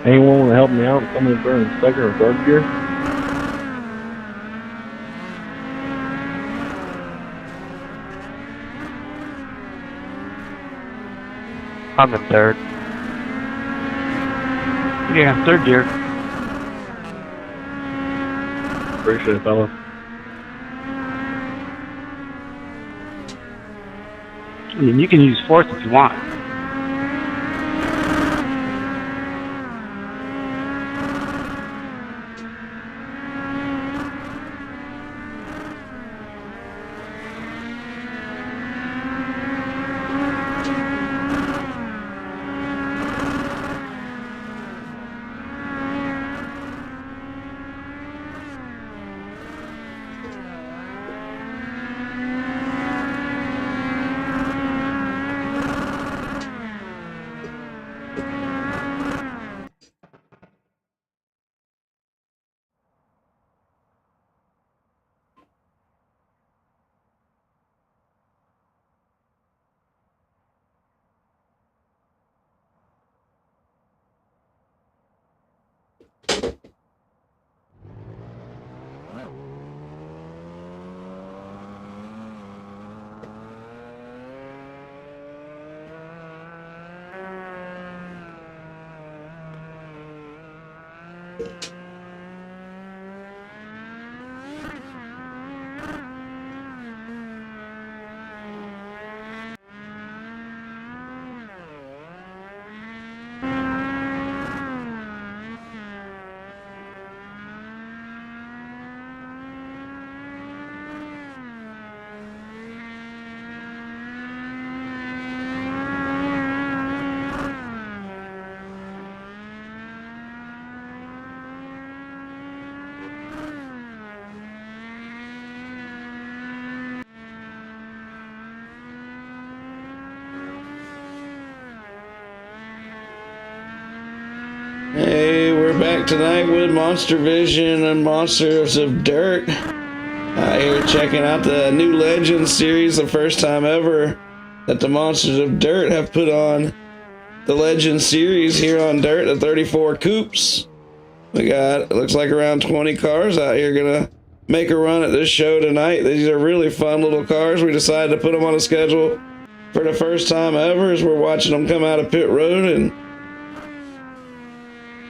Anyone want to help me out? Someone burn second or third gear? I'm in third. Yeah, third gear. Appreciate it, fellas. I mean, you can use fourth if you want. Hey, we're back tonight with MonsterVision and Monsters of Dirt. Out here checking out the new Legends series, the first time ever that the Monsters of Dirt have put on the Legends series here on Dirt, the 34 coupes. We got, it looks like around 20 cars out here gonna make a run at this show tonight. These are really fun little cars. We decided to put them on a schedule for the first time ever as we're watching them come out of pit road and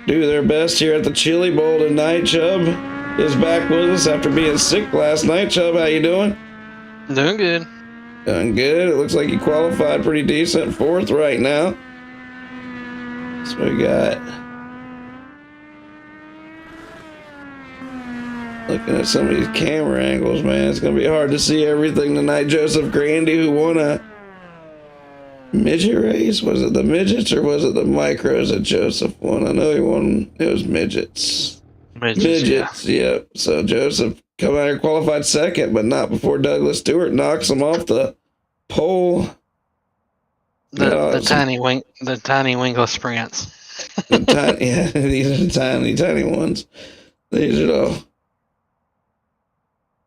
do their best here at the Chili Bowl tonight. Chubb is back with us after being sick last night. Chubb, how you doing? Doing good. Doing good. It looks like you qualified pretty decent, fourth right now. So we got, looking at some of these camera angles, man, it's gonna be hard to see everything tonight. Joseph Grandy, who won a midget race. Was it the midgets or was it the micros that Joseph won? I know he won. It was midgets. Midgets, yep. So Joseph come out here qualified second, but not before Douglas Stewart knocks him off the pole. The tiny wingless sprints. The tiny, yeah, these are the tiny ones. These are the.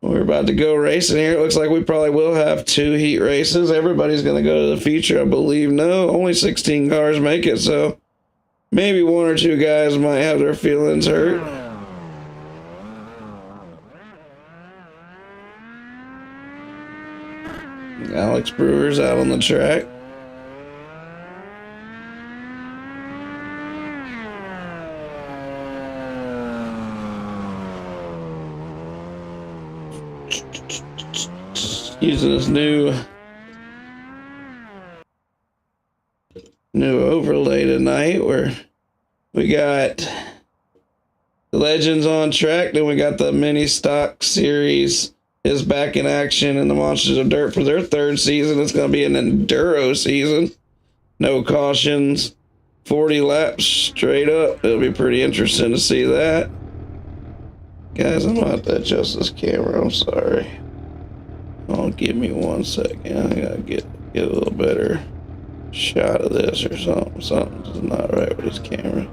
We're about to go racing here. It looks like we probably will have 2 heat races. Everybody's going to go to the feature, I believe. No, only 16 cars make it, so maybe 1 or 2 guys might have their feelings hurt. Alex Brewer's out on the track. Using this new overlay tonight where we got the Legends on track, then we got the mini stock series is back in action in the Monsters of Dirt for their 3rd season. It's going to be an enduro season. No cautions, 40 laps straight up. It'll be pretty interesting to see that. Guys, I'm not that adjust this camera. I'm sorry. Oh, give me 1 second. I gotta get a little better shot of this or something. Something's not right with this camera.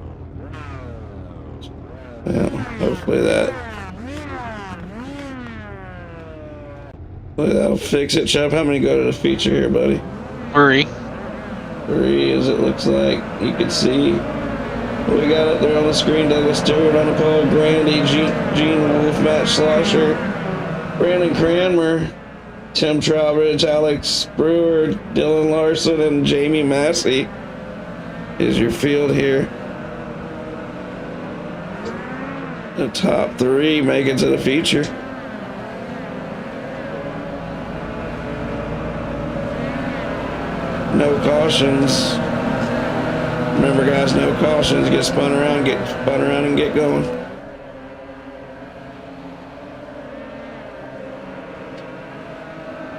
Well, hopefully that'll fix it. Chubb, how many go to the feature here, buddy? 3. 3, as it looks like. You can see We got up there on the screen, Douglas Stewart on the pole, Grandy, Gene Wolfe, Matt Schlosser, Brandon Cranmer, Tim Trowbridge, Alex Brewer, Dylan Larson, and Jamie Massey is your field here. The top 3 make it to the feature. No cautions. Remember, guys, no cautions. Get spun around, and get going.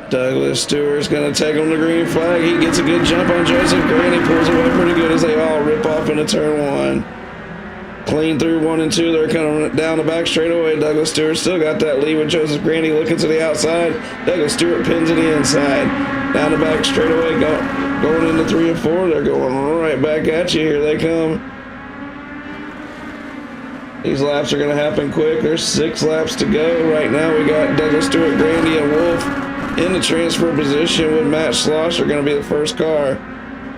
Douglas Stewart's going to take him to green flag. He gets a good jump on Joseph Grant. He pulls away pretty good as they all rip off into turn 1. Clean through 1 and 2. They're coming down the back straightaway. Douglas Stewart still got that lead with Joseph Grandy looking to the outside. Douglas Stewart pins to the inside. Down the back straightaway, going into 3 and 4. They're going right back at you. Here they come. These laps are going to happen quick. There's 6 laps to go. Right now we got Douglas Stewart, Grandy, and Wolfe in the transfer position with Matt Schlosser going to be the first car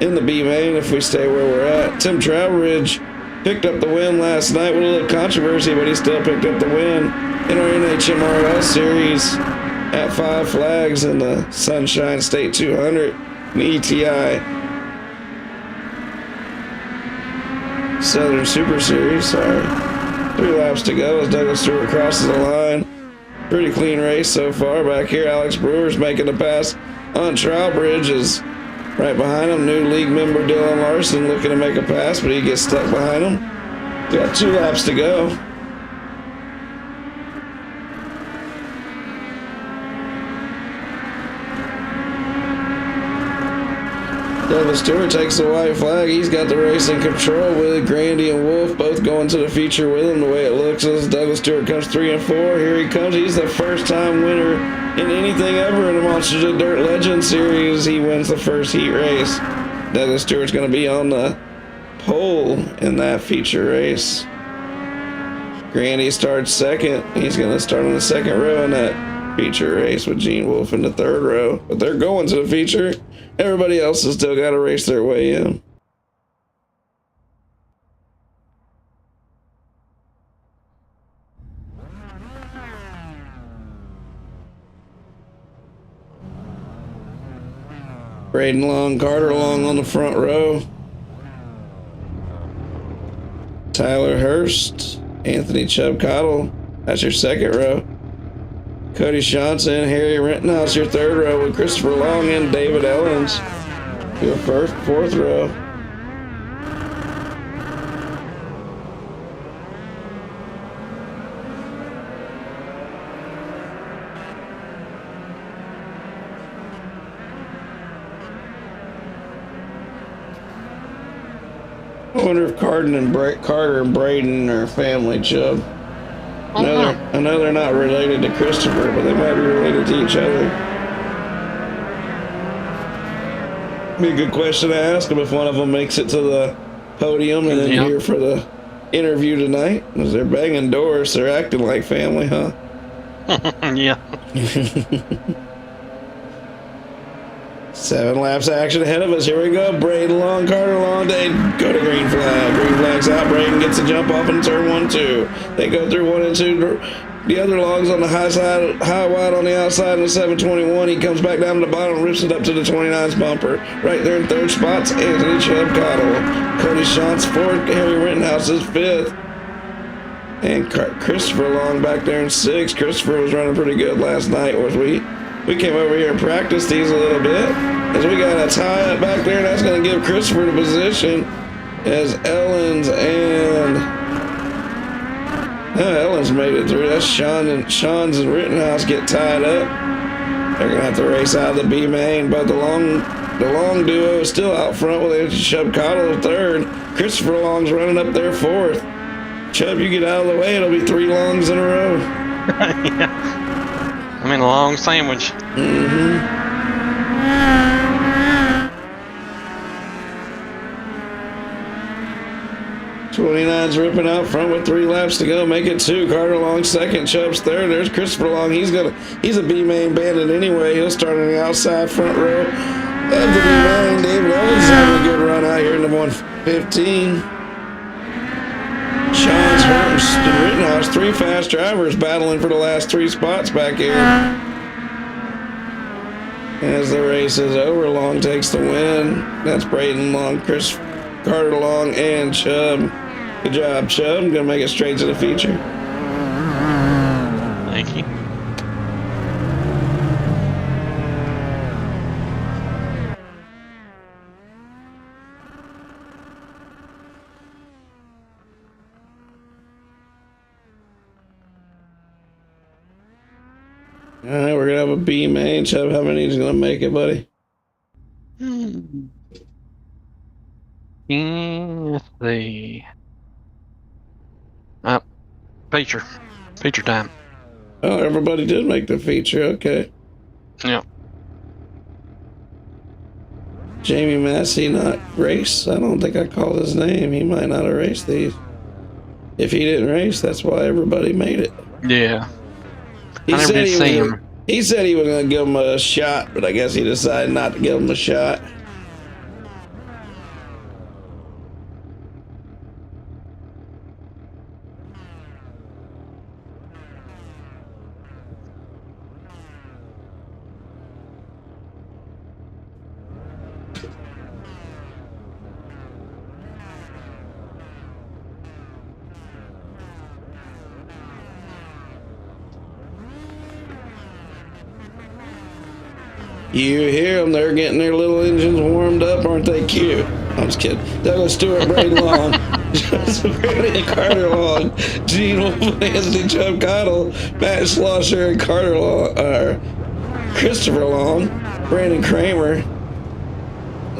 in the B main if we stay where we're at. Tim Trowbridge picked up the win last night with a little controversy, but he still picked up the win in our NHMRL series at 5 Flags in the Sunshine State 200 in ETI Southern Super Series. Sorry. 3 laps to go as Douglas Stewart crosses the line. Pretty clean race so far. Back here, Alex Brewer's making the pass on Trowbridge is right behind him. New league member Dylan Larson looking to make a pass, but he gets stuck behind him. Got 2 laps to go. Douglas Stewart takes the white flag. He's got the race in control with Grandy and Wolfe both going to the feature with him. The way it looks is Douglas Stewart comes 3 and 4. Here he comes. He's the first time winner in anything ever in the Monsters of Dirt Legend Series. He wins the first heat race. Douglas Stewart's going to be on the pole in that feature race. Grandy starts second. He's going to start on the second row in that feature race with Gene Wolfe in the third row. But they're going to the feature. Everybody else has still got to race their way in. Braden Long, Carter Long on the front row. Tyler Hurst, Anthony Chubb Cottle, that's your second row. Cody Johnson, Harry Rittenhouse, your third row with Christopher Long and David Ellens, your fourth row. I wonder if Carter and Braden are family, Chubb. I know they're not related to Christopher, but they might be related to each other. Be a good question to ask them if one of them makes it to the podium and then here for the interview tonight. As they're banging doors, they're acting like family, huh? Yeah. 7 laps action ahead of us. Here we go. Braden Long, Carter Long. They go to green flag. Green flag's out. Braden gets a jump off in turn 1, 2. They go through 1 and 2. The other Long's on the high side, high wide on the outside in the 721. He comes back down to the bottom, rips it up to the 29's bumper. Right there in third spot's Anthony Chubb Cottle. Cody Shantz 4th. Harry Rittenhouse is 5th. And Christopher Long back there in 6th. Christopher was running pretty good last night. We came over here and practiced these a little bit. As we got a tie up back there, that's going to give Christopher the position as Ellens and Ellens made it through. That's Sean's and Rittenhouse get tied up. They're going to have to race out of the B main, but the long duo is still out front with Chubb Cottle 3rd. Christopher Long's running up there 4th. Chubb, you get out of the way, it'll be 3 Longs in a row. Yeah. I'm in a long sandwich. 29's ripping out front with 3 laps to go. Make it 2. Carter Long 2nd. Chubb's 3rd. There's Christopher Long. He's a B main bandit anyway. He'll start on the outside front row of the B main. David Owens having a good run out here in the 115. Sean's hurt and Rittenhouse, 3 fast drivers battling for the last 3 spots back here. As the race is over, Long takes the win. That's Braden Long, Chris Carter Long, and Chubb. Good job, Chubb. I'm going to make it straight to the feature. Thank you. All right, we're going to have a B main. Chubb, how many is going to make it, buddy? Let's see. Feature. Feature time. Oh, everybody did make the feature. Okay. Yeah. Jamie Massey not race. I don't think I called his name. He might not have raced these. If he didn't race, that's why everybody made it. Yeah. He I never did see him. He said he was going to give him a shot, but I guess he decided not to give him a shot. You hear them, they're getting their little engines warmed up, aren't they cute? I'm just kidding. Douglas Stewart, Braden Long, Joseph Brady, Carter Long, Gene Wolf, Anthony Chubb Cottle, Matt Schlosser, and Christopher Long, Brandon Kramer.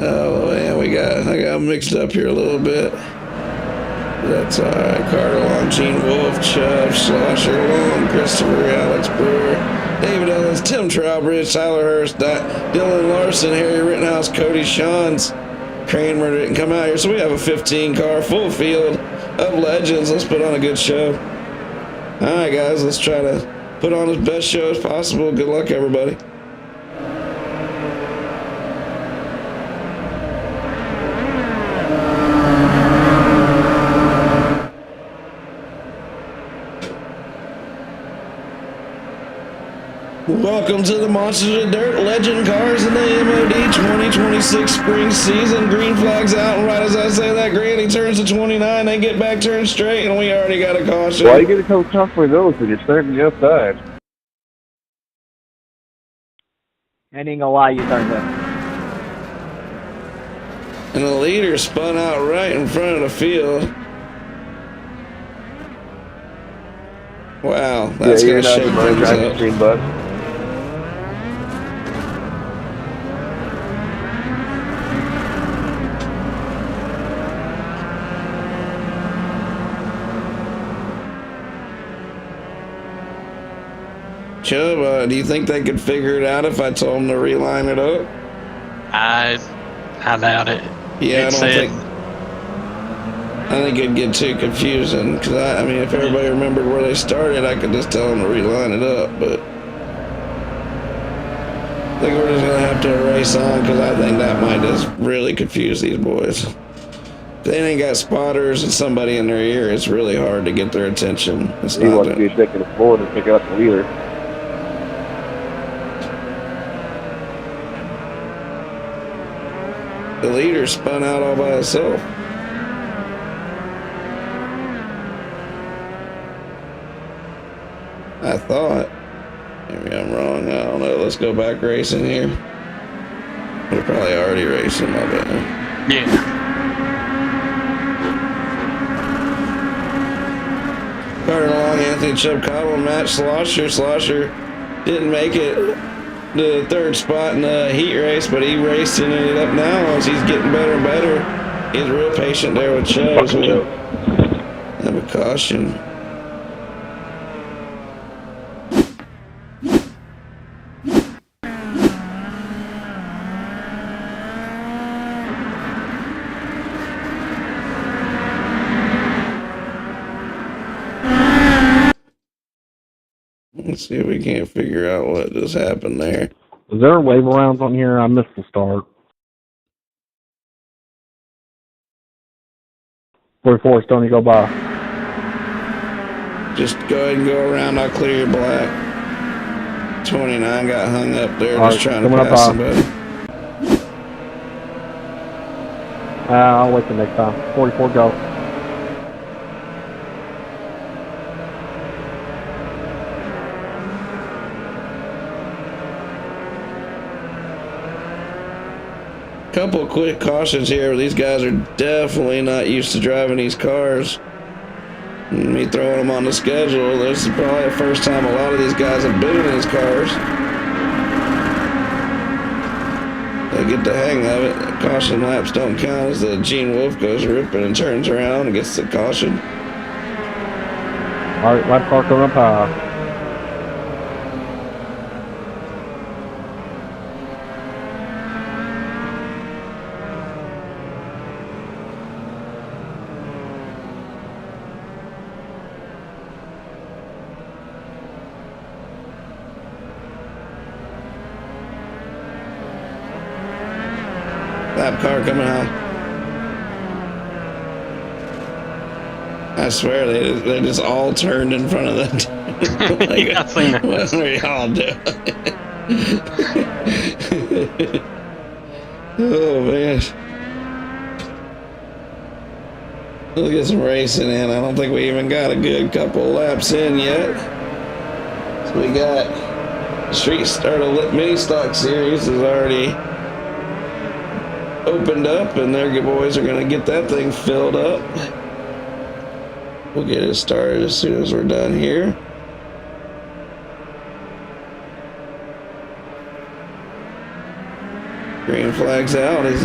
Oh man, I got mixed up here a little bit. That's all right. Carter Long, Gene Wolf, Chubb, Schlosser Long, Christopher, Alex Brewer, David Ellis, Tim Trowbridge, Tyler Hurst, Dylan Larson, Harry Rittenhouse, Cody Shawns. Kramer didn't come out here, so we have a 15-car full field of legends. Let's put on a good show. All right, guys, let's try to put on as best show as possible. Good luck, everybody. Welcome to the Monsters of Dirt Legend Cars in the MOD 2026 spring season. Green flag's out, and right as I say that, Granny turns to 29. They get back, turn straight, and we already got a caution. Why you get to come constantly those when you're starting the outside? I ain't gonna lie, you turned up. And the leader spun out right in front of the field. Wow, that's you're going to shake things up. Screen, bud. Chubb, do you think they could figure it out if I told them to reline it up? I doubt it. Yeah, I think it'd get too confusing, because I mean, if everybody remembered where they started, I could just tell them to reline it up, but I think we're just going to have to race on, because I think that might just really confuse these boys. If they ain't got spotters and somebody in their ear, it's really hard to get their attention. It's He wants to be taking the floor to pick out the leader. The leader spun out all by himself. I thought. Maybe I'm wrong. I don't know. Let's go back racing here. We're probably already racing, my bad. Yeah. Carter Long, Anthony Chubb Cottle, Matt Schlosser. Schlosser didn't make it to the third spot in the heat race, but he raced and ended up now as he's getting better and better. He's real patient there with Chubb. So we'll have a caution. Let's see if we can't figure out what just happened there. Is there wave arounds on here? I missed the start. 44, Stony, go by. Just go ahead and go around. I'll clear your black. 29 got hung up there All just right, trying to coming up pass off. somebody. I'll wait till next time. 44, go. Couple of quick cautions here. These guys are definitely not used to driving these cars. And me throwing them on the schedule. This is probably the first time a lot of these guys have been in these cars. They get the hang of it. Caution laps don't count as the Gene Wolf goes ripping and turns around and gets the caution. All right, lap car coming up high. Lap car coming high. I swear they just all turned in front of that. Like, Yeah, I've seen that. what are y'all doing? Oh man. Let's get some racing in. I don't think we even got a good couple laps in yet. So we got Street Starter Mini Stock Series is already opened up, and their boys are gonna get that thing filled up. We'll get it started as soon as we're done here. Green flag's out as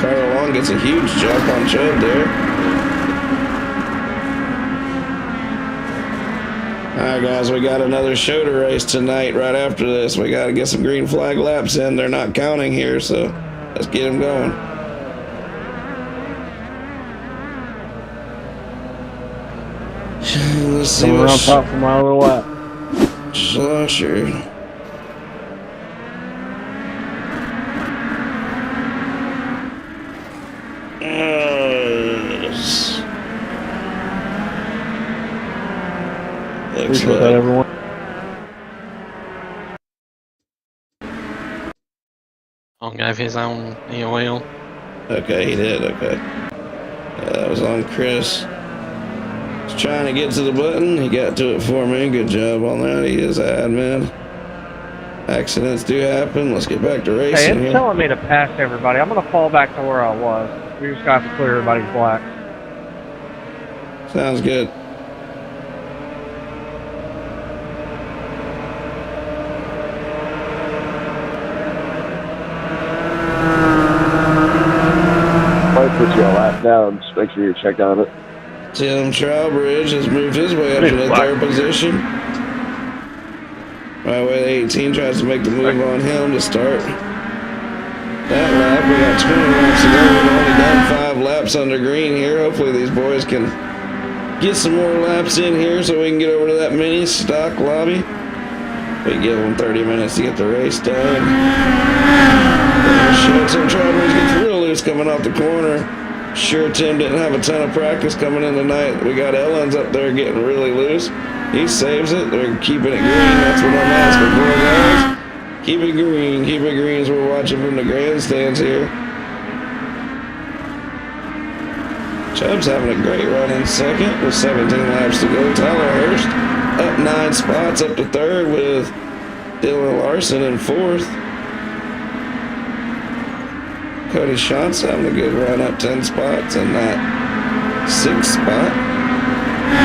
Carter Long gets a huge jump on Chubb there. Alright guys, we got another show to race tonight right after this. We gotta get some green flag laps in. They're not counting here, so let's get them going. Let's see Coming around what top for my little lap. Schlosser. Looks Appreciate that, like everyone. I'll give his own EOL. okay, he did, okay. That was on Chris. He's trying to get to the button. He got to it for me. Good job on that. He is admin. Accidents do happen. Let's get back to Hey, racing it's here. telling me to pass everybody. I'm going to fall back to where I was. We just got to clear everybody's blacks. Sounds good. Probably put you a lap down. Just make sure you check on it. Tim Trowbridge has moved his way up to the third position. Right away, the 18 tries to make the move on him to start that lap. We got 20 laps to go. We've only done 5 laps under green here. Hopefully these boys can get some more laps in here so we can get over to that mini stock lobby. We give them 30 minutes to get the race done. Tim Trowbridge gets real loose coming off the corner. Sure, Tim didn't have a ton of practice coming in tonight. We got Ellens up there getting really loose. He saves it. They're keeping it green. That's what I'm asking for, guys. Keep it green. Keep it green as we're watching from the grandstands here. Chubb's having a great run in second with 17 laps to go. Tyler Hurst up 9 spots up to third with Dylan Larson in fourth. Cody Schatz having a good run up 10 spots in that 6th spot.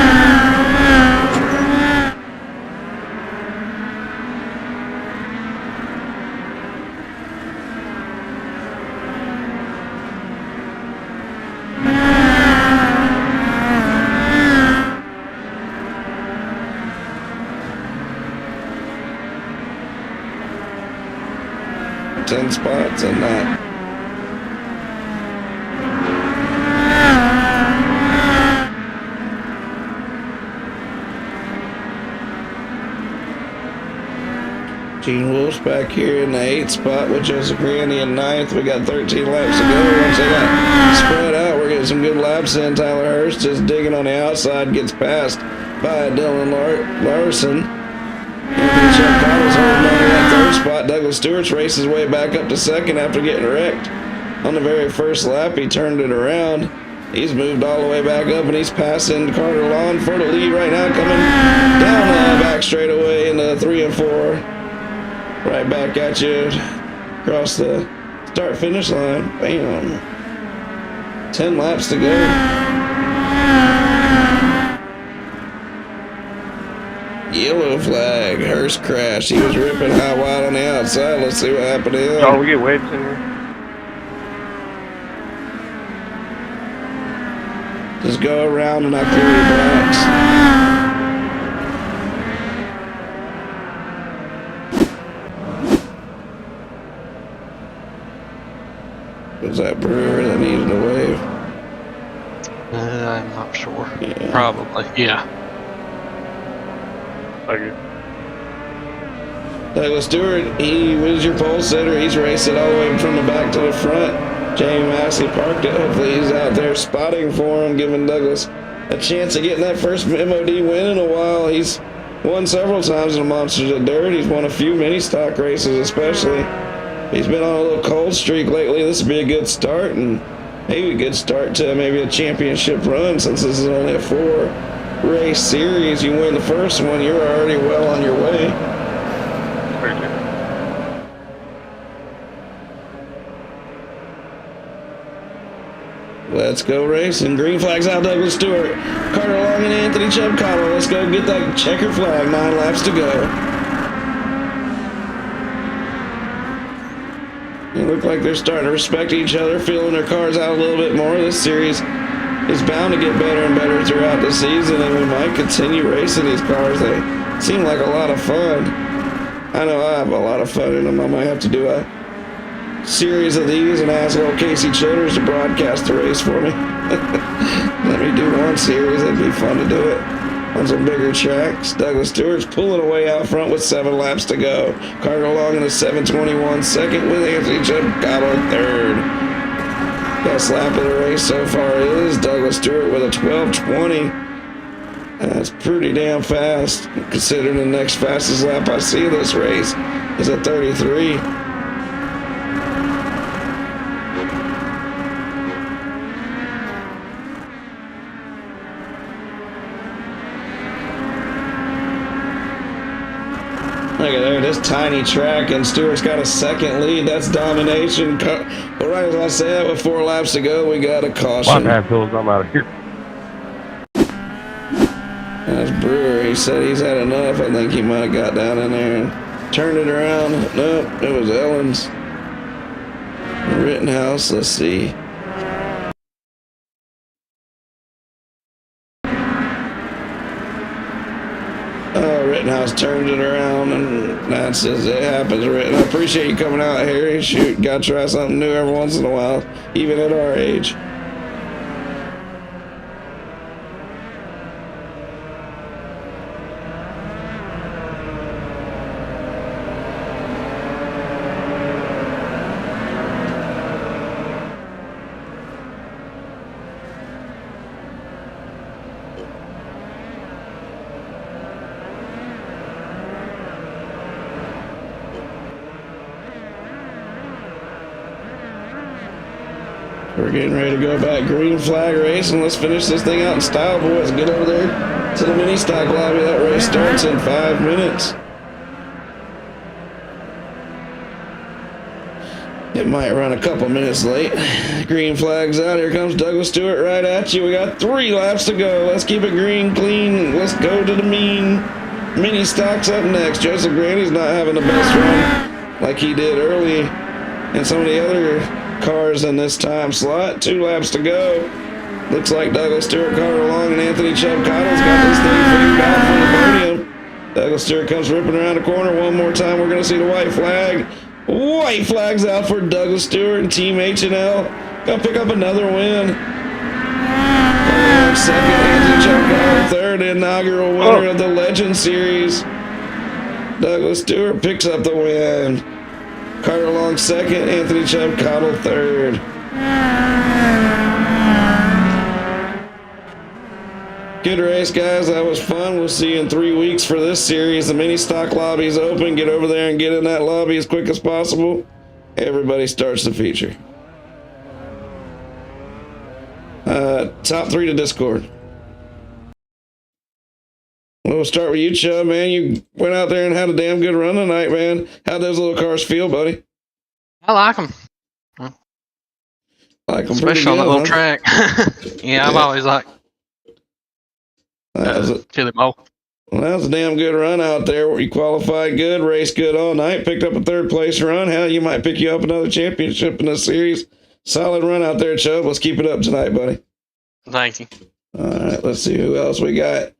10 spots in that. Gene Wolf's back here in the 8th spot with Joseph Grandy in 9th. We got 13 laps to go. Once they got spread out, we're getting some good laps in. Tyler Hurst just digging on the outside, gets past by Dylan Larson. Anthony Chuck Cottle's holding on to that third spot. Douglas Stewart's raced his way back up to second after getting wrecked. On the very first lap, he turned it around. He's moved all the way back up, and he's passing Carter Lawn for the lead right now, coming down the back straightaway into 3 and 4. Right back at you across the start-finish line. Bam. 10 laps to go. Yellow flag. Hearst crashed. He was ripping high wide on the outside. Let's see what happened to him. Oh, we get waves in here. Just go around and I clear your blacks. Was that Brewer that needed a wave? I'm not sure. Yeah. Probably. Yeah. Okay. Douglas Stewart, he was your pole sitter. He's racing all the way from the back to the front. Jamie Massey parked it. Hopefully he's out there spotting for him, giving Douglas a chance of getting that first MOD win in a while. He's won several times in the Monsters of Dirt. He's won a few mini stock races especially. He's been on a little cold streak lately. This would be a good start, and maybe a good start to maybe a championship run, since this is only a 4-race series. You win the first one, you're already well on your way. Let's go racing. Green flag's out, Douglas Stewart. Carter Long and Anthony Chubb Cottle. Let's go get that checker flag. 9 laps to go. They look like they're starting to respect each other, feeling their cars out a little bit more. This series is bound to get better and better throughout the season, and we might continue racing these cars. They seem like a lot of fun. I know I have a lot of fun in them. I might have to do a series of these and ask old Casey Childers to broadcast the race for me. Let me do one series. It'd be fun to do it on some bigger tracks. Douglas Stewart's pulling away out front with 7 laps to go. Carter Long in a 7:21 second with Anthony Chubb Cottle in third. Best lap of the race so far is Douglas Stewart with a 12:20. That's pretty damn fast, considering the next fastest lap I see of this race is a 33. Look at there, this tiny track, and Stewart's got a second lead. That's domination. But right as I said, with 4 laps to go, we got a caution. Pills, I'm out of here. That's Brewer. He said he's had enough. I think he might have got down in there and turned it around. Nope, it was Ellen's. Rittenhouse, let's see. Rittenhouse turned it around, and that's as it happens. I appreciate you coming out here. Shoot, gotta try something new every once in a while, even at our age. We're getting ready to go back green flag race, and let's finish this thing out in style, boys. Get over there to the mini stock lobby. That race starts in 5 minutes. It might run a couple minutes late. Green flag's out. Here comes Douglas Stewart right at you. We got 3 laps to go. Let's keep it green, clean. Let's go to the mini stocks up next. Joseph Granny's not having the best run like he did early in some of the other cars in this time slot. 2 laps to go. Looks like Douglas Stewart, Carter Long, and Anthony Chubb Cottle's got this thing figured out for the podium. Douglas Stewart comes ripping around the corner one more time. We're going to see the white flag. White flag's out for Douglas Stewart and Team H&L. Gonna pick up another win. Second, Anthony Chubb Cottle, third, inaugural winner of the Legend Series. Douglas Stewart picks up the win. Carter Long second, Anthony Chubb Cottle third. Good race, guys. That was fun. We'll see you in 3 weeks for this series. The mini stock lobby is open. Get over there and get in that lobby as quick as possible. Everybody starts the feature. Top 3 to Discord. We'll start with you, Chubb, man. You went out there and had a damn good run tonight, man. How'd those little cars feel, buddy? I like them. Like them Especially on that little track. Yeah, I've always liked Chili Bowl. Well, that was a damn good run out there where you qualified good, raced good all night, picked up a 3rd place run. Hell, you might pick you up another championship in this series. Solid run out there, Chubb. Let's keep it up tonight, buddy. Thank you. All right, let's see who else we got.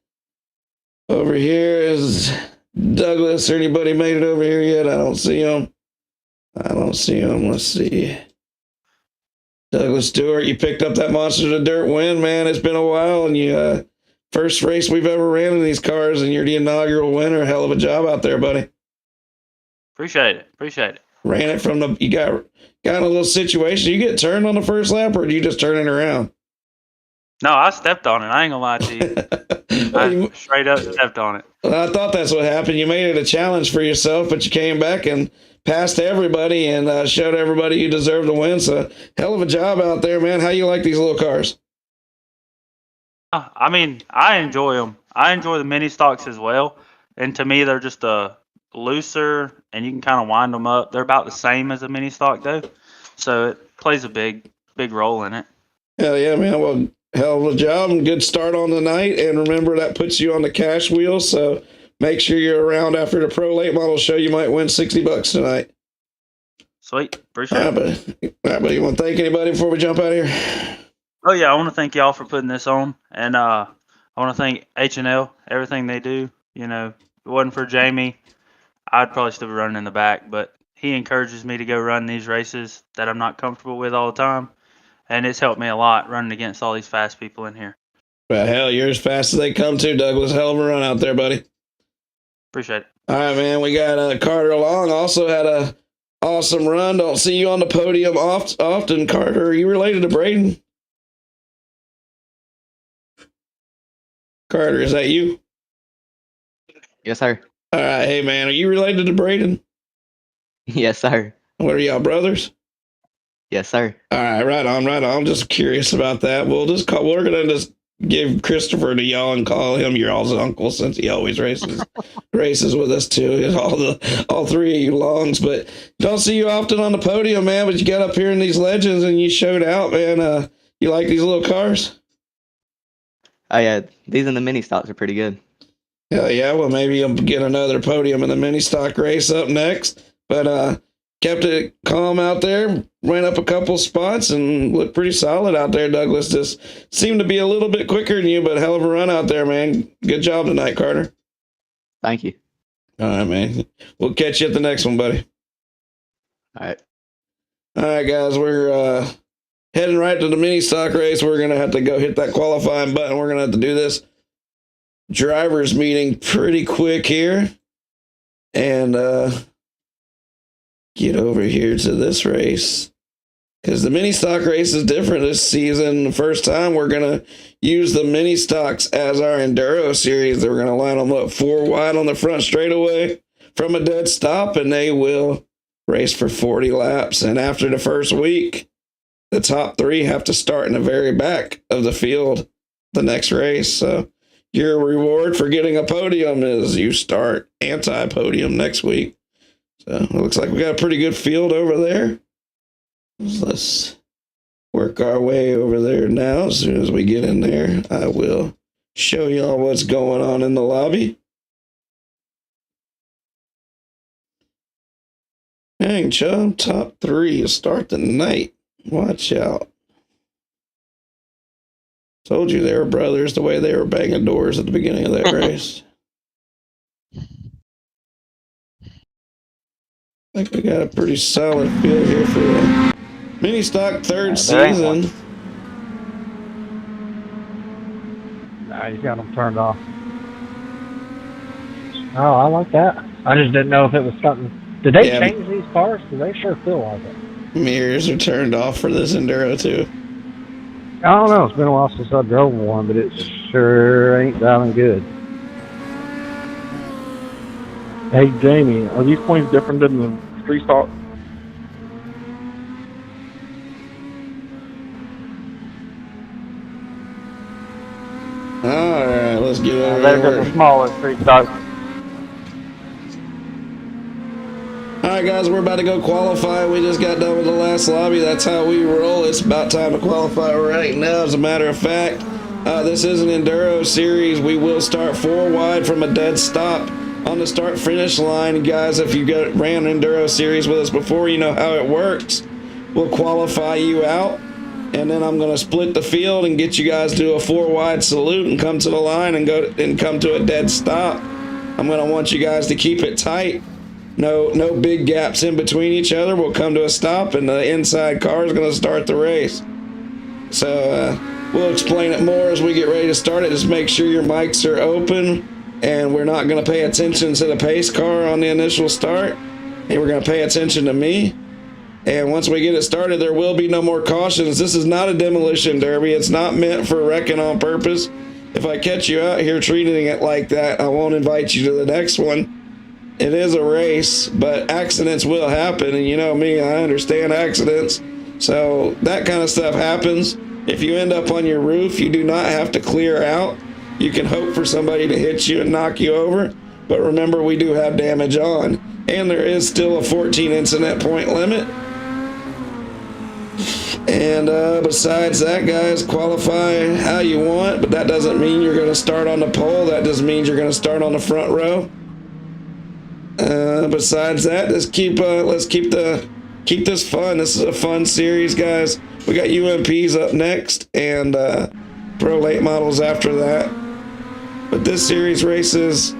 Over here is Douglas. Anybody made it over here yet? I don't see him. Let's see. Douglas Stewart, you picked up that Monsters of Dirt win, man. It's been a while, and you first race we've ever ran in these cars, and you're the inaugural winner. Hell of a job out there, buddy. Appreciate it. Ran it from you got in a little situation. You get turned on the first lap, or did you just turn it around? No, I stepped on it. I ain't gonna lie to you. I straight up stepped on it. Well, I thought that's what happened. You made it a challenge for yourself, but you came back and passed everybody and showed everybody you deserved to win. So, hell of a job out there, man. How you like these little cars? I mean, I enjoy them. I enjoy the mini stocks as well. And to me, they're just looser, and you can kind of wind them up. They're about the same as a mini stock, though. So it plays a big role in it. Hell yeah, man. Well, hell of a job and good start on the night. And remember, that puts you on the cash wheel. So make sure you're around after the Pro Late Model show. You might win $60 tonight. Sweet. Appreciate it. All right, buddy. You want to thank anybody before we jump out of here? Oh, yeah. I want to thank y'all for putting this on. And I want to thank H&L, everything they do. You know, if it wasn't for Jamie, I'd probably still be running in the back. But he encourages me to go run these races that I'm not comfortable with all the time. And it's helped me a lot running against all these fast people in here. Well, hell, you're as fast as they come too, Douglas. Hell of a run out there, buddy. Appreciate it. All right, man. We got Carter Long. Also had a awesome run. Don't see you on the podium often, Carter. Are you related to Braden? Carter, is that you? Yes, sir. All right. Hey, man. Are you related to Braden? Yes, sir. What are y'all, brothers? Yes, sir. All right, right on. Just curious about that. We're gonna just give Christopher to y'all and call him your all's uncle since he always races with us too. All 3 of you longs, but don't see you often on the podium, man. But you got up here in these legends and you showed out, man. You like these little cars? Oh yeah, these and the mini stocks are pretty good. Hell yeah. Well, maybe you'll get another podium in the mini stock race up next. But kept it calm out there, ran up a couple spots, and looked pretty solid out there, Douglas. Just seemed to be a little bit quicker than you, but hell of a run out there, man. Good job tonight, Carter. Thank you. All right, man. We'll catch you at the next one, buddy. All right. All right, guys. We're heading right to the mini stock race. We're going to have to go hit that qualifying button. We're going to have to do this drivers meeting pretty quick here. And, get over here to this race because the mini stock race is different this season. The first time we're going to use the mini stocks as our enduro series. We're going to line them up 4 wide on the front straightaway from a dead stop, and they will race for 40 laps. And after the first week, the top 3 have to start in the very back of the field the next race. So your reward for getting a podium is you start anti-podium next week. So it looks like we got a pretty good field over there. Let's work our way over there now. As soon as we get in there, I will show y'all what's going on in the lobby. Dang, Chubb, top 3 to start the night. Watch out. Told you they were brothers the way they were banging doors at the beginning of that race. I think we got a pretty solid field here for the mini stock 3rd season. Nah, he's got them turned off. Oh, I like that. I just didn't know if it was something. Did they change these cars? Because they sure feel like it. Mirrors are turned off for this enduro too. I don't know. It's been a while since I drove one, but it's sure ain't sounding good. Hey, Jamie, are these points different than the street stock? Alright, let's get over They're here. just a smaller street stock. Alright, guys, we're about to go qualify. We just got done with the last lobby. That's how we roll. It's about time to qualify right now. As a matter of fact, this is an Enduro series. We will start 4 wide from a dead stop on the start-finish line. Guys, if you ran an Enduro series with us before, you know how it works. We'll qualify you out, and then I'm going to split the field and get you guys to do a 4 wide salute and come to the line and come to a dead stop. I'm going to want you guys to keep it tight. No big gaps in between each other. We'll come to a stop, and the inside car is going to start the race. So we'll explain it more as we get ready to start it. Just make sure your mics are open, and we're not going to pay attention to the pace car on the initial start, and we're going to pay attention to me. And once we get it started, there will be no more cautions. This is not a demolition derby. It's not meant for wrecking on purpose. If I catch you out here treating it like that, I won't invite you to the next one. It is a race, but accidents will happen, and you know me, I understand accidents. So that kind of stuff happens. If you end up on your roof, you do not have to clear out. You can hope for somebody to hit you and knock you over, but remember, we do have damage on, and there is still a 14 incident point limit. And besides that, guys, qualify how you want, but that doesn't mean you're going to start on the pole. That just means you're going to start on the front row. Besides that, let's keep this fun. This is a fun series, guys. We got UMPs up next and Pro Late Models after that. But this series races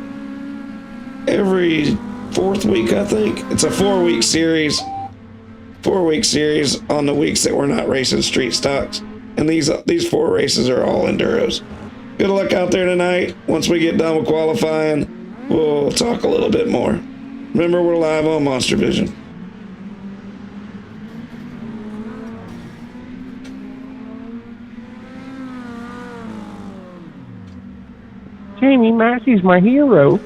every 4th week, I think. It's a 4-week series. 4-week series on the weeks that we're not racing street stocks. And these 4 races are all enduros. Good luck out there tonight. Once we get done with qualifying, we'll talk a little bit more. Remember, we're live on MonsterVision. Jamie Massey's my hero.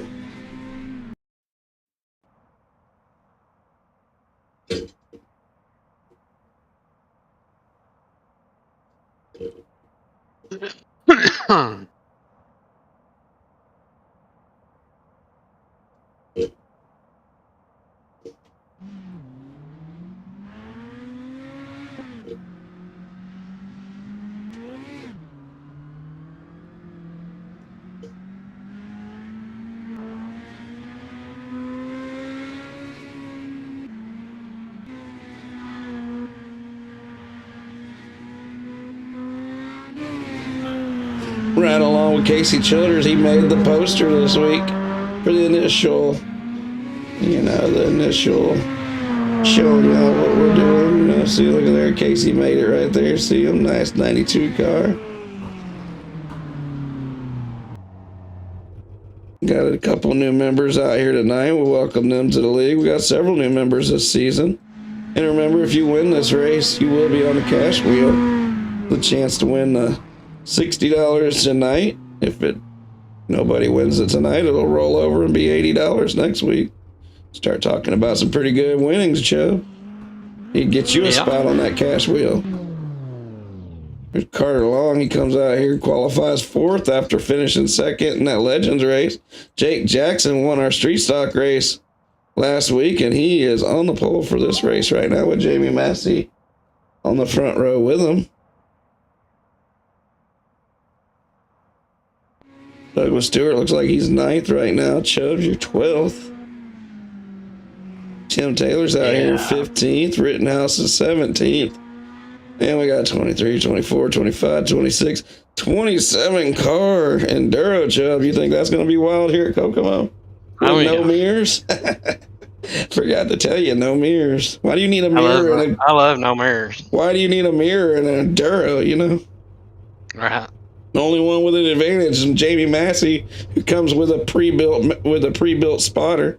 Right along with Casey Childers, he made the poster this week for the initial, showing you what we're doing. See, look at there, Casey made it right there. See him, nice 92 car. Got a couple new members out here tonight. We'll welcome them to the league. We got several new members this season. And remember, if you win this race, you will be on the cash wheel. The chance to win $60 tonight. If nobody wins it tonight, it'll roll over and be $80 next week. Start talking about some pretty good winnings, Joe. He'd get you a spot on that cash wheel. There's Carter Long. He comes out here, qualifies 4th after finishing 2nd in that Legends race. Jake Jackson won our street stock race last week, and he is on the pole for this race right now with Jamie Massey on the front row with him. Douglas Stewart looks like he's 9th right now. Chubbs, you're 12th. Tim Taylor's out here 15th. Rittenhouse is 17th. And we got 23, 24, 25, 26, 27 car Enduro, Chubb. You think that's going to be wild here at Kokomo? No mirrors? Forgot to tell you, no mirrors. Why do you need a mirror? I love no mirrors. Why do you need a mirror in an Enduro, Right. The only one with an advantage is Jamie Massey, who comes with a pre-built spotter.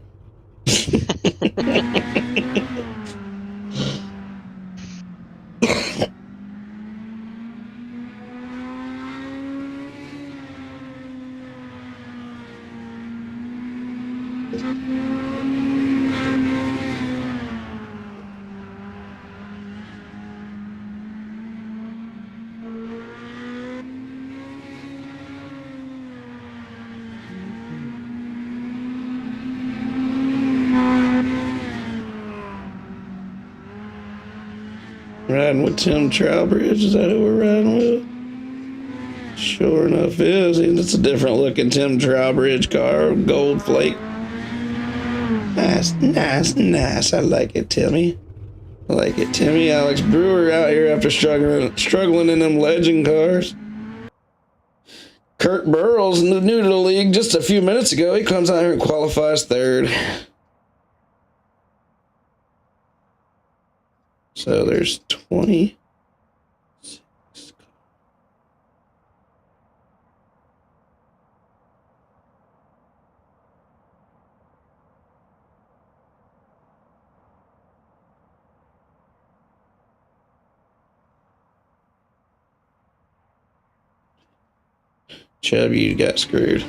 Riding with Tim Trowbridge, is that who we're riding with? Sure enough is. It's a different looking Tim Trowbridge car, gold flake. Nice, nice, nice. I like it, Timmy. I like it, Timmy. Alex Brewer out here after struggling in them legend cars. Kurt Burrell's new to the league just a few minutes ago. He comes out here and qualifies third. So there's 20. Chubb, you got screwed.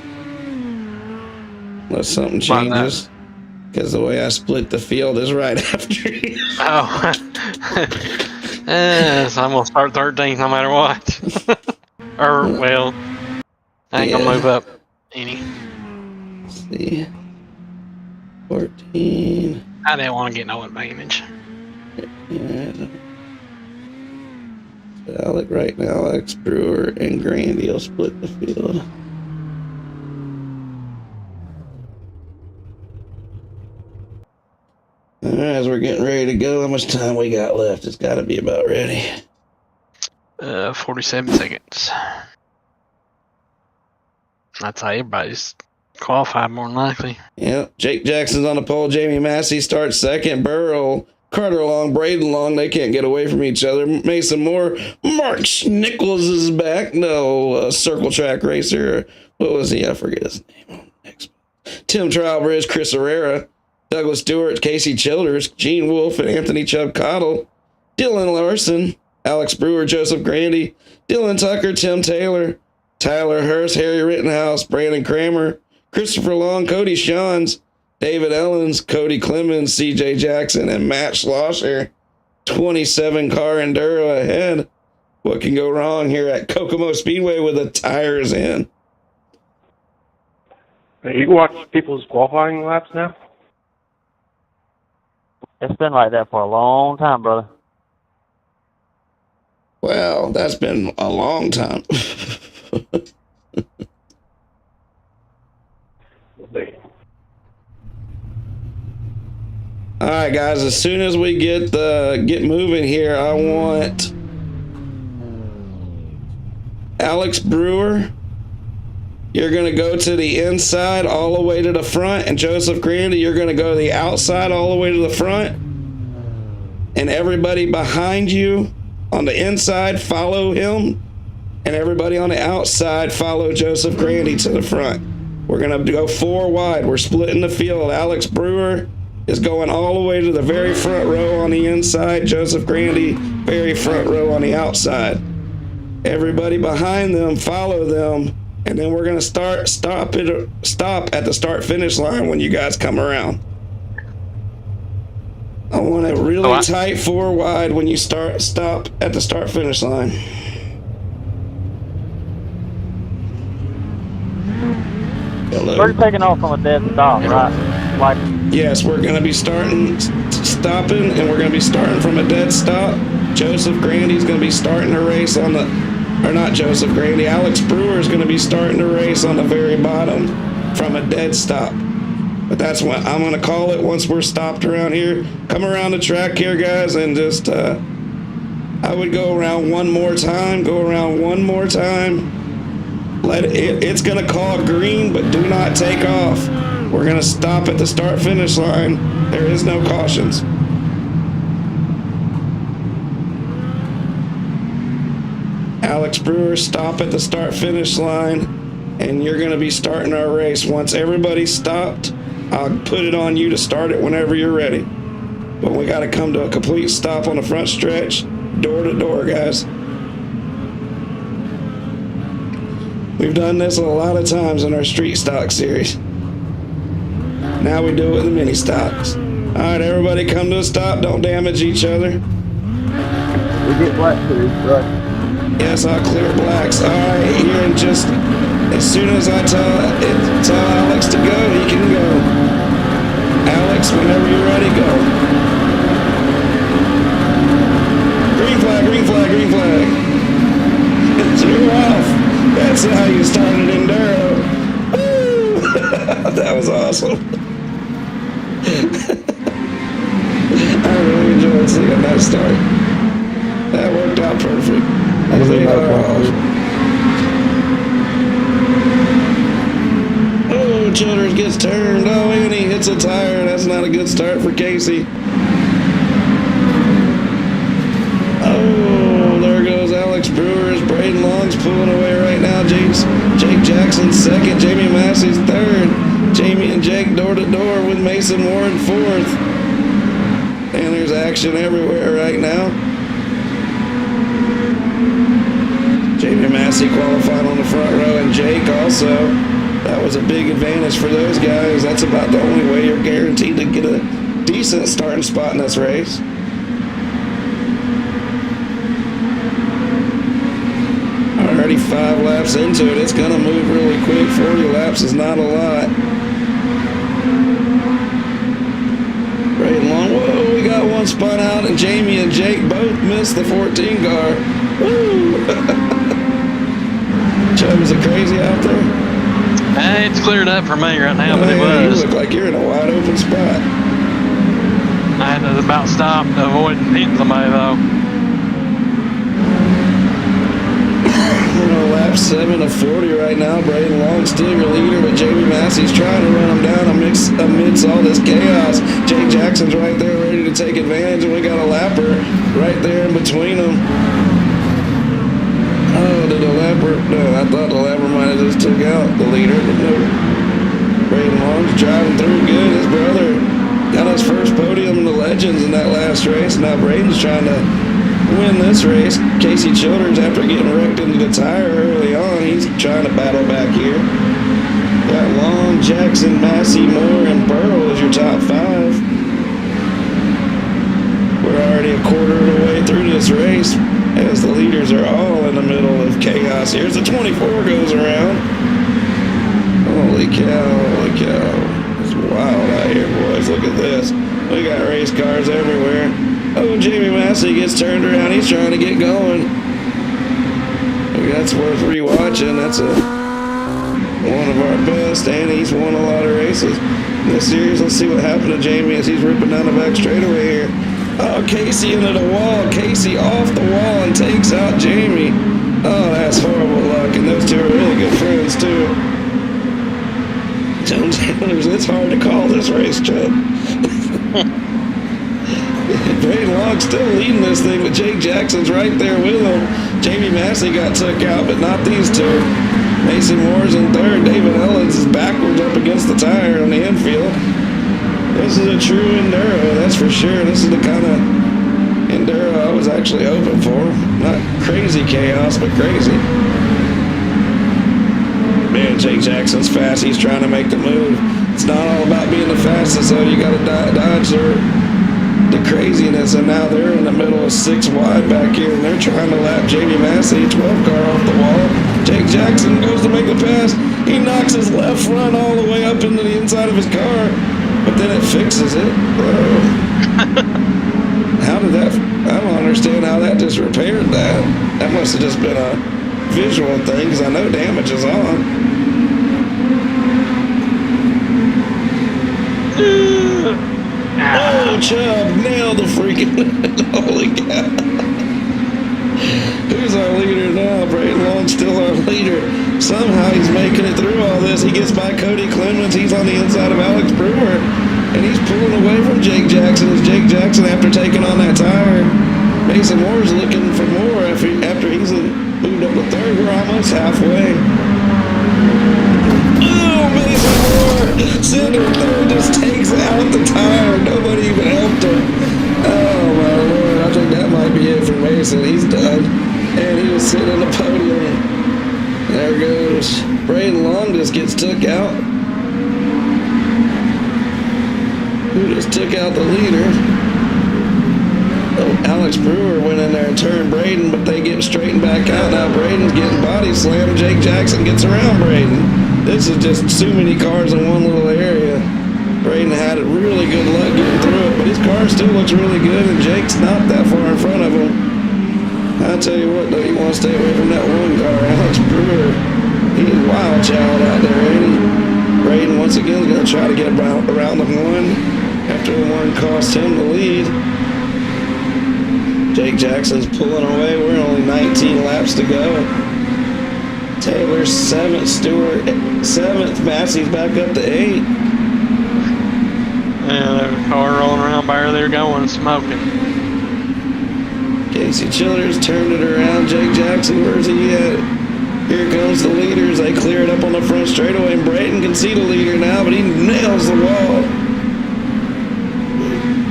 Unless something changes. Because the way I split the field is right after you. Oh. So I'm going to start 13th no matter what. Or, well, I ain't going to move up any. Let's see. 14. I didn't want to get no advantage. Yeah. So I look right now, Alex Brewer and Grandy will split the field. Alright, as we're getting ready to go, how much time we got left? It's got to be about ready. 47 seconds. That's how everybody's qualified more than likely. Yep. Jake Jackson's on the pole. Jamie Massey starts second. Burrow, Carter Long, Braden Long, they can't get away from each other. Mason Moore, Mark Nichols is back. No, circle track racer. What was he? I forget his name. Tim Trowbridge, Chris Herrera, Douglas Stewart, Casey Childers, Gene Wolfe, and Anthony Chubb Cottle. Dylan Larson, Alex Brewer, Joseph Grandy, Dylan Tucker, Tim Taylor, Tyler Hurst, Harry Rittenhouse, Brandon Kramer, Christopher Long, Cody Shawns, David Ellens, Cody Clemens, CJ Jackson, and Matt Schlosser. 27 car Enduro ahead. What can go wrong here at Kokomo Speedway with the tires in? Hey, you can watch people's qualifying laps now? It's been like that for a long time, brother. Well, that's been a long time. All right, guys. As soon as we get moving here, I want Alex Brewer. You're gonna go to the inside all the way to the front, and Joseph Grandy, you're gonna go to the outside all the way to the front. And everybody behind you on the inside follow him, and everybody on the outside follow Joseph Grandy to the front. We're gonna go 4 wide. We're splitting the field. Alex Brewer is going all the way to the very front row on the inside. Joseph Grandy, very front row on the outside. Everybody behind them, follow them, and then we're gonna stop at the start finish line when you guys come around. I want it really tight 4 wide when you stop at the start finish line. Hello. We're taking off from a dead stop, right? Like, yes, we're going to be stopping, and we're going to be starting from a dead stop. Joseph Grandy's going to be starting the race on the, or not Joseph Grandy, Alex Brewer is going to be starting the race on the very bottom from a dead stop. But that's what I'm going to call it once we're stopped around here. Come around the track here, guys, and just, I would go around one more time, It's going to call green, but do not take off. We're going to stop at the start-finish line. There is no cautions. Alex Brewer, stop at the start-finish line, and you're going to be starting our race. Once everybody's stopped, I'll put it on you to start it whenever you're ready. But we got to come to a complete stop on the front stretch, door to door, guys. We've done this a lot of times in our street stock series. Now we do it with the mini stocks. All right, everybody come to a stop. Don't damage each other. We get black too, right? Yes, I'll clear blacks. All right, here in just as soon as I tell Alex to go, he can go. Alex, whenever you're ready, go. Green flag, green flag, green flag. You're off. That's how you started Enduro. Woo! That was awesome. I really enjoyed seeing that start. That worked out perfect. They are off. Oh, Childers gets turned. Oh, and he hits a tire. That's not a good start for Casey. Oh, there goes Alex Brewer's. Braden Long's pulling away right now. Jake Jackson's second. Jamie Massey's third. Jamie and Jake door to door with Mason Warren fourth. And there's action everywhere right now. Jamie Massey qualified on the front row, and Jake also. That was a big advantage for those guys. That's about the only way you're guaranteed to get a decent starting spot in this race. Already 5 laps into it. It's going to move really quick. 40 laps is not a lot. Braden Long. Whoa, we got one spun out, and Jamie and Jake both missed the 14 car. Woo! Chubb, is it crazy out there? It's cleared up for me right now, but it was. You look like you're in a wide open spot. I had to about stop to avoid hitting somebody though. Lap 7 of 40 right now. Braden Long still your leader, but Jamie Massey's trying to run him down amidst all this chaos. Jake Jackson's right there ready to take advantage, and we got a lapper right there in between them. Oh, did the lapper? No, I thought the lapper might have just took out the leader, but no. Braden Long's driving through good. His brother got his first podium in the Legends in that last race. Now Braden's trying to win this race. Casey Childers, after getting wrecked into the tire early on, he's trying to battle back here. Got Long, Jackson, Massey, Moore, and Burrow as your top 5. We're already a quarter of the way through this race, as the leaders are all in the middle of chaos. Here's the 24 goes around. Holy cow, holy cow. It's wild out here, boys. Look at this. We got race cars everywhere. Oh, Jamie Massey gets turned around. He's trying to get going. That's worth rewatching. That's one of our best, and he's won a lot of races in this series. Let's see what happened to Jamie as he's ripping down the back straightaway here. Oh, Casey into the wall. Casey off the wall and takes out Jamie. Oh, that's horrible luck, and those two are really good friends, too. It's hard to call this race, Chubb. Braden Long's still leading this thing, but Jake Jackson's right there with him. Jamie Massey got took out, but not these two. Mason Moore's in third. David Ellens is backwards up against the tire on the infield. This is a true Enduro, that's for sure. This is the kind of Enduro I was actually hoping for. Not crazy chaos, but crazy. Man, Jake Jackson's fast. He's trying to make the move. It's not all about being the fastest, though. You got to dodge the craziness, and now they're in the middle of 6 wide back here, and they're trying to lap Jamie Massey, 12 car off the wall. Jake Jackson goes to make the pass. He knocks his left front all the way up into the inside of his car, but then it fixes it. How did that? I don't understand how that just repaired that. That must have just been a visual thing, because I know damage is on. Oh, Chubb nailed the freaking. Holy cow. Who's our leader now? Braden Long still our leader. Somehow he's making it through all this. He gets by Cody Clemens. He's on the inside of Alex Brewer. And he's pulling away from Jake Jackson. As Jake Jackson, after taking on that tire, Mason Moore's looking for more after he's moved up to third. We're almost halfway. Oh, Mason Moore, center third, just takes out the tire. Nobody even helped him. Oh, my Lord. I think that might be it for Mason. He's done. And he was sitting on the podium. There goes Braden Long, just gets took out. took out the leader. Oh, Alex Brewer went in there and turned Braden, but they get straightened back out. Now Braden's getting body slammed. Jake Jackson gets around Braden. This is just too many cars in one little area. Braden had really good luck getting through it, but his car still looks really good, and Jake's not that far in front of him. I tell you what, though, you want to stay away from that one car. Alex Brewer, he's a wild child out there, ain't he? Braden, once again, is going to try to get around the one after the one cost him the lead. Jake Jackson's pulling away. We're only 19 laps to go. Taylor 7th, Stewart 7th, Massey's back up to 8. Yeah, there's a car rolling around by where they're going, smoking. Casey Childers turned it around. Jake Jackson, where's he at? Here comes the leaders. They clear it up on the front straightaway, and Braden can see the leader now, but he nails the wall.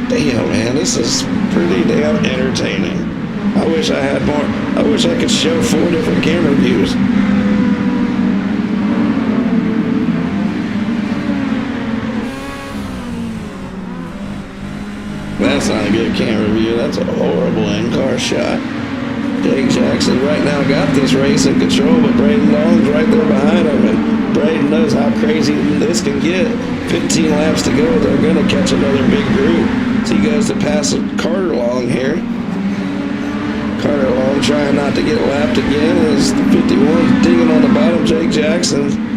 Damn, man, this is pretty damn entertaining. I wish I had more. I wish I could show 4 different camera views. That's not a good camera view. That's a horrible in-car shot. Jake Jackson right now got this race in control, but Braden Long's right there behind him, and Braden knows how crazy this can get. 15 laps to go. They're going to catch another big group. So he goes to pass Carter Long here. Carter Long trying not to get lapped again as the 51's digging on the bottom. Jake Jackson.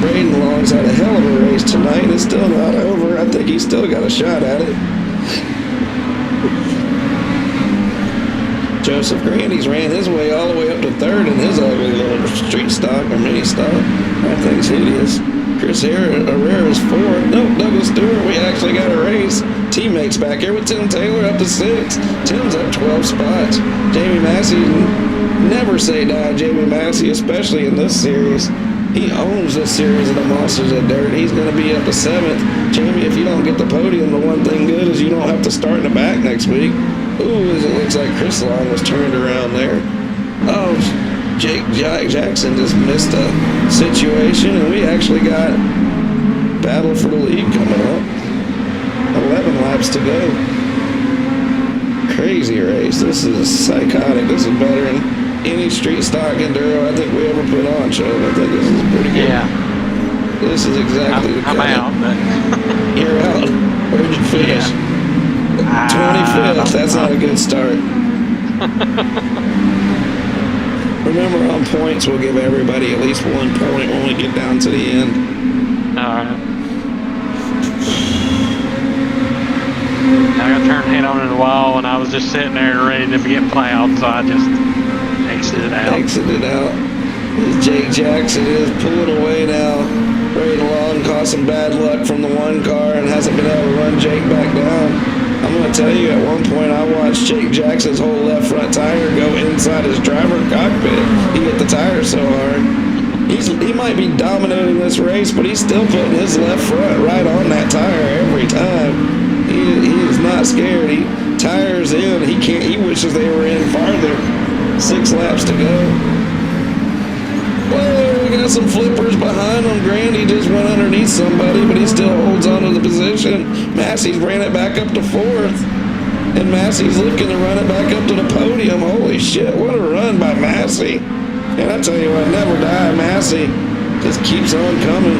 Braden Long's had a hell of a race tonight. It's still not over. I think he's still got a shot at it. Joseph Grandy's ran his way all the way up to 3rd in his ugly little street stock or mini stock. That thing's hideous. Chris Herrera's 4th. Nope, Douglas Stewart, we actually got a race. Teammates back here with Tim Taylor up to 6th. Tim's up 12 spots. Jamie Massey, never say die. Jamie Massey, especially in this series. He owns this series of the Monsters of Dirt. He's going to be up to 7th. Jamie, if you don't get the podium, the one thing good is you don't have to start in the back next week. Ooh, it looks like Chris Long was turned around there. Oh, Jake Jackson just missed a situation, and we actually got battle for the lead coming up. 11 laps to go. Crazy race. This is psychotic. This is better than any street stock enduro I think we ever put on, Joe. I think this is pretty good. Yeah. This is exactly the I'm out, but You're out. Where'd you finish? Yeah. 25th. That's not a good start. Remember, on points, we'll give everybody at least 1 point when we get down to the end. alright. I got turned head on in the wall, and I was just sitting there ready to get plowed, so I just exited out. Jake Jackson is pulling away now. Braden Long caught some bad luck from the one car and hasn't been able to run Jake back down. I'm going to tell you, at one point I watched Jake Jackson's whole left front tire go inside his driver cockpit. He hit the tire so hard. He might be dominating this race, but he's still putting his left front right on that tire every time. He is not scared. He tires in. He wishes they were in farther. 6 laps to go. Well, we got some flippers behind him. Grandy just went underneath somebody, but he still holds on to the position. Massey's ran it back up to 4th. And Massey's looking to run it back up to the podium. Holy shit, what a run by Massey. And I tell you what, never die. Massey just keeps on coming.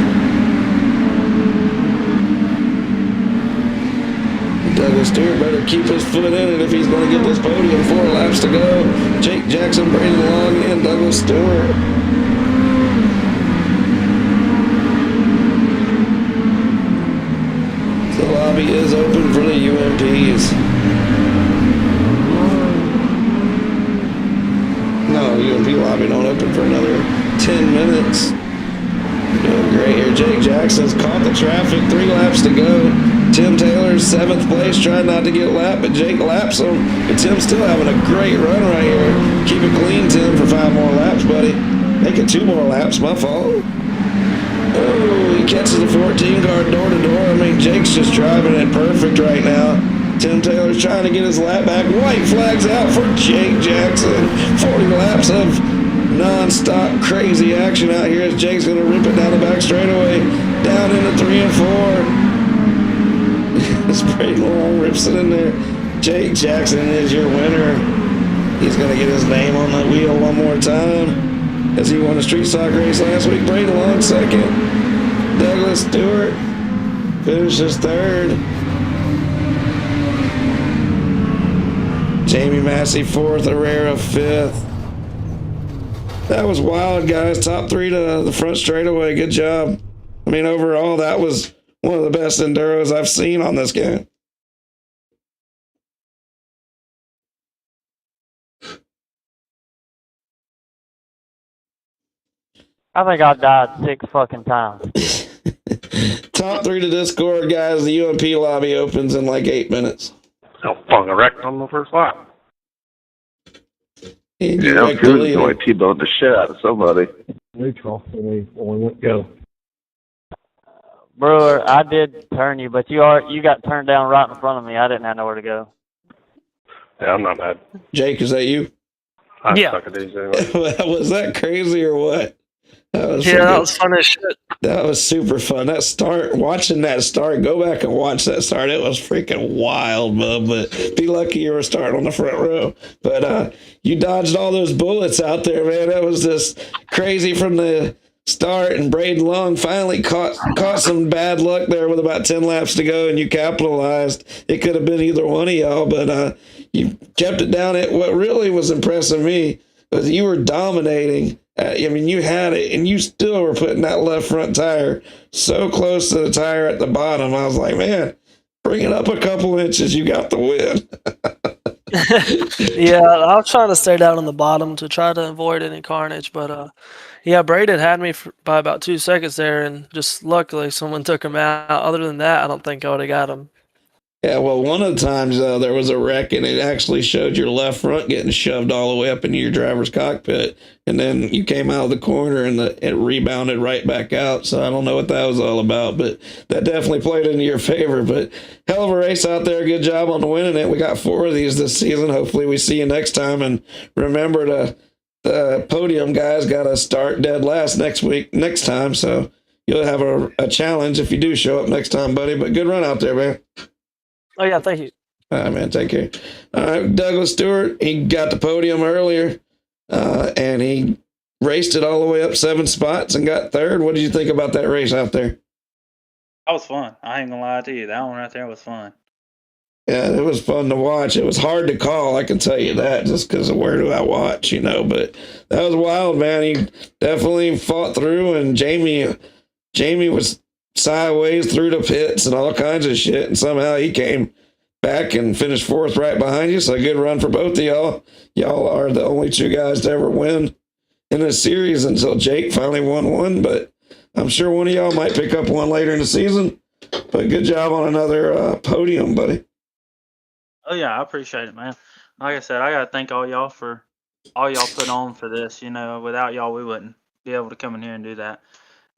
Douglas Stewart better keep his foot in it if he's going to get this podium. 4 laps to go. Jake Jackson, Braden Long, and Douglas Stewart. The lobby is open for the UMPs. No, UMP lobby don't open for another 10 minutes. Doing great here. Jake Jackson's caught the traffic. 3 laps to go. Tim Taylor's 7th place, trying not to get lapped, but Jake laps him. And Tim's still having a great run right here. Keep it clean, Tim, for 5 more laps, buddy. Make it 2 more laps, my fault. Oh, he catches the 14 car door to door. I mean, Jake's just driving it perfect right now. Tim Taylor's trying to get his lap back. White flags out for Jake Jackson. 40 laps of non-stop crazy action out here as Jake's going to rip it down the back straightaway, down into 3 and 4. It's pretty long, rips it in there. Jake Jackson is your winner. He's going to get his name on the wheel one more time as he won a street stock race last week. Braden Long second. Douglas Stewart finishes third. Jamie Massey fourth, Herrera fifth. That was wild, guys. Top 3 to the front straightaway. Good job. I mean, overall, that was one of the best enduros I've seen on this game. I think I died 6 fucking times. Top 3 to Discord, guys. The UMP lobby opens in like 8 minutes. Oh, fuck, I wrecked on the first lap. And Yeah, I'm good. Going T-boned the shit out of somebody. Neutral when we went go. Brewer, I did turn you, but you got turned down right in front of me. I didn't have nowhere to go. Yeah, I'm not mad. Jake, is that you? I Yeah. suck at these anyway. Was that crazy or what? That was That was fun as shit. That was super fun. That start, watching that start, go back and watch that start. It was freaking wild, bub. But be lucky you were starting on the front row. But you dodged all those bullets out there, man. That was just crazy from the start. And Braden Long finally caught some bad luck there with about 10 laps to go, and you capitalized. It could have been either one of y'all, but you kept it down. What really was impressing me was you were dominating. I mean, you had it, and you still were putting that left front tire so close to the tire at the bottom. I was like, man, bring it up a couple inches. You got the win. Yeah, I was trying to stay down on the bottom to try to avoid any carnage, but yeah, Braden had me by about 2 seconds there, and just luckily someone took him out. Other than that, I don't think I would have got him. Yeah, well, one of the times there was a wreck, and it actually showed your left front getting shoved all the way up into your driver's cockpit, and then you came out of the corner, and it rebounded right back out. So I don't know what that was all about, but that definitely played into your favor. But hell of a race out there. Good job on winning it. We got 4 of these this season. Hopefully we see you next time. And remember, the podium guys got to start dead last next time. So you'll have a challenge if you do show up next time, buddy. But good run out there, man. Oh, yeah, thank you. All right, man, take care. All right, Douglas Stewart, he got the podium earlier, and he raced it all the way up 7 spots and got third. What did you think about that race out there? That was fun. I ain't gonna lie to you. That one right there was fun. Yeah, it was fun to watch. It was hard to call, I can tell you that, just because of where do I watch, but that was wild, man. He definitely fought through, and Jamie was sideways through the pits and all kinds of shit, and somehow he came back and finished 4th right behind you. So good run for both of y'all. Y'all are the only 2 guys to ever win in this series until Jake finally won one, but I'm sure one of y'all might pick up one later in the season. But good job on another podium, buddy. Oh yeah, I appreciate it, man. Like I said, I gotta thank all y'all for all y'all put on for this. Without y'all, we wouldn't be able to come in here and do that.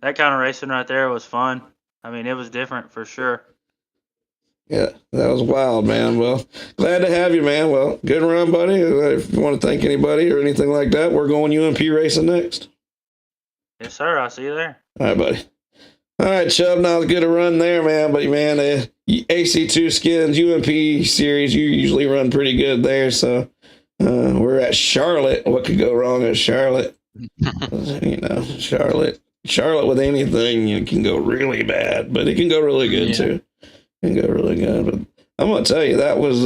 That kind of racing right there was fun. I mean, it was different for sure. Yeah, that was wild, man. Well, glad to have you, man. Well, good run, buddy. If you want to thank anybody or anything like that, we're going UMP racing next. Yes, sir. I'll see you there. All right, buddy. All right, Chubb, not good a run there, man. But, man, AC2 Skins, UMP series, you usually run pretty good there. So we're at Charlotte. What could go wrong at Charlotte? Charlotte with anything, it can go really bad, but it can go really good too. It can go really good. But I'm gonna tell you, that was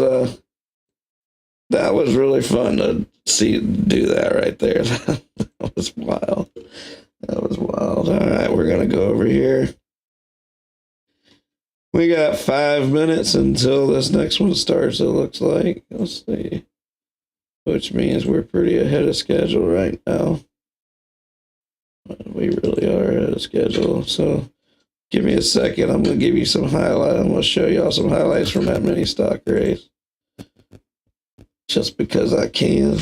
really fun to do that right there. That was wild. All right, we're gonna go over here. We got 5 minutes until this next one starts, it looks like. Let's see. Which means we're pretty ahead of schedule right now. We really are ahead of schedule. So give me a second. I'm going to give you some highlights. I'm going to show y'all some highlights from that mini stock race. Just because I can.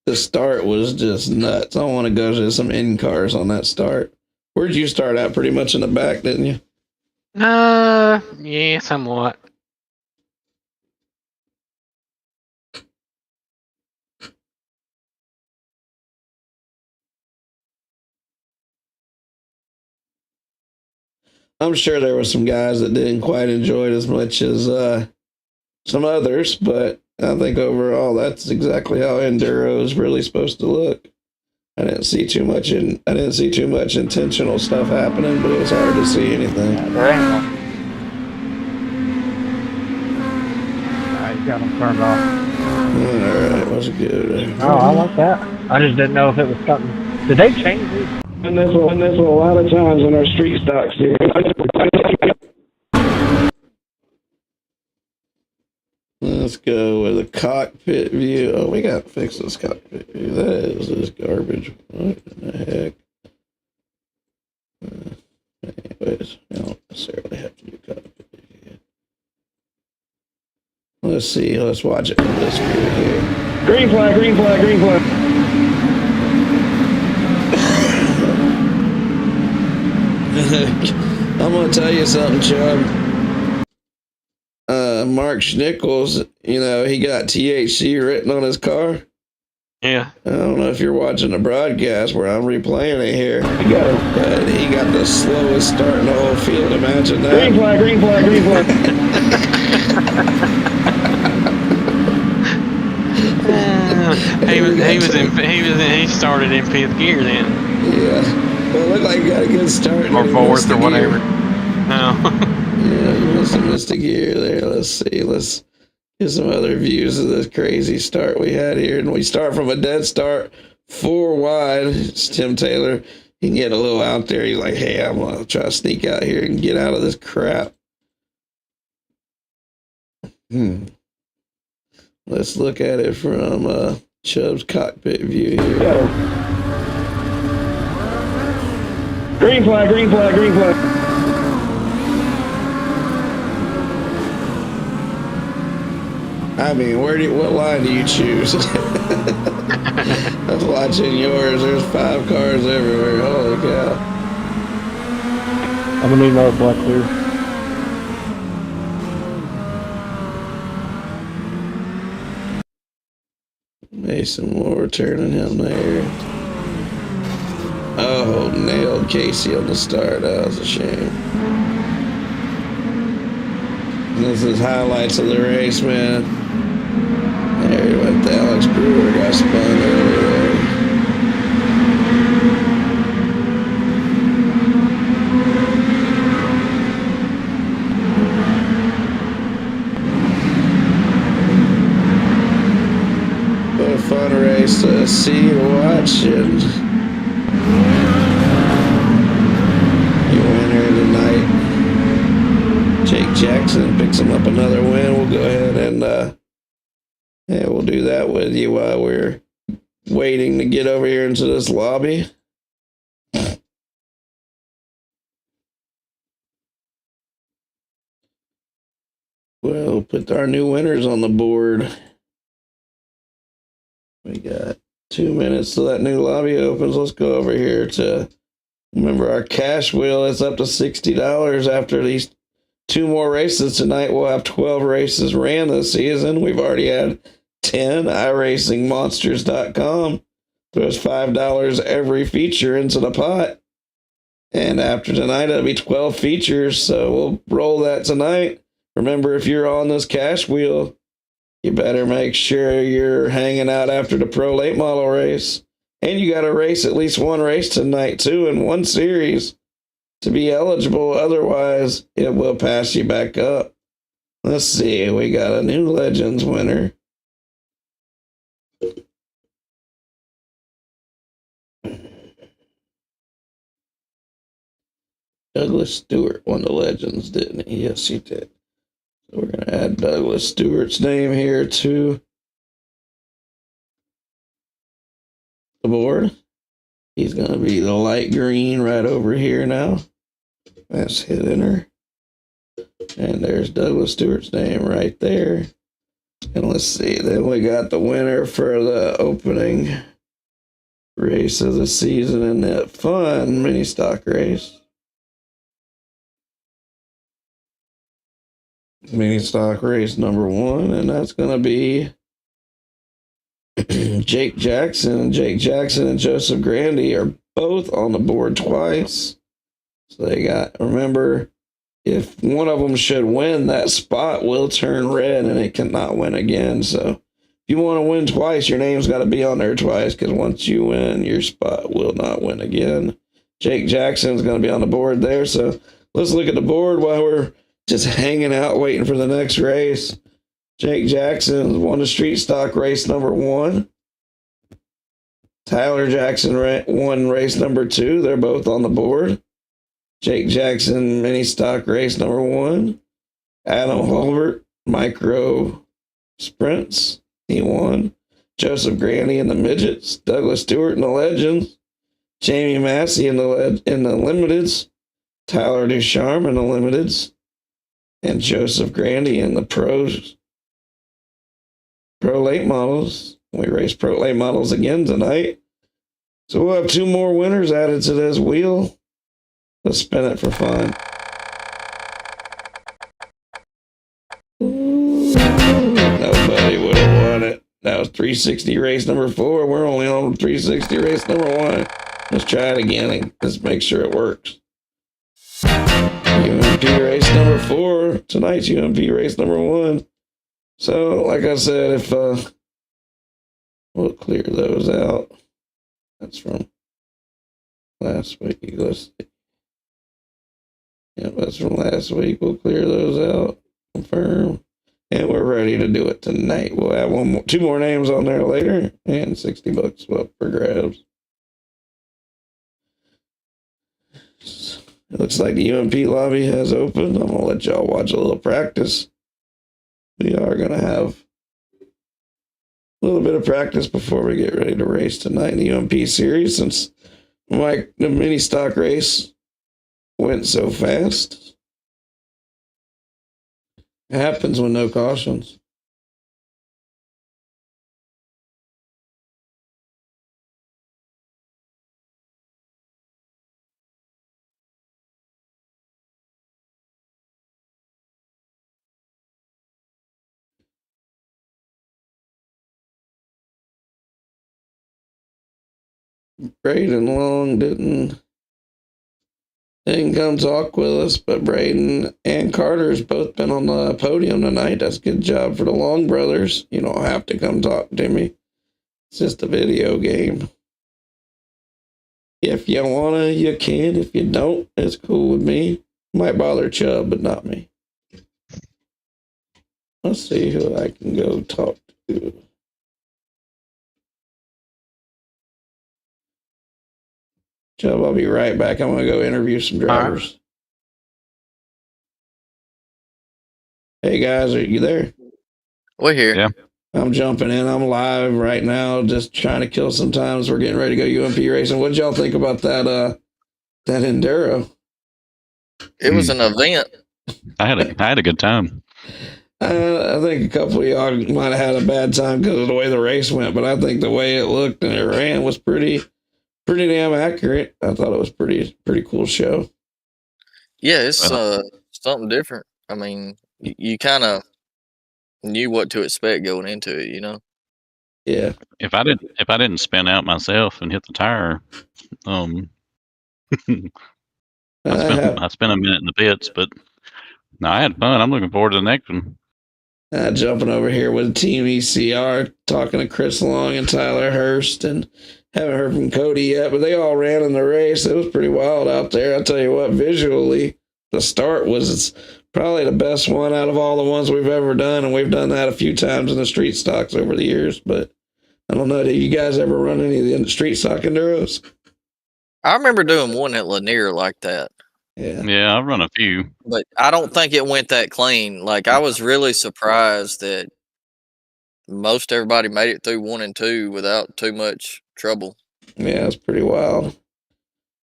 The start was just nuts. I want to go to some in cars on that start. Where'd you start at? Pretty much in the back, didn't you? Yeah, somewhat. I'm sure there were some guys that didn't quite enjoy it as much as some others, but I think overall that's exactly how enduro is really supposed to look. I didn't see too much intentional stuff happening, but it was hard to see anything. There ain't one. You got them turned off. Alright, what's good? Oh, I like that. I just didn't know if it was something. Did they change these? And that's a lot of times in our street stocks here. Let's go with a cockpit view. Oh, we got to fix this cockpit view. That is just garbage. What in the heck? Anyways, I don't necessarily have to do cockpit view. Let's see. Let's watch it from this view here. Green flag, green flag, green flag. I'm going to tell you something, Chubb. Mark Schnickles, you know, he got THC written on his car. Yeah. I don't know if you're watching the broadcast where I'm replaying it here. But he got the slowest start in the whole field. Imagine that. Green flag, green flag, green flag. He started in fifth gear then. Yeah. Well, it looked like he got a good start. Or fourth or whatever. No. Yeah, you missed a gear there. Let's see. Let's get some other views of this crazy start we had here. And we start from a dead start, 4 wide. It's Tim Taylor. He can get a little out there. He's like, hey, I'm going to try to sneak out here and get out of this crap. Let's look at it from Chubb's cockpit view here. Green flag, green flag, green flag. I mean, what line do you choose? I was watching yours. There's 5 cars everywhere. Holy cow. I'm gonna need another black clear. Mason Moore turning him there. Oh, nailed Casey on the start. That was a shame. This is highlights of the race, man. There he went. Alex Brewer got spun earlier there. What a fun race to see and watch. And your winner tonight, Jake Jackson, picks him up another win. We'll go ahead and we'll do that with you while we're waiting to get over here into this lobby. We'll put our new winners on the board. We got 2 minutes till that new lobby opens. Let's go over here to, remember, our cash wheel is up to $60 after these 2 more races tonight. We'll have 12 races ran this season. We've already had 10. iRacingMonsters.com throws $5 every feature into the pot. And after tonight, it'll be 12 features. So we'll roll that tonight. Remember, if you're on this cash wheel, you better make sure you're hanging out after the Pro Late Model race. And you got to race at least 1 race tonight, too, in 1 series to be eligible. Otherwise, it will pass you back up. Let's see. We got a new Legends winner. Douglas Stewart won the Legends, didn't he? Yes, he did. So we're going to add Douglas Stewart's name here to the board. He's going to be the light green right over here now. Let's hit enter. And there's Douglas Stewart's name right there. And let's see. Then we got the winner for the opening race of the season in that fun mini stock race. Mini stock race number 1, and that's going to be Jake Jackson. Jake Jackson and Joseph Grandy are both on the board twice. So they got, remember, if one of them should win, that spot will turn red and it cannot win again. So if you want to win twice, your name's got to be on there twice, because once you win, your spot will not win again. Jake Jackson's going to be on the board there. So let's look at the board while we're just hanging out waiting for the next race. Jake Jackson won the street stock race number 1. Tyler Jackson won race number 2. They're both on the board. Jake Jackson mini stock race number 1. Adam Hulbert micro sprints. He won. Joseph Grandy in the midgets. Douglas Stewart in the legends. Jamie Massey in the limiteds. Tyler Ducharme in the limiteds. And Joseph Grandy in the pros. Pro late models. We race pro late models again tonight. So we'll have 2 more winners added to this wheel. Let's spin it for fun. Nobody would have won it. That was 360 race number 4. We're only on 360 race number 1. Let's try it again and let's make sure it works. UMP race number 4. Tonight's UMP race number 1. So, like I said, if we'll clear those out. That's from last week. Let's see. Yep, that's from last week. We'll clear those out. Confirm. And we're ready to do it tonight. We'll have 2 more names on there later. And $60 up for grabs. It looks like the UMP lobby has opened. I'm going to let y'all watch a little practice. We are going to have a little bit of practice before we get ready to race tonight in the UMP series, since the mini stock race went so fast. It happens with no cautions. Braden Long didn't come talk with us, but Braden and Carter's both been on the podium tonight. That's a good job for the Long brothers. You don't have to come talk to me. It's just a video game. If you wanna, you can. If you don't, it's cool with me. Might bother Chubb, but not me. Let's see who I can go talk to. Chubb, I'll be right back. I'm going to go interview some drivers. Right. Hey, guys, are you there? We're here. Yeah. I'm jumping in. I'm live right now, just trying to kill some time. We're getting ready to go UMP racing. What did y'all think about that Enduro? It was an event. I had a good time. I think a couple of y'all might have had a bad time because of the way the race went, but I think the way it looked and it ran was pretty damn accurate. I thought it was pretty cool show. Yeah, it's something different. I mean, you kind of knew what to expect going into it, you know. Yeah. If I didn't spin out myself and hit the tire, I spent a minute in the pits, but no, I had fun. I'm looking forward to the next one. Jumping over here with Team ECR, talking to Chris Long and Tyler Hurst, and haven't heard from Cody yet, but they all ran in the race. It was pretty wild out there. I'll tell you what, visually, the start was probably the best one out of all the ones we've ever done, and we've done that a few times in the street stocks over the years, but I don't know, did you guys ever run any of the street stock enduros? I remember doing one at Lanier like that. Yeah, I've run a few. But I don't think it went that clean. Like, I was really surprised that most everybody made it through 1 and 2 without too much trouble. Yeah, it's pretty wild.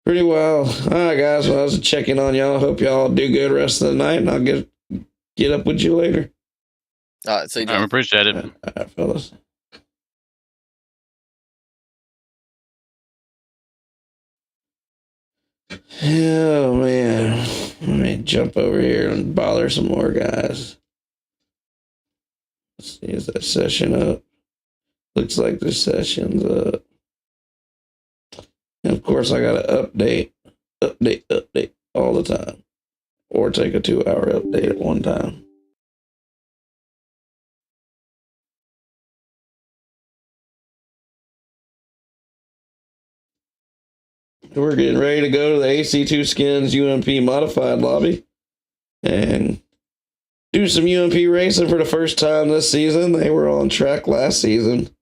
Pretty wild. All right, guys. Well, I was checking on y'all. Hope y'all do good rest of the night, and I'll get up with you later. All right, see you. I appreciate it. All right, fellas. Oh, man. Let me jump over here and bother some more guys. Let's see, is that session up? Looks like the session's up. And of course, I got to update. all the time, or take a 2-hour update at one time. We're getting ready to go to the AC2 Skins UMP Modified lobby and do some UMP racing for the first time this season. They were on track last season.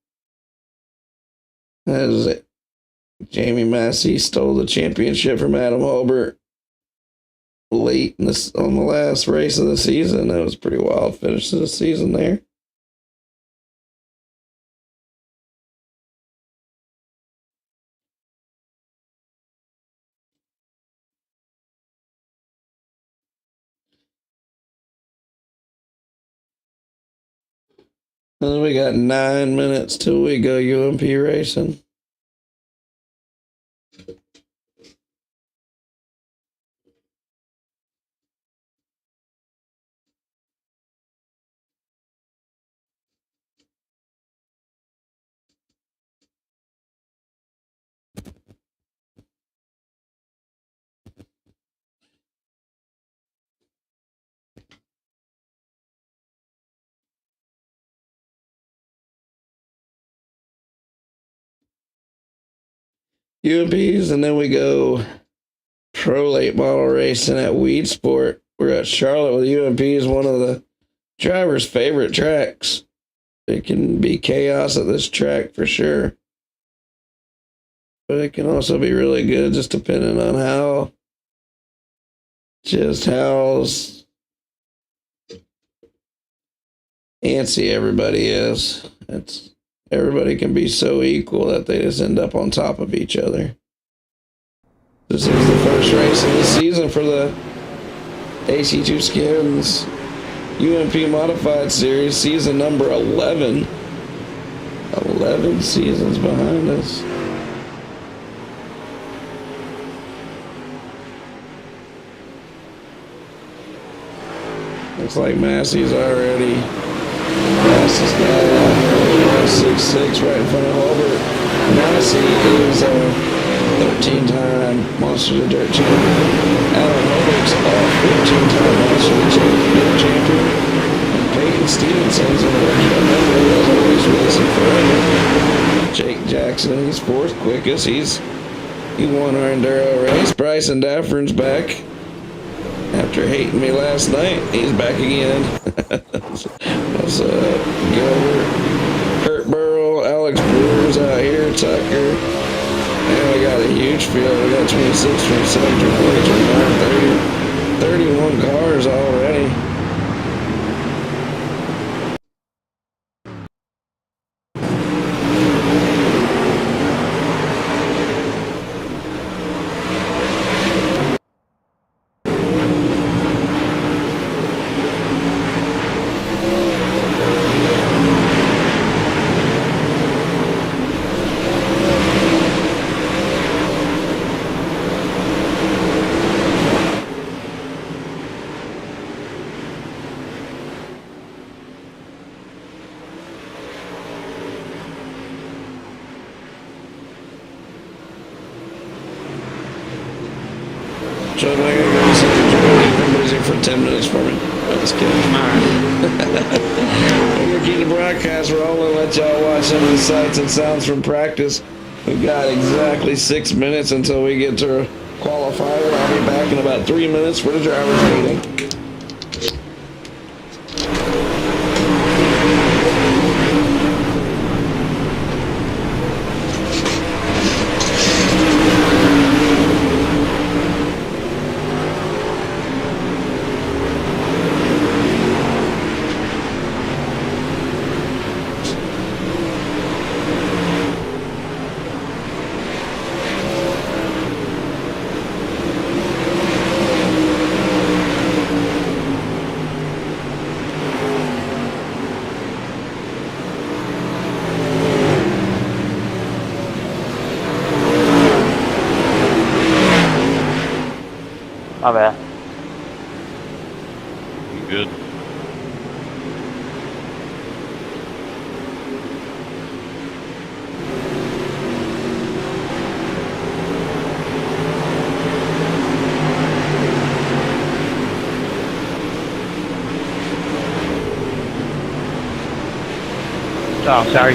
As Jamie Massey stole the championship from Adam Holbert late on the last race of the season. That was a pretty wild finish to the season there. And we got 9 minutes till we go UMP racing. UMPs, and then we go pro late model racing at Weed Sport. We're at Charlotte with UMPs, one of the driver's favorite tracks. It can be chaos at this track for sure, but it can also be really good just depending on how antsy everybody is. Everybody can be so equal that they just end up on top of each other. This is the first race of the season for the AC2 Skins UMP Modified Series, season number 11. 11 seasons behind us. Looks like Massey's already fastest guy out here. 6'6" right in front of Holbert. Massey is a 13-time Monster of the Dirt champion. Alan Holbert's a 15-time Monster of the Dirt champion. And Peyton Stevenson's an original member who has always racing forever. Jake Jackson, he's fourth quickest. He won our Enduro race. Bryson Daffern's back. After hating me last night, he's back again. What's up, Gilbert? Kurt Burrell, Alex Brewer's out here, Tucker. And we got a huge field. We got 26, 27, 28, 29, 30, 31 cars already. So I'm going to go sit busy for 10 minutes for me. I'm just kidding. We're going to keep the broadcast rolling, let y'all watch some of the sights and sounds from practice. We've got exactly 6 minutes until we get to qualifier. I'll be back in about 3 minutes for the driver's meeting. My bad. Good. Oh, sorry.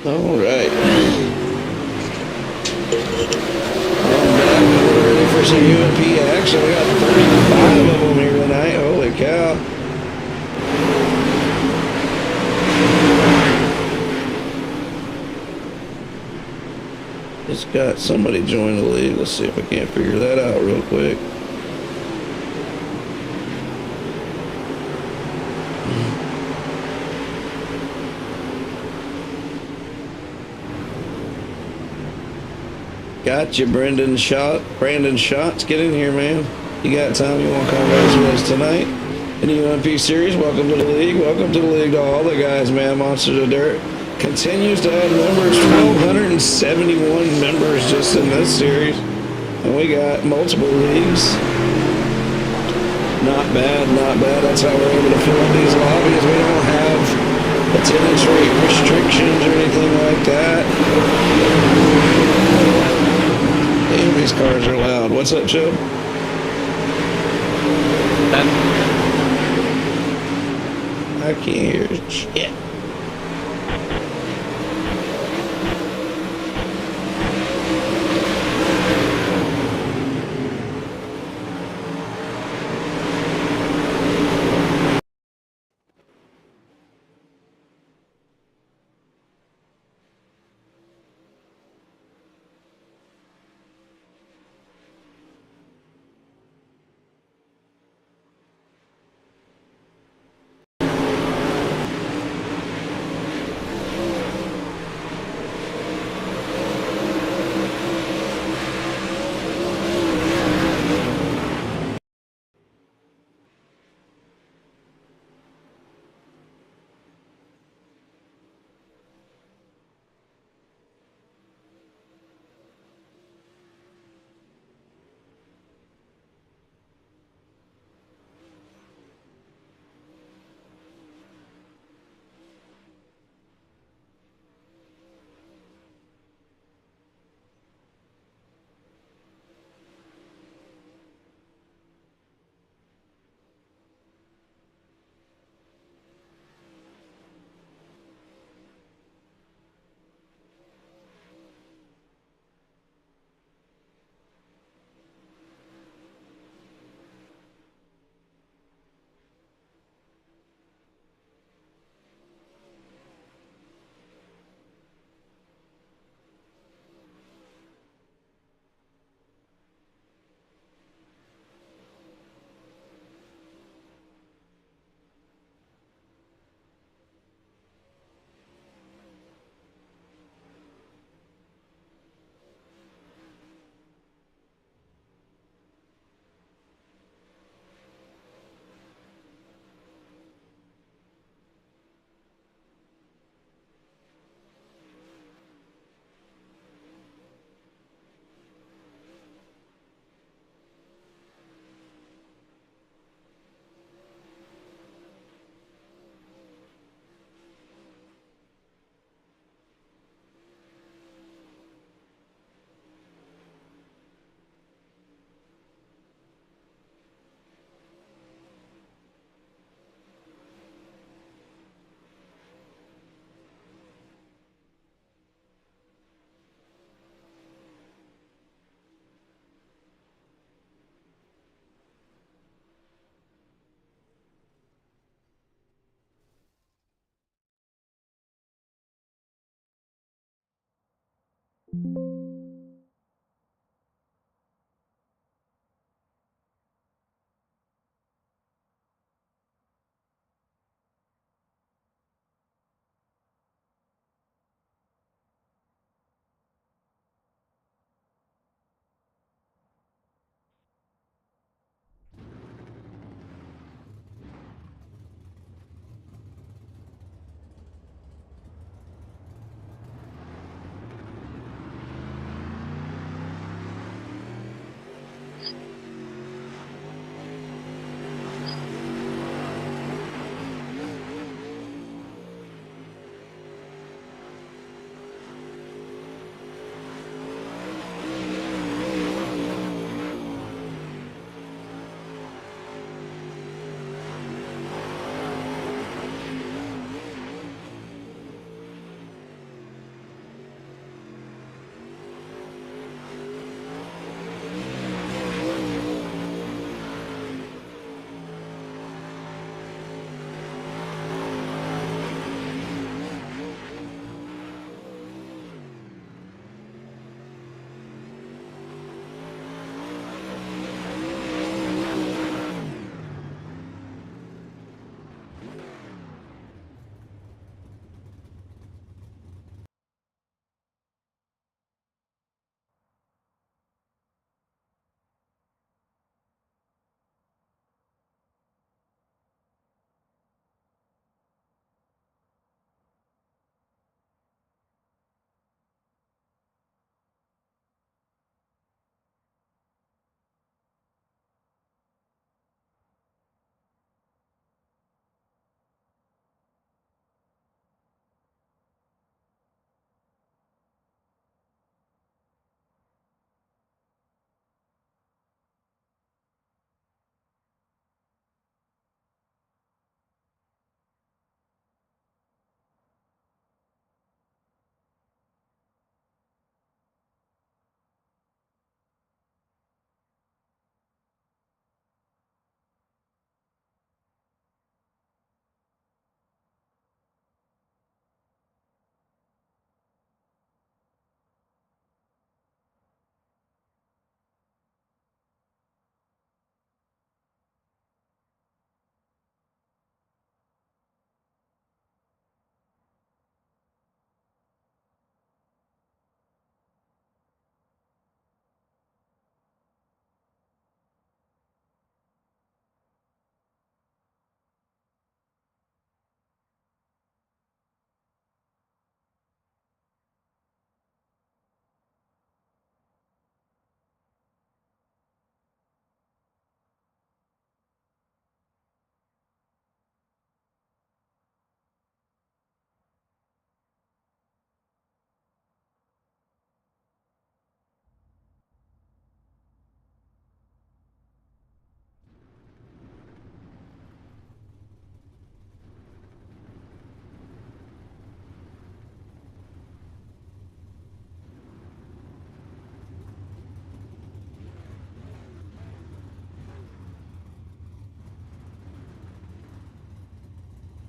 All right. I'm back. We're ready for some UMP action. We got 35 of them here tonight. Holy cow. It's got somebody join the league. Let's see if I can't figure that out real quick. Got you, Brandon Shots. Get in here, man. You got time? You want to come race with us tonight? In the UMP series, welcome to the league. Welcome to the league to all the guys, man. Monsters of Dirt continues to add members. 1,271 members just in this series. And we got multiple leagues. Not bad, not bad. That's how we're able to fill up these lobbies. We don't have attendance rate restrictions or anything like that. Damn, these cars are loud. What's up, Joe? I can't hear shit.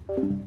Hello,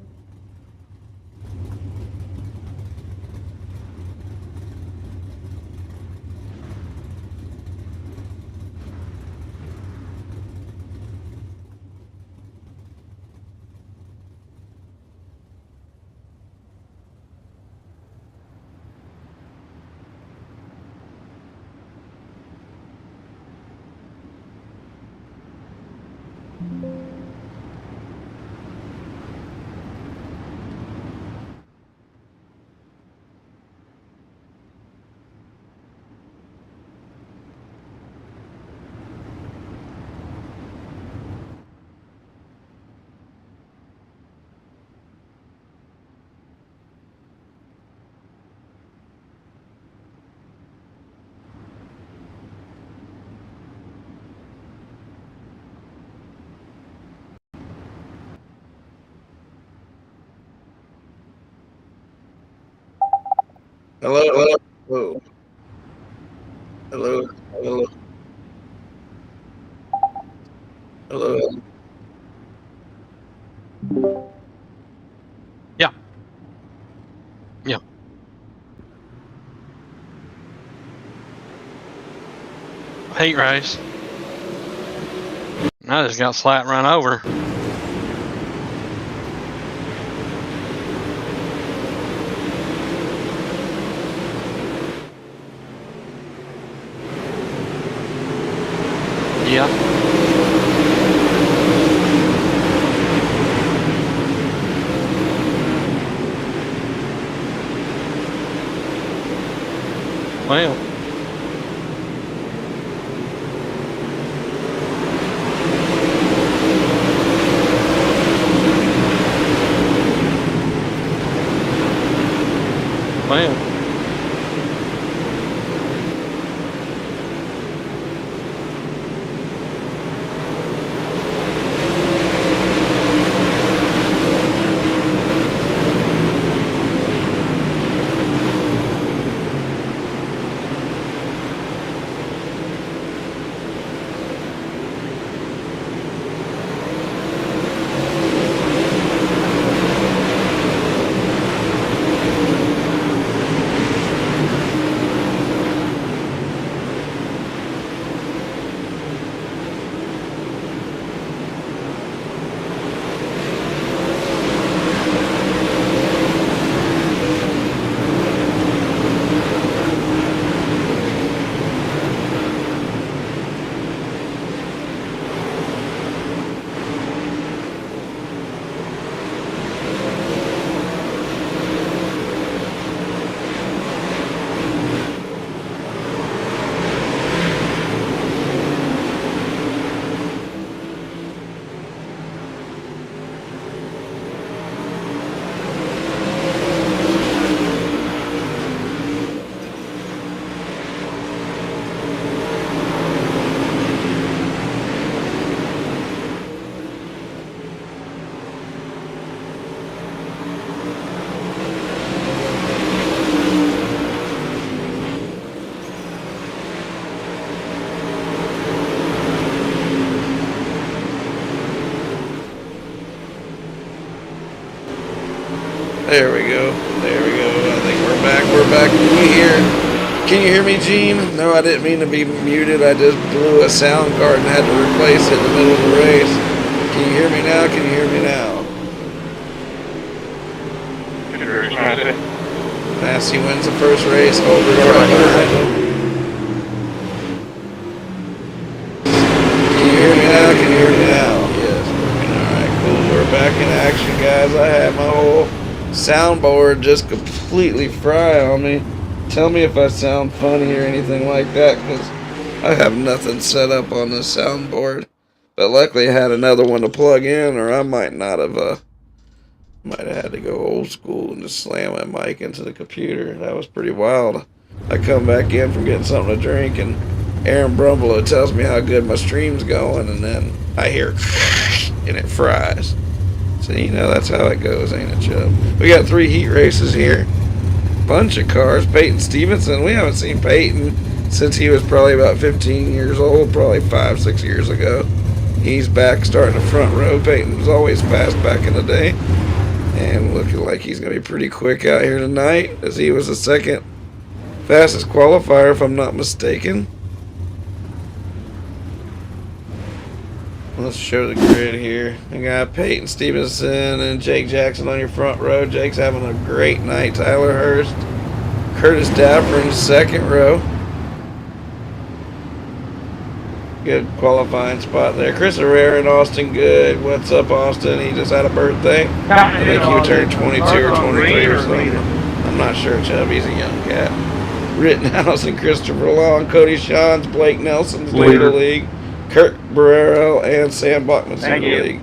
hello, hello. Hello, hello. Hello. Yeah. Yeah. Heat race. I just got flat run over. Yeah. Well. Well. There we go. There we go. I think we're back. We're back. Can you hear me, Gene? No, I didn't mean to be muted. I just blew a sound card and had to replace it in the middle of the race. Can you hear me now? Can you hear me now? Massey wins the first race. Hold it right behind him. Can you hear me now? Can you hear me now? Yes. Alright, cool. We're back in action, guys. I had my whole soundboard just completely fry on me. Tell me if I sound funny or anything like that, because I have nothing set up on this soundboard. But luckily I had another one to plug in, or I might not have might have had to go old school and just slam my mic into the computer. That was pretty wild. I come back in from getting something to drink, and Aaron Brumbelow tells me how good my stream's going, and then I hear and it fries. So, you know, that's how it goes, ain't it, Chubb? We got 3 heat races here. Bunch of cars. Peyton Stevenson. We haven't seen Peyton since he was probably about 15 years old, probably 5-6 years ago. He's back starting the front row. Peyton was always fast back in the day. And looking like he's going to be pretty quick out here tonight, as he was the second fastest qualifier, if I'm not mistaken. Let's show the grid here. I got Peyton Stevenson and Jake Jackson on your front row. Jake's having a great night. Tyler Hurst, Curtis Dapper in second row. Good qualifying spot there. Chris Herrera and Austin Good. What's up, Austin? He just had a birthday. I think he turned 22 or 23 or something. I'm not sure, Chubb. He's a young cat. Rittenhouse and Christopher Long, Cody Shawns, Blake Nelson's lead the league. Kurt Barrero and Sam Buckman's in the league.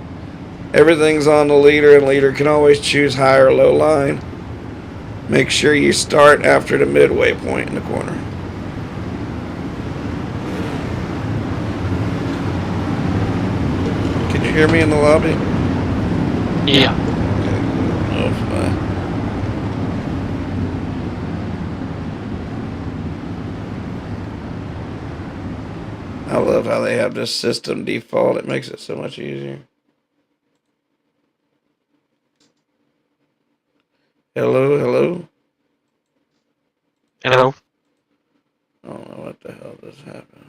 Everything's on the leader, and leader can always choose high or low line. Make sure you start after the midway point in the corner. Can you hear me in the lobby? Yeah. Oh, fine. I love how they have this system default. It makes it so much easier. Hello, hello. Hello. I don't know what the hell just happened.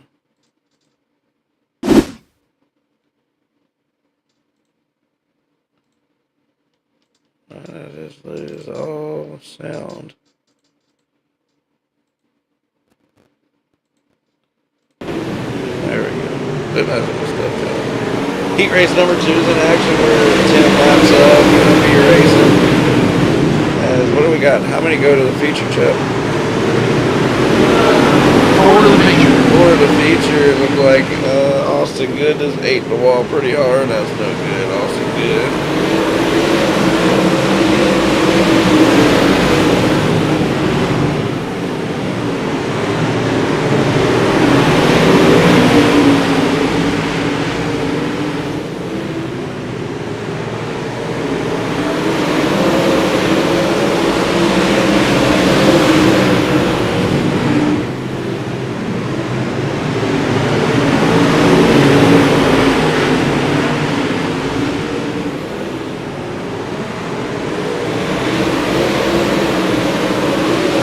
I just lose all sound. There we go. But that's what stuff down. Heat race number 2 is in action. We're 10 laps up. Gonna be racing. What do we got? How many go to the feature, Chuck? 4 to the feature. 4 to the feature. It looked like Austin Good just ate the wall pretty hard. That's no good. Austin Good.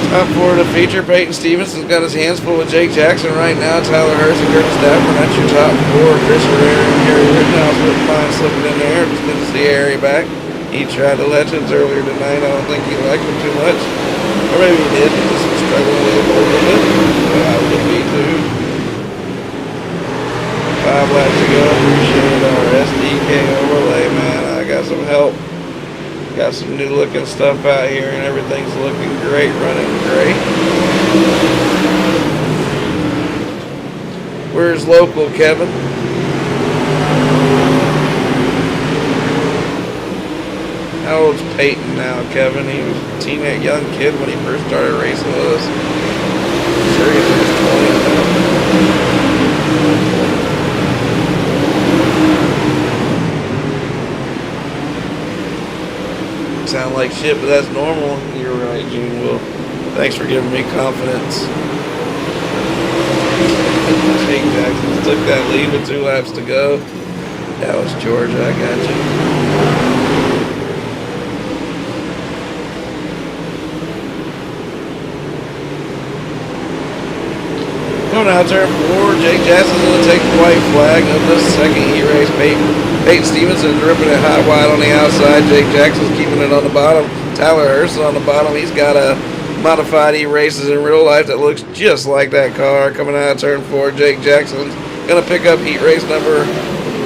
Top 4 to feature. Peyton Stevenson's got his hands full with Jake Jackson right now. Tyler Hurst and Curtis Dapper. That's your top 4. Chris Herrera and Gary Rittenhouse with mine slipping in there. Just good to see Harry back. He tried the Legends earlier tonight. I don't think he liked them too much. Or maybe he did. He just was struggling with it a little bit. I would be too. 5 laps to go. Appreciate our SDK overlay, man. I got some help. Got some new looking stuff out here, and everything's looking great, running great. Where's local Kevin? How old's Peyton now, Kevin? He was a teenage young kid when he first started racing with us. I'm sure he's in his 20s now. Sound like shit, but that's normal. You're right, June Will. Thanks for giving me confidence. Jake Jackson took that lead with 2 laps to go. That was Georgia, I got you. Coming out turn 4, Jake Jackson's going to take the white flag of the second heat race. Peyton Stevenson's ripping it high wide on the outside. Jake Jackson's keeping it on the bottom. Tyler Hurst is on the bottom. He's got a modified E-Races in real life that looks just like that car. Coming out of turn 4, Jake Jackson's going to pick up heat race number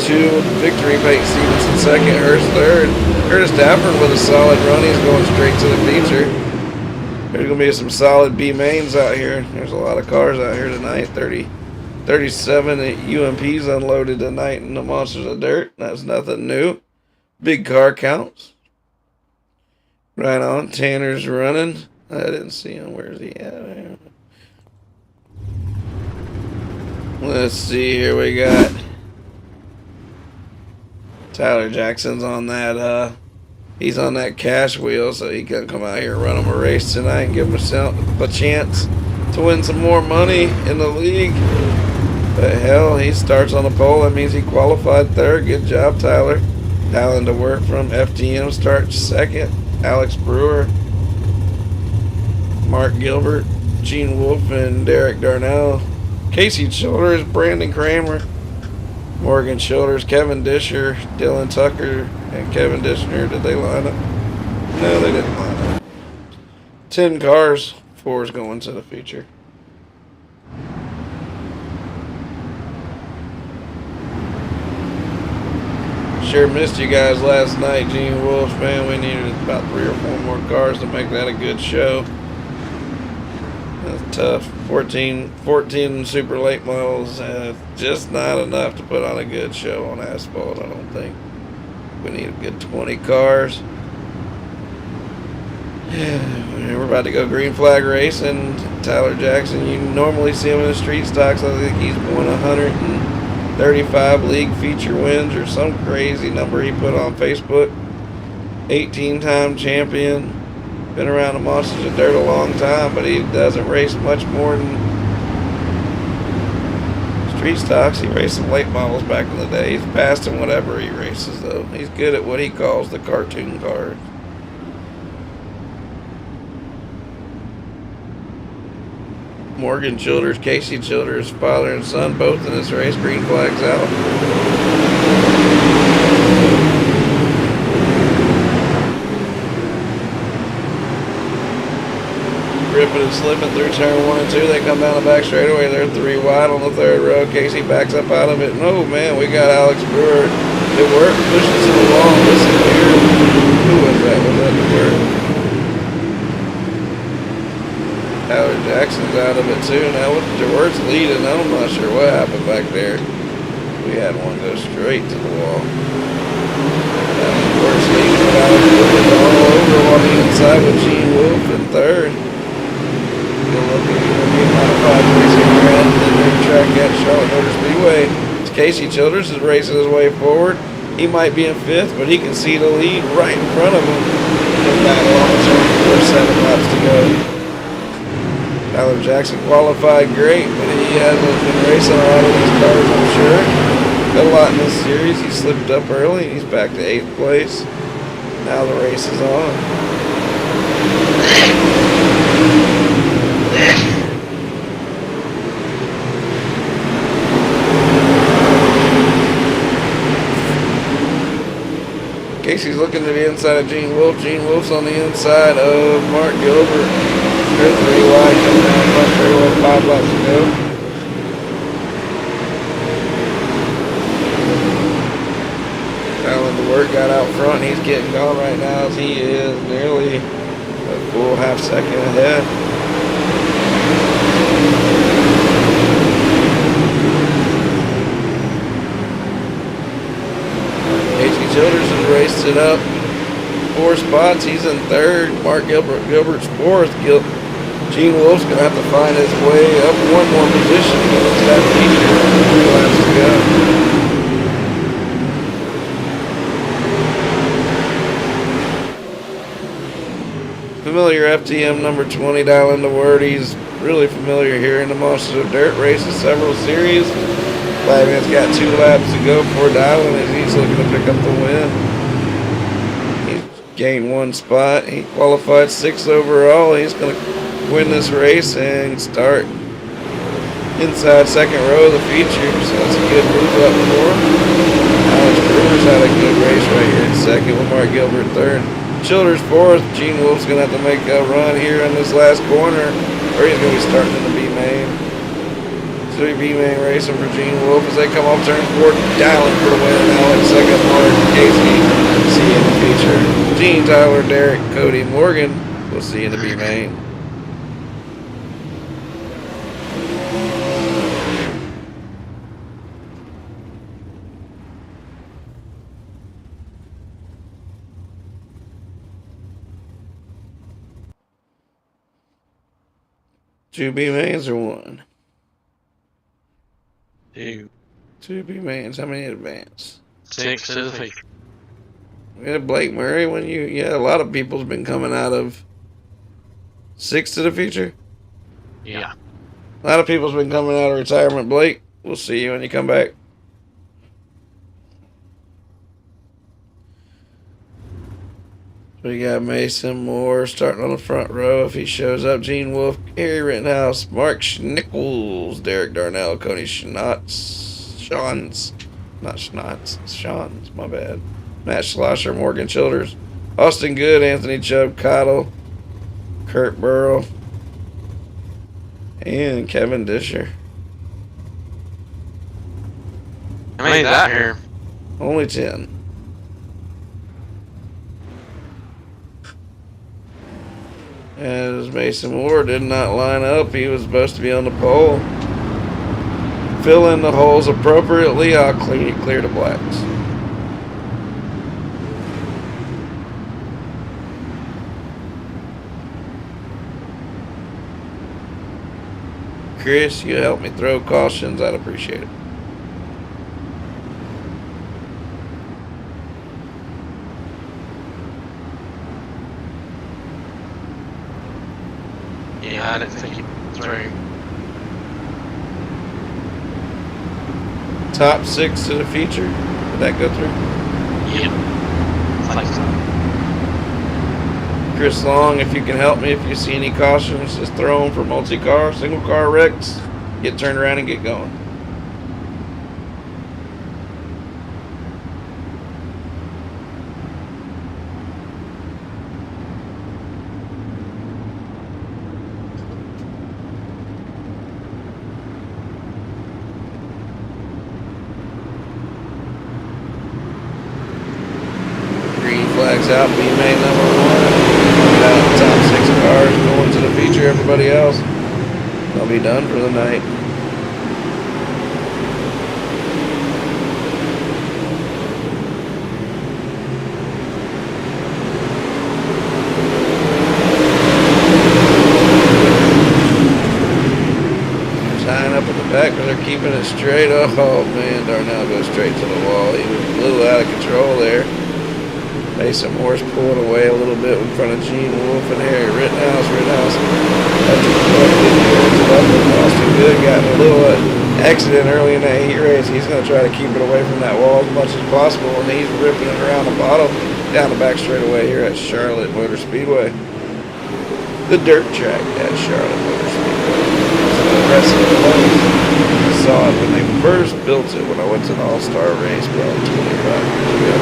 2 victory. Peyton Stevenson second, Hurst third. Curtis Dapper with a solid run. He's going straight to the feature. There's going to be some solid B mains out here. There's a lot of cars out here tonight. 37 UMPs unloaded tonight in the Monsters of Dirt. That's nothing new. Big car counts. Right on. Tanner's running. I didn't see him. Where's he at? Let's see. Here we got Tyler Jackson's on that. He's on that cash wheel, so he can come out here and run him a race tonight and give himself a chance to win some more money in the league. But hell, he starts on the pole. That means he qualified third. Good job, Tyler. Dialing to Work from FTM starts second. Alex Brewer, Mark Gilbert, Gene Wolfe, and Derek Darnell. Casey Childers, Brandon Kramer, Morgan Childers, Kevin Disher, Dylan Tucker, and Kevin Dishner. Did they line up? No, they didn't line up. 10 cars, 4 is going to the feature. Sure missed you guys last night, Gene Wolfe, man. We needed about 3 or 4 more cars to make that a good show. That's tough. 14 super late models, just not enough to put on a good show on asphalt, I don't think. We need a good 20 cars. Yeah, we're about to go green flag racing. Tyler Jackson, you normally see him in the street stocks. I think he's won 135 league feature wins or some crazy number he put on Facebook. 18-time champion. Been around the Monsters of Dirt a long time, but he doesn't race much more than street stocks. He raced some late models back in the day. He's passed in whatever he races, though. He's good at what he calls the cartoon cars. Morgan Childers, Casey Childers, father and son, both in this race. Green flags out. Ripping and slipping through turn 1 and 2. They come down the back straightaway. They're 3 wide on the 3rd row. Casey backs up out of it. And oh man, we got Alex Brewer. It worked. Pushes to the wall. Listen here. Who was that? Was that the word? Tyler Jackson's out of it too. Now with DeWert's leading, I'm not sure what happened back there. We had one go straight to the wall. DeWert's leading with Alex Brewer all over on the inside with Gene Wolfe in 3rd. Modified racing around the new track at Charlotte Motor Speedway. Casey Childers is racing his way forward. He might be in 5th, but he can see the lead right in front of him. In battle on the turn 4, 7 laps to go. Tyler Jackson qualified great, but he hasn't been racing a lot of these cars, I'm sure. Got a lot in this series. He slipped up early. He's back to 8th place. Now the race is on. Casey's looking to the inside of Gene Wolfe. Gene Wolfe's on the inside of Mark Gilbert. They're 3 wide, coming down front straightaway, 5 laps to go. Dialing to Work got out front. He's getting gone right now as he is nearly a full half second ahead. Casey Childers has raced it up 4 spots. He's in 3rd. Mark Gilbert's 4th. Gene Wolfe's going to have to find his way up 1 more position to get into that feature. 3 laps to go. Familiar FTM number 20, Dialing to Word. He's really familiar here in the Monsters of Dirt races, several series. Flagman's got 2 laps to go before Dialing as he's looking to pick up the win. He's gained 1 spot. He qualified 6th overall. He's going to win this race and start inside 2nd row of the feature. So that's a good move up for him. Alex Brewer's had a good race right here in 2nd with Mark Gilbert 3rd. Childers 4th. Gene Wolfe's going to have to make a run here in this last corner, or he's going to be starting in the B main. So B main racing for Gene Wolfe as they come off turn 4, Dialing for the win. Alex 2nd, Mark, Casey, see you in the feature. Gene, Tyler, Derek, Cody, Morgan, we'll see you in the B main. Two B mains or 1? 2. 2 B mains. How many in advance? 6 to the feature. We had Blake Murray when you. Yeah, a lot of people's been coming out of 6 to the feature. Yeah. A lot of people's been coming out of retirement. Blake, we'll see you when you come back. We got Mason Moore starting on the front row. If he shows up, Gene Wolfe, Gary Rittenhouse, Mark Schnickles, Derek Darnell, Cody Shawns, my bad. Matt Schlosser, Morgan Childers, Austin Good, Anthony Chubb, Cottle, Kurt Burrow, and Kevin Disher. How many is that here? Only 10. As Mason Moore did not line up, he was supposed to be on the pole. Fill in the holes appropriately, I'll clear the blacks. Chris, you help me throw cautions, I'd appreciate it. Yeah, I didn't think he threw. Top 6 to the feature. Did that go through? Yep. I think so. Chris Long, if you can help me, if you see any cautions, just throw them for multi-car, single-car wrecks. Get turned around and get going. Green flags out, B main number 1. Got the top 6 cars going to the feature, everybody else. I'll be done for the night. Tying up in the back, but they're keeping it straight. Oh man, Darnell goes straight to the wall. He was a little out of control there. Mason Moore's pulling away a little bit in front of Gene Wolfe and Harry Rittenhouse. Austin Good got in a little accident early in that heat race. He's going to try to keep it away from that wall as much as possible, and he's ripping it around the bottom down the back straightaway here at Charlotte Motor Speedway. The dirt track at Charlotte Motor Speedway. I saw it when they first built it when I went to the All-Star race probably 25 years ago.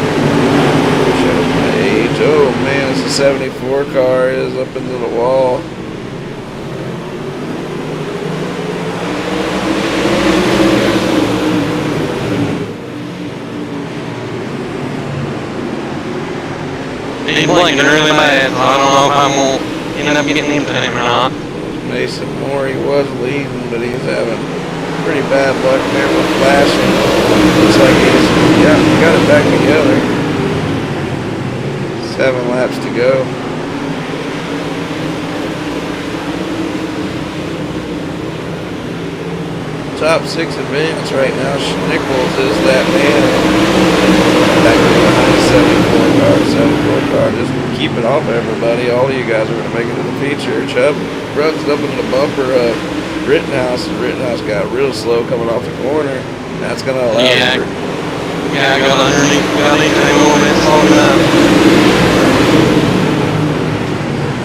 Shows my age. Oh man, it's a 74 car is up into the wall. He's blinking really bad, so I don't know if I'm going to end up getting into him or not. Mason Moore, he was leading, but he's having pretty bad luck there with flashing. Looks like he's got it back together. 7 laps to go. Top 6 advance right now. Schnickles is that man. Back behind the 74 car. Just keep it off everybody. All of you guys are going to make it to the feature. Chubb runs up into the bumper of Rittenhouse, and Rittenhouse got real slow coming off the corner. That's going to allow him. Yeah, I got underneath. Got anything more than slow enough.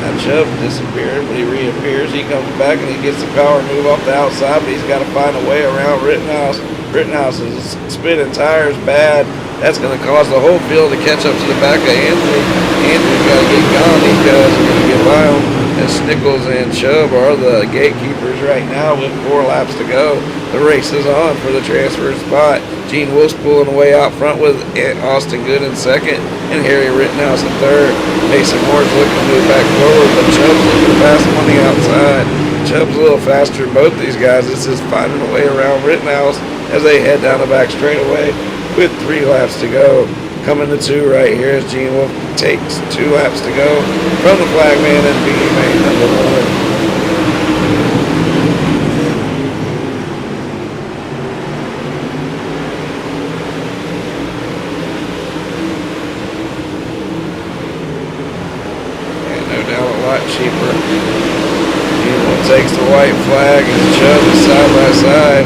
Now Chubb disappeared, but he reappears. He comes back and he gets the power move off the outside, but he's got to find a way around Rittenhouse. Rittenhouse is spinning tires bad. That's going to cause the whole field to catch up to the back of Anthony. Anthony's got to get gone. These guys are going to get by him. And Schnickles and Chubb are the gatekeepers right now with 4 laps to go. The race is on for the transfer spot. Gene Wolfe's pulling away out front with Austin Good in second and Harry Rittenhouse in third. Mason Moore's looking to move back forward, but Chubb's looking to pass him on the outside. Chubb's a little faster than both these guys. This is finding a way around Rittenhouse as they head down the back straightaway with 3 laps to go. Coming to 2 right here as Gene Wolfe takes 2 laps to go from the flagman and B main number 1. Cheaper. Gene Wolfe takes the white flag and Chubb is side by side.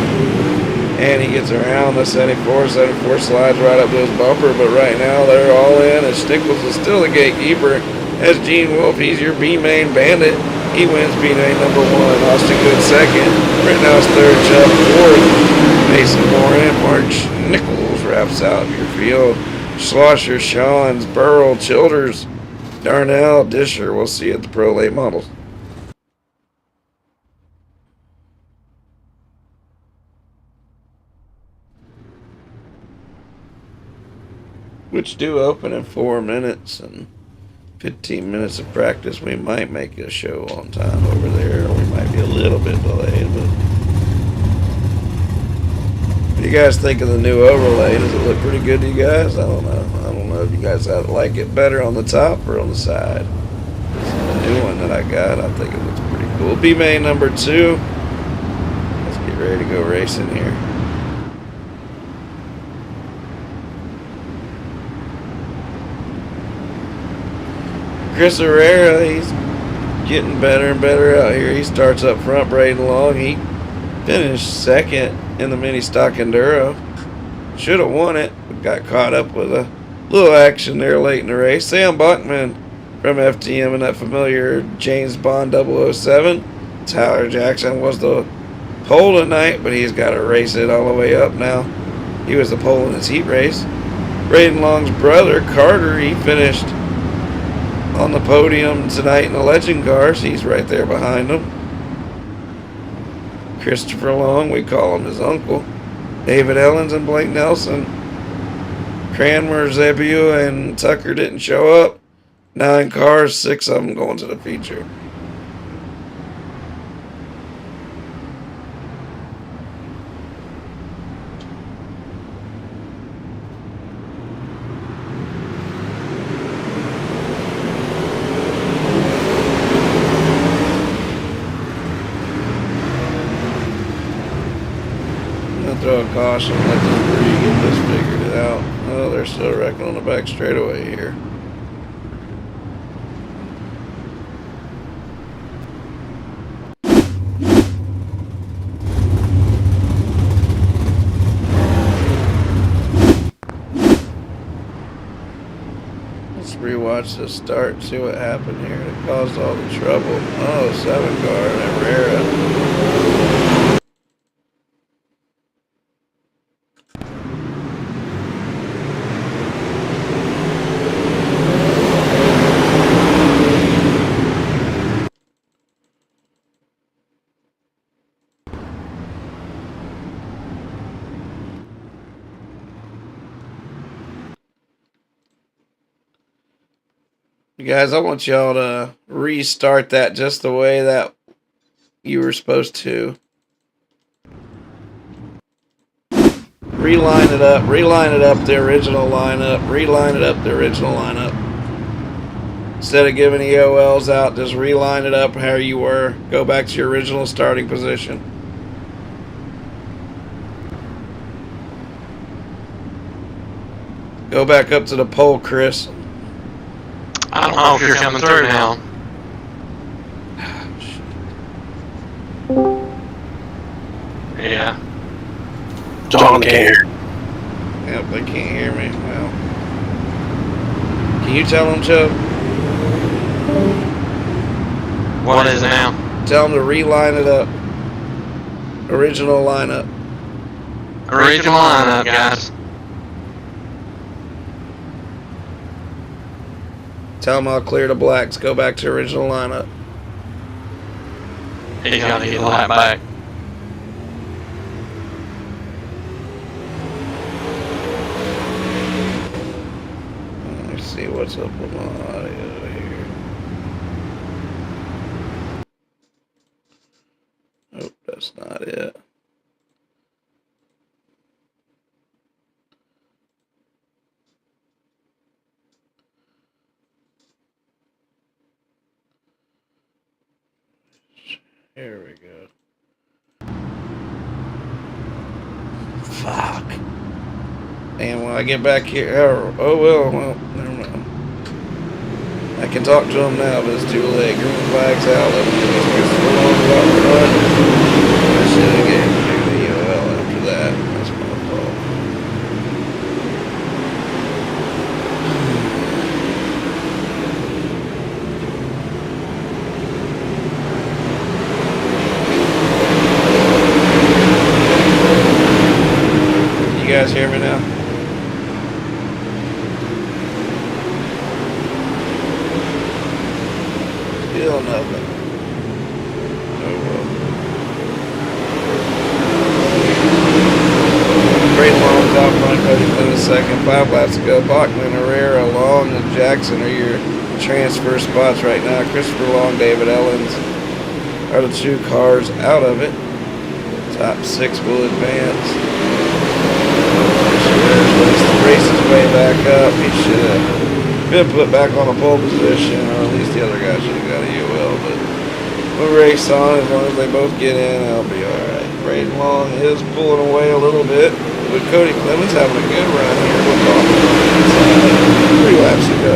And he gets around the 74 slides right up to his bumper, but right now they're all in, and Schnickles is still the gatekeeper. That's Gene Wolfe. He's your B-Main bandit. He wins B-Main number 1. Austin Good second. Rittenhouse third. Chubb fourth. Mason Moore and March Nichols wraps out your field. Schlosser, Shawns, Burrell, Childers, Darnell, Disher. We'll see you at the Pro Late Models. Which do open in 4 minutes and 15 minutes of practice. We might make a show on time over there, or we might be a little bit delayed. But what do you guys think of the new overlay? Does it look pretty good to you guys? I don't know. I don't know if you guys like it better on the top or on the side. This is the new one that I got. I think it looks pretty cool. B-Main number 2. Let's get ready to go racing here. Chris Herrera, he's getting better and better out here. He starts up front, braiding along. He finished second in the mini stock enduro. Should have won it, but got caught up with a little action there late in the race. Sam Buckman from FTM and that familiar James Bond 007. Tyler Jackson was the pole tonight, but he's got to race it all the way up now. He was the pole in his heat race. Braden Long's brother, Carter, he finished on the podium tonight in the legend cars. He's right there behind him. Christopher Long, we call him his uncle. David Ellens and Blake Nelson. Cranmer, Zebio, and Tucker didn't show up. 9 cars, 6 of them going to the feature. Throw a caution, let the three get this figured it out. Oh, they're still wrecking on the back straightaway here. Let's rewatch the start and see what happened here. It caused all the trouble. Oh, 7 car and Herrera. You guys, I want y'all to restart that just the way that you were supposed to. Reline it up the original lineup, reline it up the original lineup. Instead of giving EOLs out, just reline it up how you were. Go back to your original starting position. Go back up to the pole, Chris. I don't know if you're coming through now. Yeah. John can't hear. Yep, they can't hear me. Well, can you tell them, Chubb? What is it now? Tell them to reline it up. Original lineup. Original lineup, guys. Tell them I'll clear the blacks. Go back to original lineup. He's got to get the light back. Let me see what's up with my audio here. Nope, that's not it. Here we go. Fuck. And when I get back here, oh well, never mind. I can talk to him now, but it's too late. Green flag's out. I should have gave him the EOL after that. That's my fault. guys hear me now? Still nothing. Oh well. Great long top front, Cody Clemens second. 5 laps to go. Bachman, Herrera, Long, and Jackson are your transfer spots right now. Christopher Long, David Ellens are the 2 cars out of it. Top 6 will advance. The race is way back up. He should have been put back on a pole position, or at least the other guy should have got a UL, but we'll race on. As long as they both get in, I'll be alright. Braden Long is pulling away a little bit, but Cody Clemens having a good run here. We'll talk about 3 laps to go.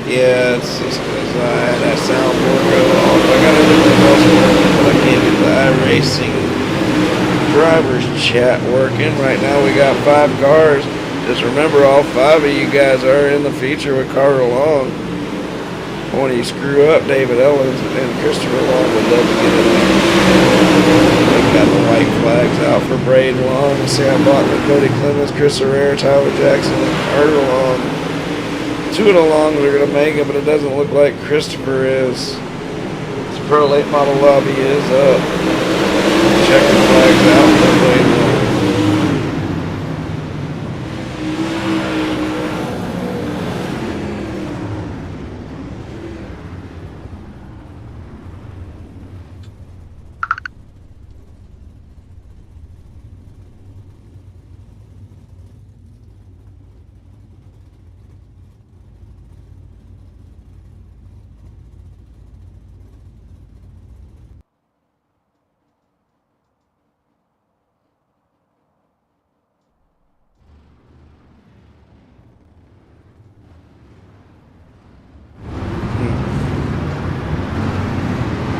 Yeah, it's just because I had that soundboard go off. I got everything else working, but I can't get the iRacing drivers chat working. Right now we got 5 cars. Just remember, all 5 of you guys are in the feature with Carter Long. When you screw up, David Ellens and Christopher Long would love to get in there. They've got the white flags out for Braden Long, Sam Bachman, Cody Clemens, Chris Herrera, Tyler Jackson, and Carter Long. 2 of the Longs are going to make it, but it doesn't look like Christopher is. His pro late model lobby is up. Check the flags out for Braden Long.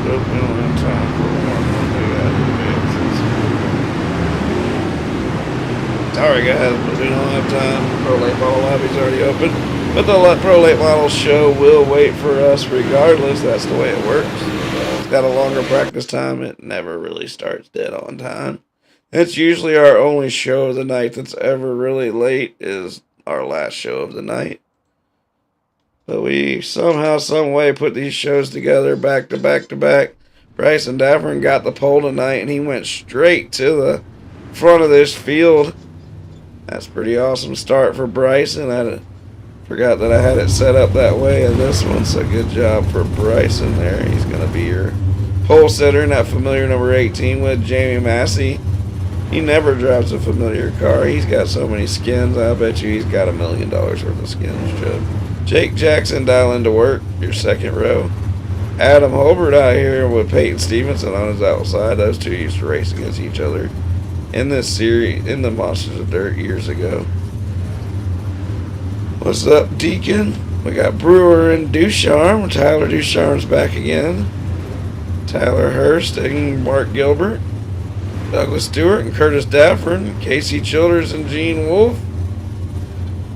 Nope, we don't have time for more than we got advances. Sorry guys, but we don't have time. Pro Late Model Lobby's already open. But the Pro Late Model show will wait for us regardless. That's the way it works. It's got a longer practice time. It never really starts dead on time. It's usually our only show of the night that's ever really late is our last show of the night. But we somehow, some way put these shows together back to back to back. Bryson Daffern got the pole tonight and he went straight to the front of this field. That's pretty awesome start for Bryson. I forgot that I had it set up that way in this one, so good job for Bryson there. He's going to be your pole setter in that familiar number 18 with Jamie Massey. He never drives a familiar car. He's got so many skins. I bet you he's got $1 million worth of skins, Joe. Jake Jackson dialing to work, your second row. Adam Holbert out here with Peyton Stevenson on his outside. Those 2 used to race against each other in this series, in the Monsters of Dirt years ago. What's up, Deacon? We got Brewer and Ducharme. Tyler Ducharme's back again. Tyler Hurst and Mark Gilbert. Douglas Stewart and Curtis Daffern. Casey Childers and Gene Wolfe.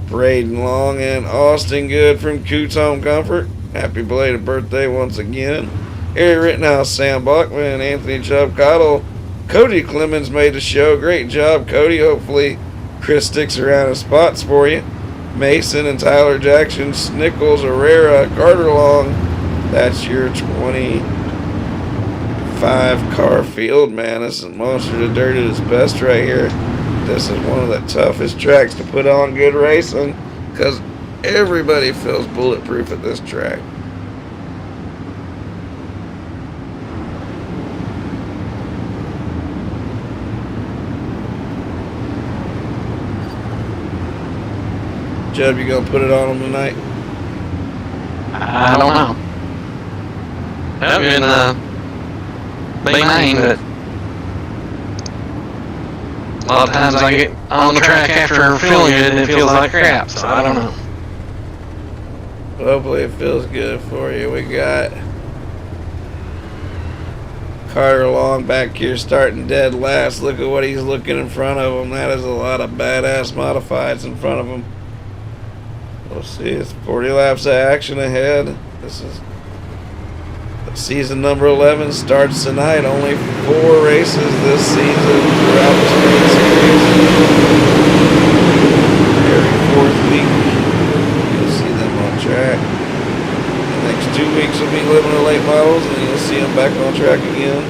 Braden Long and Austin Good from Coots Home Comfort. Happy belated birthday once again. Harry Rittenhouse, Sam Bachman, Anthony Chubb Cottle. Cody Clemens made the show. Great job, Cody. Hopefully Chris sticks around in spots for you. Mason and Tyler Jackson, Nichols, Herrera, Carter Long. That's your 25 car field, man. This is Monsters of Dirt at its best right here. This is one of the toughest tracks to put on good racing because everybody feels bulletproof at this track. Jeb, you gonna put it on them tonight? I don't know. That would be mine, but a lot of times I get on the track after filming it and it feels like crap, so I don't know. Hopefully it feels good for you. We got Carter Long back here starting dead last. Look at what he's looking in front of him. That is a lot of badass modifieds in front of him. We'll see. It's 40 laps of action ahead. This is season number 11. Starts tonight. Only 4 races this season throughout the Sprint Series. Every 4th week, you'll see them on track. The next 2 weeks will be limited late models, and you'll see them back on track again.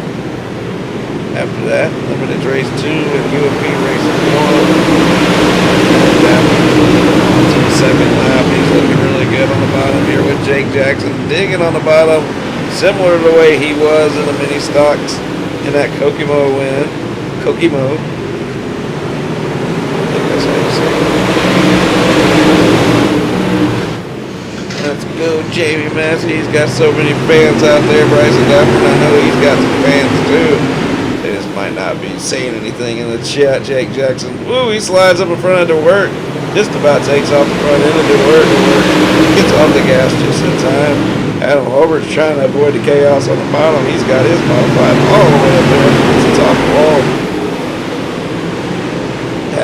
After that, limited race 2 and UMP races 1. To the second lap, he's looking really good on the bottom here with Jake Jackson digging on the bottom, similar to the way he was in the mini stocks in that Kokomo win. Kokomo. I think that's how you say it. Let's go, Jamie Massey. He's got so many fans out there. Bryson Dapper, I know he's got some fans too. They just might not be saying anything in the chat. Jake Jackson, woo, he slides up in front of the work. Just about takes off the front end of the work. Gets off the gas just in time. Adam Holbert's trying to avoid the chaos on the bottom. He's got his modified all the way up there to the top wall.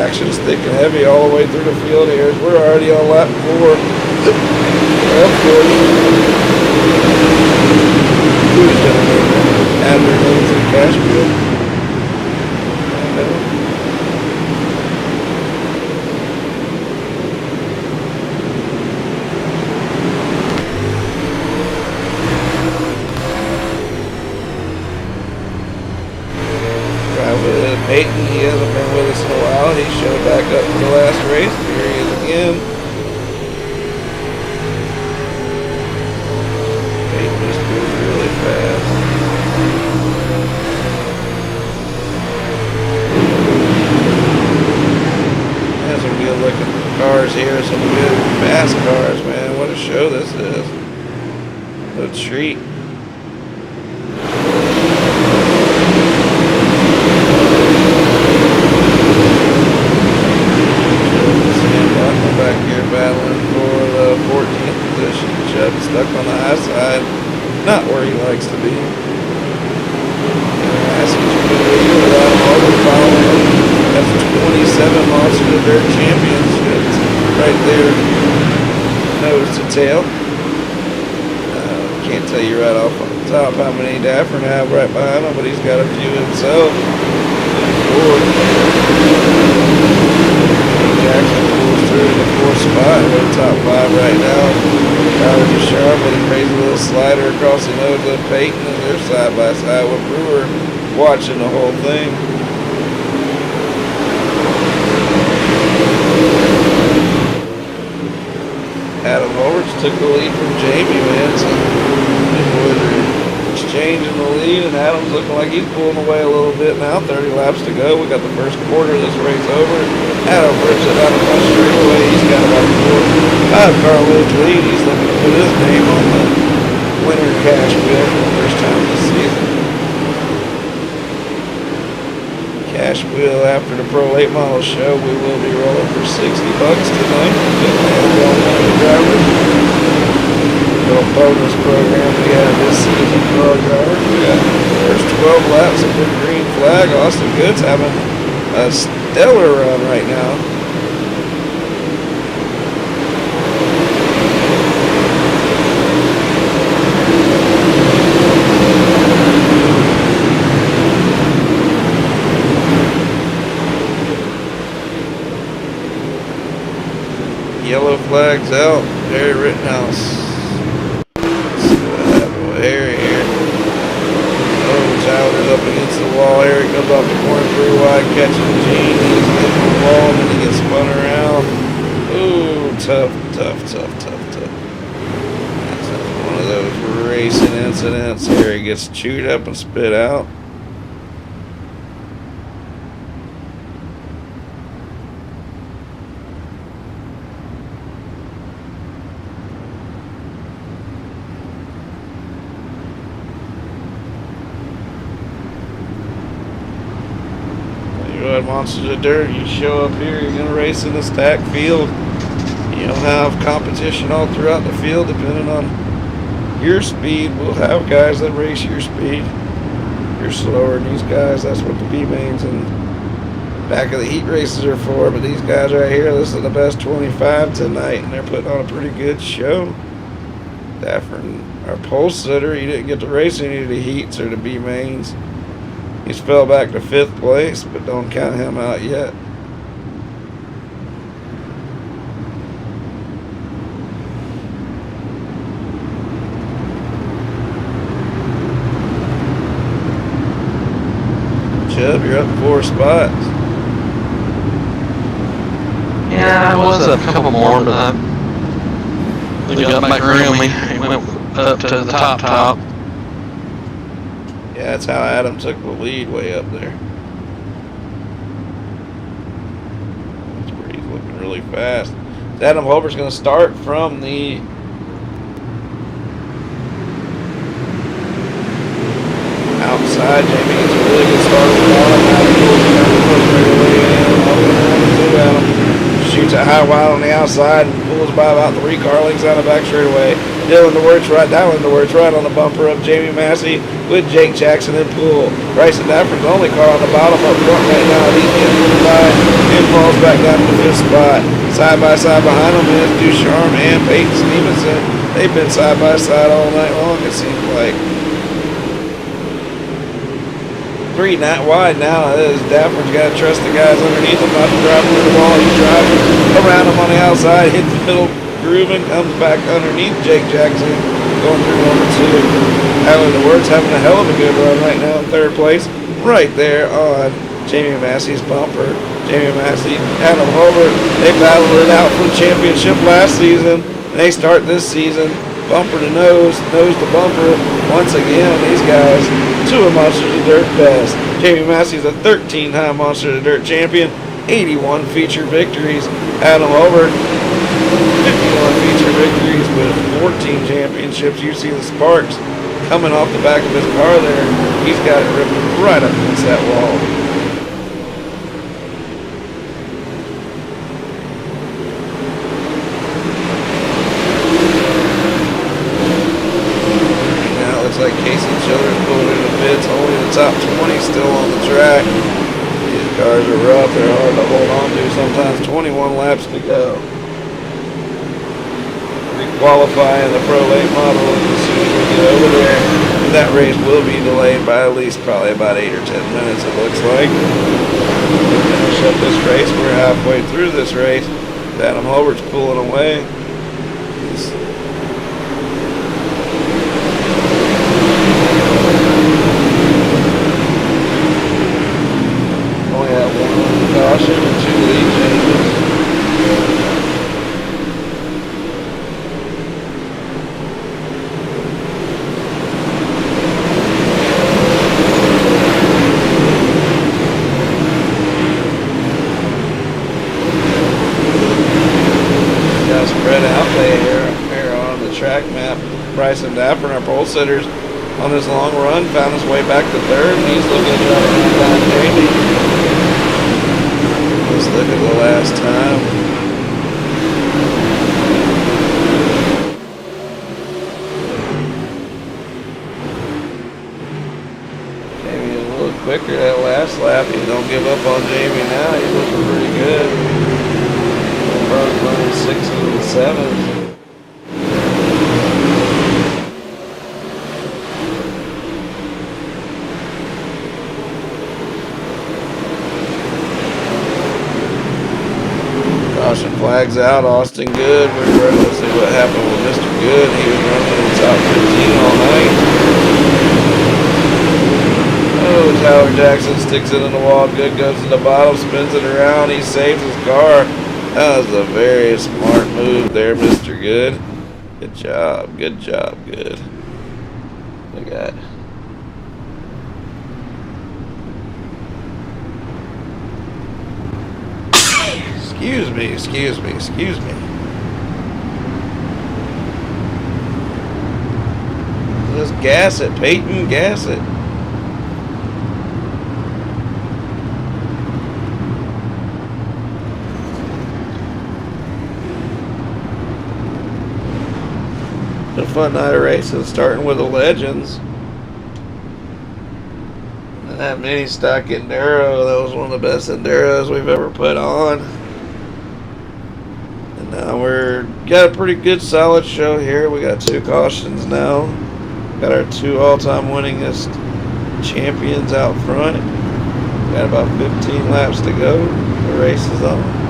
Action's thick and heavy all the way through the field here. We're already on lap 4. Lap 40. Who's going to add their name to the cash field? Peyton, he hasn't been with us in a while. He showed back up for the last race. Here he is again. Peyton just goes really fast. There's some good looking cars here. Some good fast cars, man. What a show this is. What a treat. Back here battling for the 14th position. Chubb stuck on the high side, not where he likes to be. That's 27 Monster Dirt Championships right there, nose to tail. Can't tell you right off on the top how many Daffern have right behind him, but he's got a few himself. Jackson pulls through in the 4th spot. We're in top 5 right now. Tyler Deshawn with a crazy little slider across the nose of Peyton, and they're side by side with Brewer watching the whole thing. Adam Roberts took the lead from Jamie, man. So exchanging the lead, and Adam's looking like he's pulling away a little bit now. 30 laps to go. We got the first quarter of this race over. Adam rips it out of my straightaway. He's got about a 5-car lead. He's looking to put his name on the winner cash wheel for the first time this season. Cash wheel after the Pro Late Model show. We will be rolling for $60 tonight. Little bonus program we have this season for our drivers. We got first 12 laps of the green flag. Austin Goods having a stellar run right now. Yellow flags out. Harry Rittenhouse. Here. Oh, Childer's up against the wall. Eric comes off the corner pretty wide, catching Gene. He's hitting the wall, and then he gets spun around. Ooh, tough. That's one of those racing incidents. Here he gets chewed up and spit out. Monsters of Dirt, you show up here, you're going to race in a stacked field. You don't have competition all throughout the field depending on your speed. We'll have guys that race your speed. You're slower than these guys. That's what the B-mains and back of the heat races are for. But these guys right here, this is the best 25 tonight, and they're putting on a pretty good show. Daffern, our pole sitter, he didn't get to race any of the heats or the B mains. He's fell back to 5th place, but don't count him out yet. Chubb, you're up 4 spots. Yeah, I was up a couple more, but they got back around me. It went up to the top. Yeah, that's how Adam took the lead way up there. That's where he's looking really fast. Adam Holbert's going to start from the outside. Jamie gets a really good start with the bottom. Adam shoots a high wide on the outside and pulls by about 3 car lengths out of back straightaway. Dylan DeWert's right on the bumper of Jamie Massey with Jake Jackson and Poole. Bryson Daffern's the only car on the bottom up front right now. He's getting by and falls back down to the 5th spot. Side by side behind him is Ducharme and Peyton Stevenson. They've been side by side all night long, it seems like. 3 not wide now. Daffern's got to trust the guys underneath him not to drive through the wall. He's driving around him on the outside, hits the middle groove and comes back underneath Jake Jackson, going through number 2. Alan DeWert's having a hell of a good run right now in 3rd place, right there on Jamie Massey's bumper. Jamie Massey, Adam Holbert, they battled it out for the championship last season. They start this season bumper to nose to bumper. Once again, these guys, 2 of Monsters of Dirt best. Jamie Massey's a 13-time Monsters of Dirt champion, 81 feature victories. Adam Holbert, 51 feature victories with 14 championships. You see the sparks coming off the back of his car there. He's got it ripped right up against that wall. Like Casey Childers pulling in the pits, only the top 20 still on the track. These cars are rough, they're hard to hold on to, sometimes 21 laps to go. Qualify in the Pro Late model as soon as we get over there. That race will be delayed by at least probably about 8 or 10 minutes, it looks like. We'll finish up this race, we're halfway through this race. Adam Holbert's pulling away. Caution and 2 lead changes. Got spread out there on the track map. Bryson Daffern, our pole sitters, on this long run, found his way back to 3rd, and he's looking to try to run down Jamie. Let's look at the last time. Jamie a little quicker that last lap. He don't give up on Jamie now. He's looking pretty good. Probably running 6s and 7s. Caution flags out, Austin Good. We're ready to see what happened with Mr. Good. He was running in the top 15 all night. Oh, Tyler Jackson sticks it in the wall. Good goes to the bottom, spins it around. He saves his car. That was a very smart move there, Mr. Good. Good job, Good. Look at that. Excuse me. Just gas it, Peyton, gas it. A fun night of racing, starting with the legends. that mini stock Enduro, that was one of the best Enduros we've ever put on. And now we're got a pretty good solid show here. We got 2 cautions now. Got our 2 all-time winningest champions out front. Got about 15 laps to go. The race is on.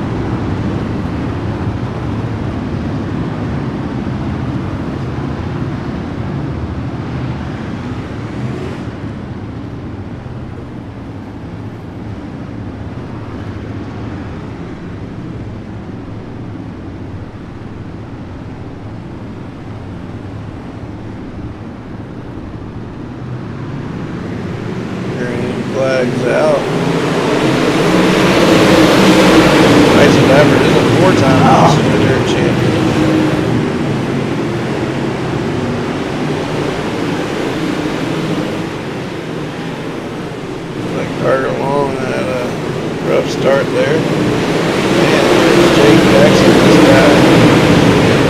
Flags out. Bryson Dafford is a 4-time Enduro champion. Like Carter Long had a rough start there. And there's Jake Jackson, this guy.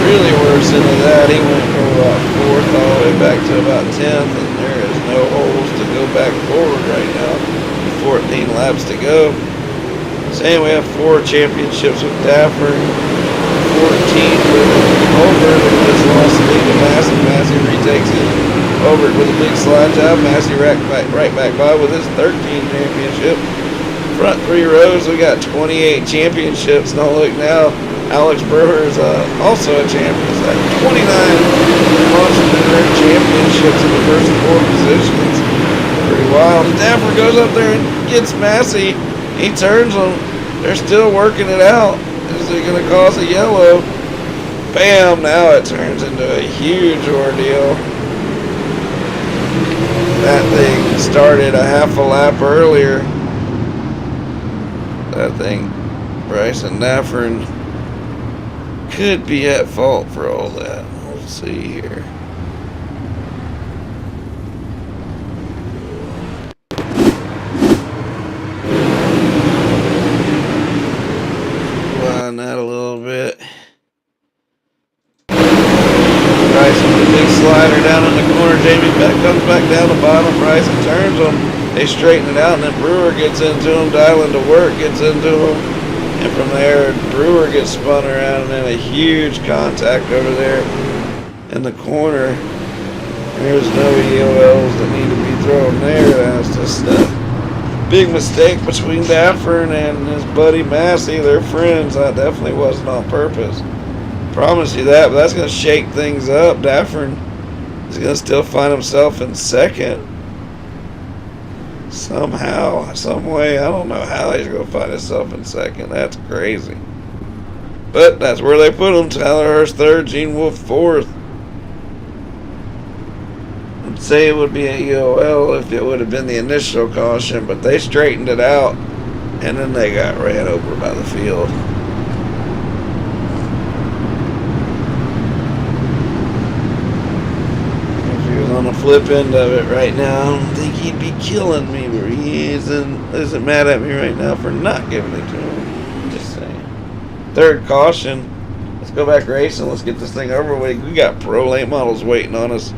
Really worse into that. He went from about 4th all the way back to about 10th, and there is no holes to go back forward right now. 14 laps to go. Saying we have 4 championships with Daffer, 14 with Holbert, who just lost the lead to Massey. Massey retakes it. Holbert with a big slide job. Massey right back by with his 13th championship. Front 3 rows, we got 28 championships. Now look now, Alex Brewer is also a champion. He's got 29 Monster championships in the first 4 positions. Pretty wild. Daffer goes up there and gets Massey. He turns them. They're still working it out. Is it going to cause a yellow? Bam! Now it turns into a huge ordeal. That thing started a half a lap earlier. I think Bryson Daffer could be at fault for all that. We'll see here. That a little bit. Bryson with a big slider down in the corner. Jamie comes back down the bottom. Bryson turns them. They straighten it out, and then Brewer gets into them. Dialing to work gets into them. And from there, Brewer gets spun around, and then a huge contact over there in the corner. There's no EOLs that need to be thrown there. That's just big mistake between Daffern and his buddy Massey. They're friends. That definitely wasn't on purpose. Promise you that, but that's going to shake things up. Daffern is going to still find himself in 2nd. Somehow, some way. I don't know how he's going to find himself in 2nd. That's crazy. But that's where they put him. Tyler Hurst 3rd, Gene Wolfe 4th. Say it would be a EOL if it would have been the initial caution, but they straightened it out, and then they got ran over by the field. If he was on the flip end of it right now, I don't think he'd be killing me, but he isn't mad at me right now for not giving it to him. Just saying. 3rd caution. Let's go back racing. Let's get this thing over with. We got pro late models waiting on us.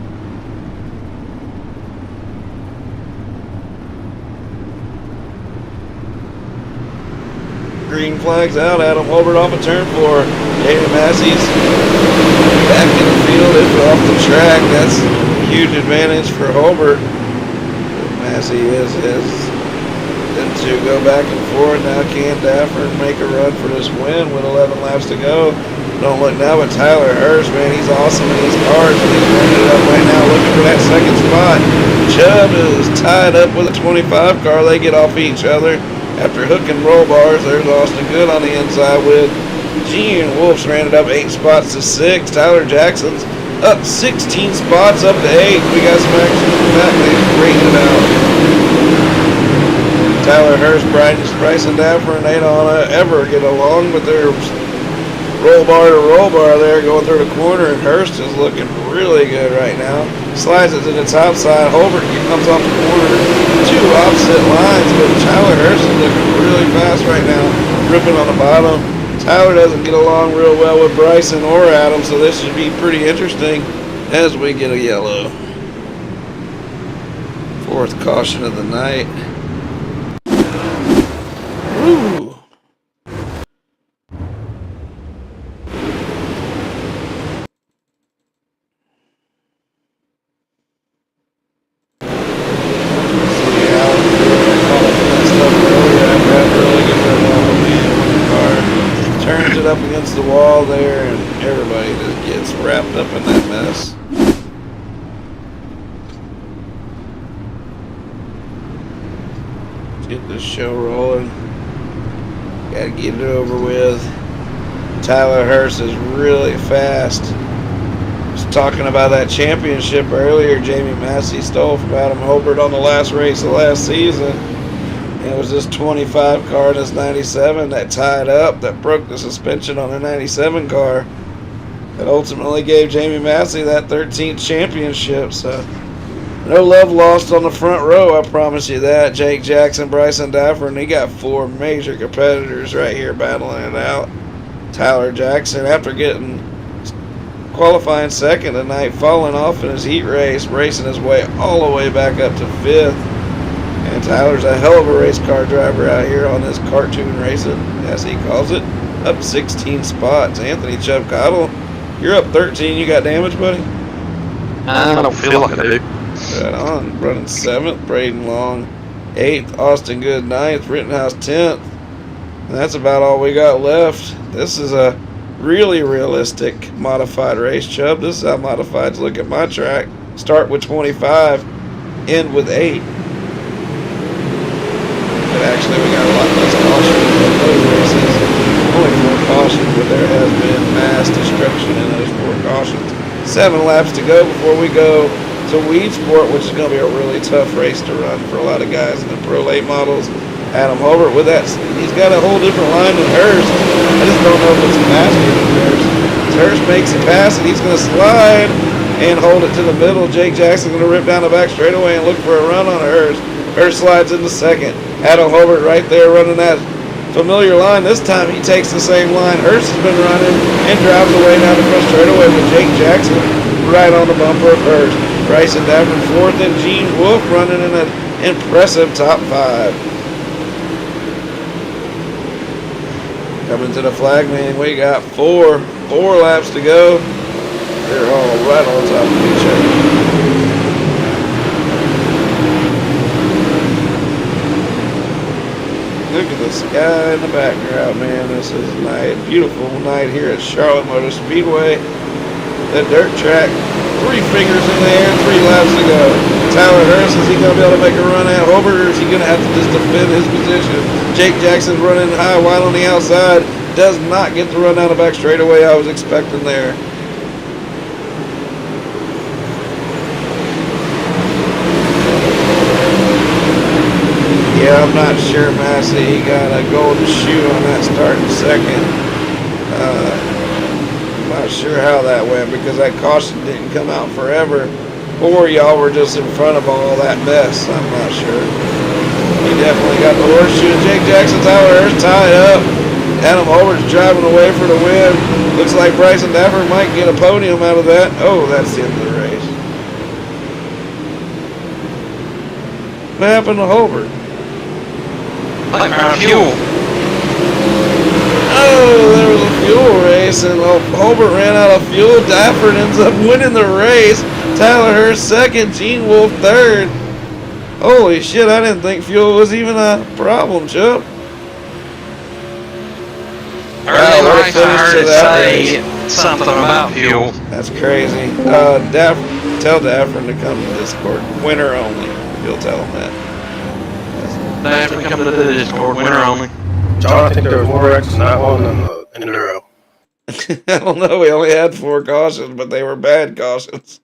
Green flags out. Adam Holbert off of turn 4. David Massey's back in the field. If off the track, that's a huge advantage for Holbert. Massey is them two go back and forth. Now can Dafford make a run for this win with 11 laps to go? Don't look now, but Tyler Hurst, man, he's awesome in his cars, and he's running it up right now looking for that 2nd spot. Chubb is tied up with a 25 car. They get off each other. After hooking roll bars, there's Austin Good on the inside with Gene Wolf's ran it up 8 spots to 6. Tyler Jackson's up 16 spots up to 8. We got some action in the back. They're bringing it out. Tyler Hurst, Bryson Daffer, and they don't ever get along, but they're roll bar to roll bar there going through the corner, and Hurst is looking really good right now. Slides it to the top side. Holbert comes off the corner. 2 opposite lines, but Tyler Hurst is looking really fast right now. Ripping on the bottom. Tyler doesn't get along real well with Bryson or Adam, so this should be pretty interesting as we get a yellow. Fourth caution of the night. Woo! Turns it up against the wall there, and everybody just gets wrapped up in that mess. Let's get this show rolling. Gotta get it over with. Tyler Hurst is really fast. Was talking about that championship earlier. Jamie Massey stole from Adam Hobart on the last race of last season. It was this 25 car and this 97 that tied up, that broke the suspension on the 97 car, that ultimately gave Jamie Massey that 13th championship. So no love lost on the front row, I promise you that. Jake Jackson, Bryson Dafford, he got 4 major competitors right here battling it out. Tyler Jackson, after getting qualifying second tonight, falling off in his heat race, racing his way all the way back up to 5th. And Tyler's a hell of a race car driver out here on this cartoon racing, as he calls it. Up 16 spots. Anthony Chubb Cottle, you're up 13. You got damage, buddy? I don't feel like I do. Right on. Running 7th. Braden Long 8th. Austin Good 9th. Rittenhouse 10th. And that's about all we got left. This is a really realistic modified race, Chubb. This is how modifieds look at my track. Start with 25, end with 8. But actually, we got a lot less caution in those races. Only 4 cautions, but there has been mass destruction in those 4 cautions. 7 laps to go before we go to Weed Sport, which is going to be a really tough race to run for a lot of guys in the Pro Late models. Adam Hobart with that, he's got a whole different line than Hurst. I just don't know if it's faster than Hurst. Hurst makes a pass and he's going to slide and hold it to the middle. Jake Jackson's going to rip down the back straightaway and look for a run on Hurst. Hurst slides into second. Adam Hobart right there running that familiar line. This time he takes the same line Hurst has been running and drives away down the front straightaway with Jake Jackson right on the bumper of Hurst. Bryson Dafford 4th and Gene Wolfe running in an impressive top 5. Coming to the flag meeting, we got four laps to go. They're all right on top of each other. Look at the sky in the background, man. This is a night, beautiful night here at Charlotte Motor Speedway. The dirt track, 3 fingers in the air, 3 laps to go. Tyler Hurst, is he going to be able to make a run at Hobart, or is he going to have to just defend his position? Jake Jackson's running high, wide on the outside. Does not get the run down the back straightaway I was expecting there. Yeah, I'm not sure Massey, he got a golden shoe on that starting second. I'm not sure how that went because that caution didn't come out forever, or y'all were just in front of all that mess. I'm not sure. He definitely got the horseshoe. Jake Jackson, Tyler Hurst tied up. Adam Hobart's driving away for the win. Looks like Bryson Dafford might get a podium out of that. Oh, that's the end of the race. What happened to Hobart? Like our fuel. Oh, there was a fuel race, and Hobart ran out of fuel. Dafford ends up winning the race. Tyler Hurst 2nd, Gene Wolfe 3rd. Holy shit, I didn't think fuel was even a problem, Chubb. Early life, I heard it say something about fuel. That's crazy. Tell Dafford to come to Discord. Winner only. You'll tell him that. They have to come to the Discord, winter only. John, I think there was more wrecks in that one than the Enduro. I don't know. We only had 4 cautions, but they were bad cautions.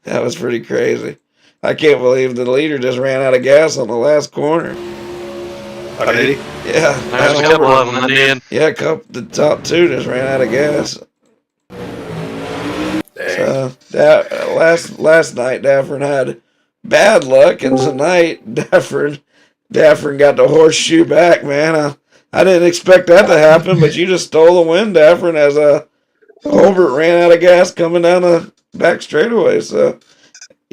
That was pretty crazy. I can't believe the leader just ran out of gas on the last corner. Oh, did he? Yeah. There's a couple of them that did. Yeah, the top 2 just ran out of gas. Dang. So last night Dafford had bad luck, and tonight Dafford got the horseshoe back, man. I didn't expect that to happen, but you just stole the win, Dafford, as Hobart ran out of gas coming down the back straightaway. So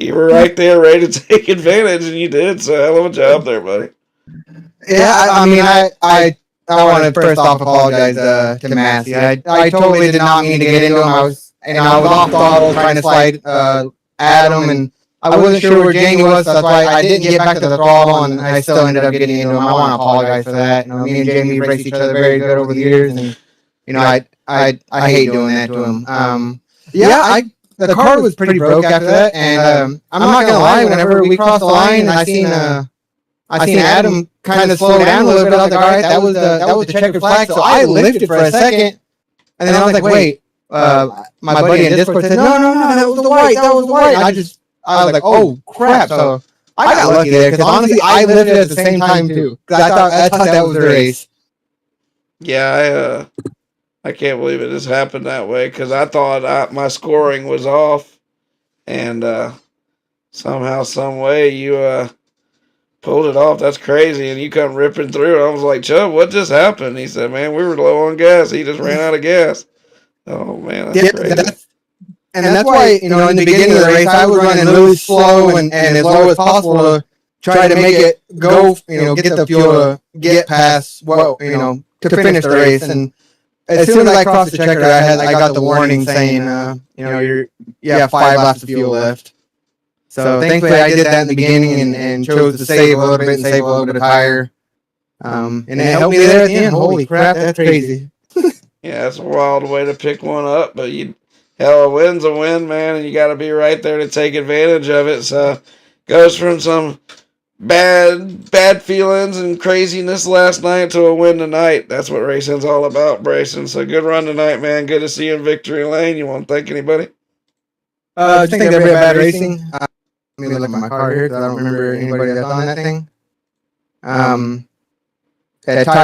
You were right there, ready to take advantage, and you did. So hell of a job there, buddy. Yeah, I mean, I want to first off apologize to Massey. I totally did not mean to get into him. I was off throttle trying to slide at him, and I wasn't sure where Jamie was. So that's why I didn't get back to the throttle, and I still ended up getting into him. I want to apologize for that. You know, me and Jamie raced each other very good over the years, and you know, I hate doing that to him. The car was pretty broke after that, and I'm not gonna lie. Whenever we crossed the line, and I seen Adam kind of slow down a little bit. I was like, all right, that was the checkered flag. So I lifted for a second, and then I was like, wait. My buddy in Discord said, no, that was the white. And I was like, oh crap. So I got lucky there because honestly, I lifted at the same time too. Because I thought that was the race. Yeah, I can't believe it just happened that way because I thought my scoring was off, and somehow, some way you pulled it off. That's crazy, and you come ripping through. I was like, Chubb, what just happened? He said, man, we were low on gas. He just ran out of gas. Oh man, that's crazy. That's why, you know, in the beginning of the race, I was running really slow and as low as possible to try to make it go, you know, get the fuel to get past to finish the race. And as soon as I crossed the checker, I got the warning saying, you have 5 laps of fuel left. So thankfully, I did that in the beginning and chose to save a little bit and save a little bit of tire. And it helped me there at the end. Holy crap, that's crazy. Yeah, it's a wild way to pick one up, but a win's a win, man, and you got to be right there to take advantage of it. So, goes from some bad feelings and craziness last night to a win tonight. That's what racing's all about, Brayson. So, good run tonight, man. Good to see you in victory lane. You want to thank anybody? Just think they're very bad racing. Let me look at my car here because I don't remember anybody that's on that thing. Ty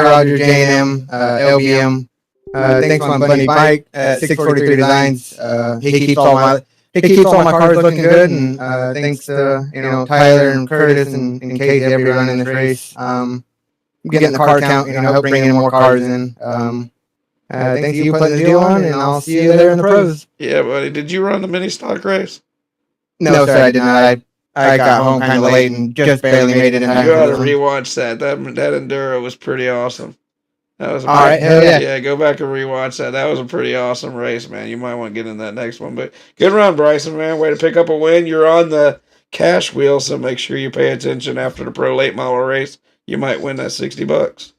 Rogers, J&M, LBM. Thanks to my buddy Mike at 643 Designs. He keeps all my cars looking good, and thanks to Tyler and Curtis and Casey every run in this race. Getting the car count, help bringing more cars in. Thanks to you putting the deal on, and I'll see you there in the pros. Yeah, buddy. Did you run the mini stock race? No, sir, I did not. I got home kind of late and just barely made it in time. You ought to rewatch that. That Enduro was pretty awesome. That was all right. Hell yeah. Yeah, go back and rewatch that. That was a pretty awesome race, man. You might want to get in that next one. But good run, Bryson, man. Way to pick up a win. You're on the cash wheel, so make sure you pay attention after the pro late model race. You might win that $60.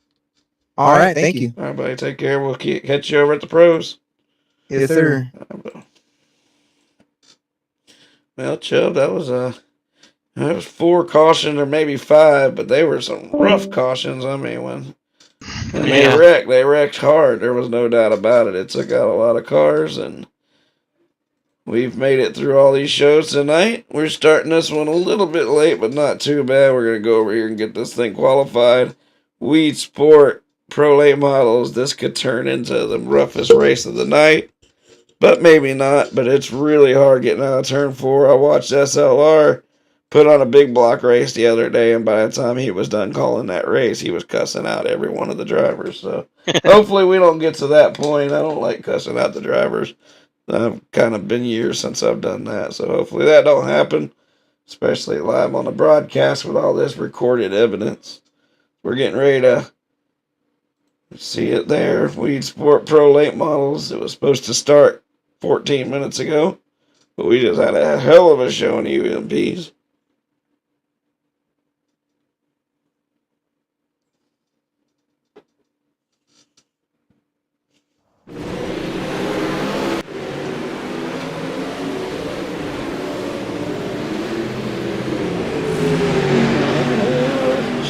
All right, thank you. All right, buddy. Take care. We'll catch you over at the pros. Yes, sir. Well, Chubb, that was 4 cautions or maybe 5, but they were some rough cautions. I mean, they wrecked hard. There was no doubt about it. It took out a lot of cars, and we've made it through all these shows tonight. We're starting this one a little bit late, but not too bad. We're going to go over here and get this thing qualified. Weed Sport Pro Late Models. This could turn into the roughest race of the night, but maybe not. But it's really hard getting out of turn 4. I watched SLR put on a big block race the other day, and by the time he was done calling that race, he was cussing out every one of the drivers. So hopefully we don't get to that point. I don't like cussing out the drivers. I've kind of been years since I've done that, so hopefully that don't happen, especially live on the broadcast with all this recorded evidence. We're getting ready to see it there. Weed Sport Pro Late Models. It was supposed to start 14 minutes ago, but we just had a hell of a show in UMPs.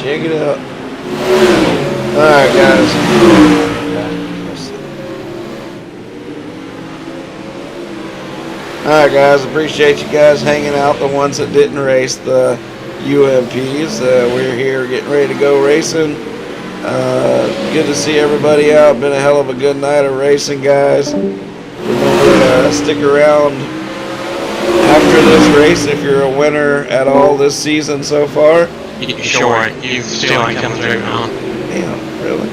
Check it out. Alright, guys. Alright, guys. Appreciate you guys hanging out. The ones that didn't race the UMPs. We're here getting ready to go racing. Good to see everybody out. Been a hell of a good night of racing, guys. Remember to stick around after this race if you're a winner at all this season so far. You sure ain't. You still ain't coming through, huh? Damn, really?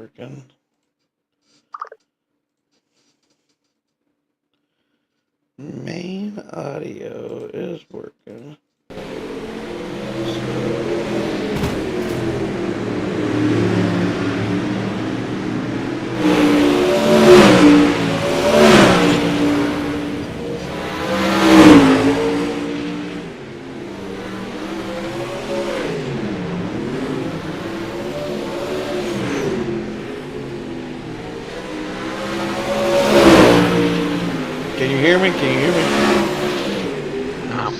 working. Main audio is working. Can you hear me? Can you hear me? No.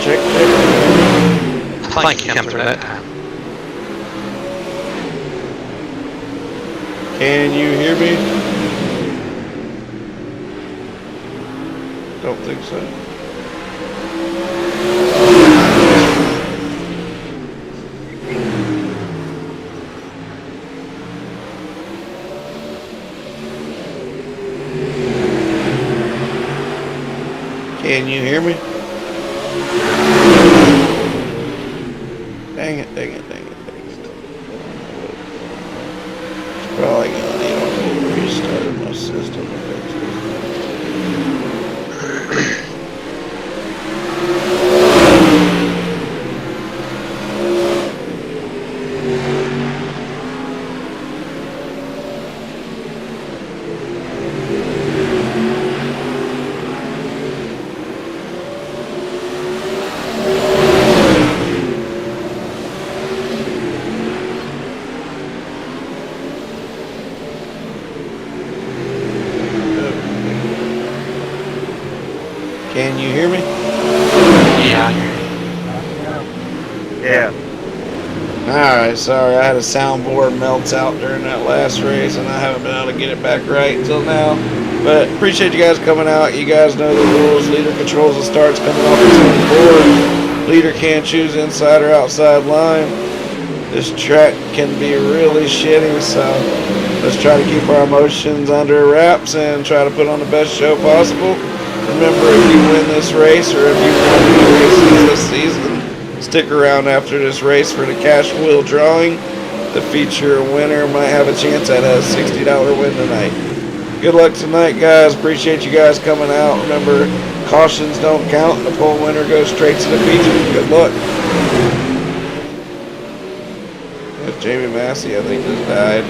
Check. I think it came through that time. Can you hear me? Don't think so. Can you hear me? Dang it, dang it, dang it, dang it. It's probably gonna need a whole restart of my system to fix this. Can you hear me? Yeah. Yeah. Alright, sorry, I had a soundboard melts out during that last race and I haven't been able to get it back right until now. But appreciate you guys coming out. You guys know the rules. Leader controls the starts coming off the board. Leader can't choose inside or outside line. This track can be really shitty, so let's try to keep our emotions under wraps and try to put on the best show possible. Remember, if you win this race or if you win any races this season, stick around after this race for the cash wheel drawing. The feature winner might have a chance at a $60 win tonight. Good luck tonight, guys. Appreciate you guys coming out. Remember, cautions don't count. The pole winner goes straight to the feature. Good luck. That's Jamie Massey, I think, just died.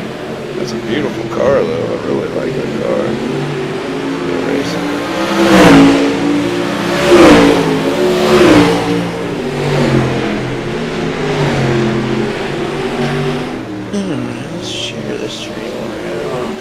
That's a beautiful car, though. I really like that car. Good racing. Alright, let's share this stream around.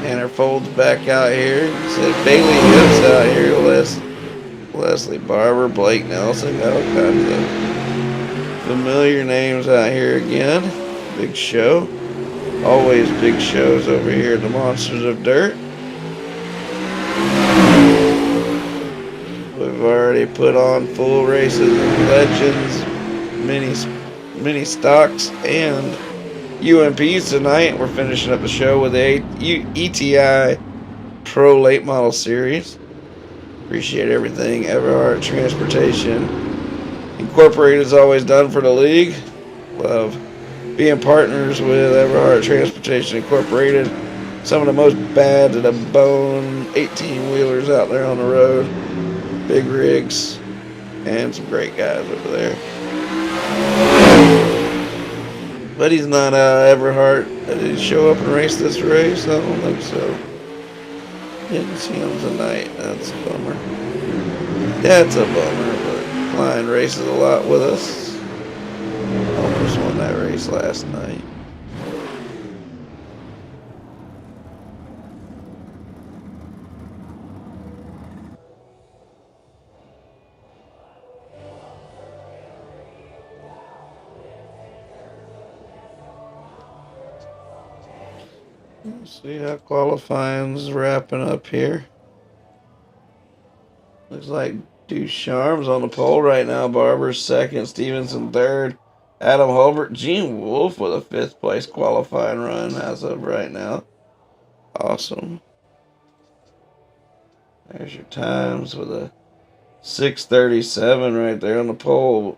Tanner Folds back out here. Said Bailey Hibbs out here. Leslie Barber, Blake Nelson. Got all kinds of familiar names out here again. Big show. Always big shows over here at the Monsters of Dirt. We've already put on full races of Legends, mini stocks, and UMPs tonight. We're finishing up the show with the ETI Pro Late Model Series. Appreciate everything Everhart Transportation Incorporated has always done for the league. Love being partners with Everhart Transportation Incorporated. Some of the most bad to the bone 18-wheelers out there on the road. Big rigs. And some great guys over there. But he's not Everhart. Did he show up and race this race? I don't think so. Didn't see him tonight. That's a bummer. That's a bummer, but Klein races a lot with us. Almost won that race last night. Let's see how qualifying's wrapping up here. Looks like Ducharme's on the pole right now. Barber's second. Stevenson third. Adam Hulbert. Gene Wolfe with a 5th place qualifying run as of right now. Awesome. There's your times with a 6:37 right there on the pole.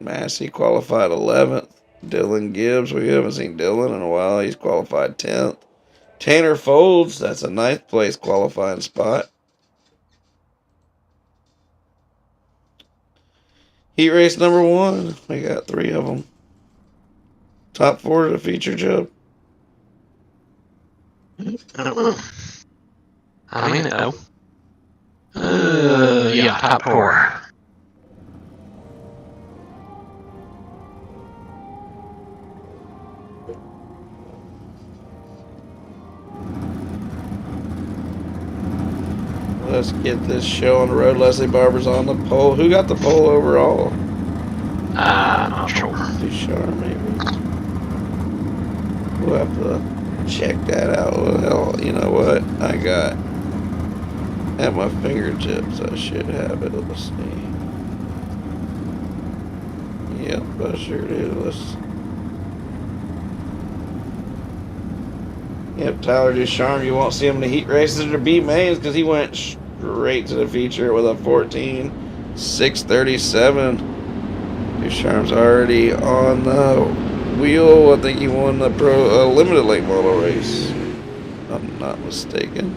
Massey qualified 11th. Dylan Gibbs, we haven't seen Dylan in a while. He's qualified 10th. Tanner Folds, that's a 9th place qualifying spot. Heat race number 1. We got 3 of them. Top 4 to the feature, Joe. I mean, no. Yeah, top 4. Let's get this show on the road. Leslie Barber's on the pole. Who got the pole overall? Not sure. Ducharme, maybe. We'll have to check that out. Well, you know what? I got at my fingertips. I should have it. Let's see. Yep, I sure do. Yep, Tyler Ducharme. You won't see him in the heat races or B mains because he went straight to the feature with a 14.637. Ducharme's already on the wheel. I think he won the pro limited late model race. If I'm not mistaken.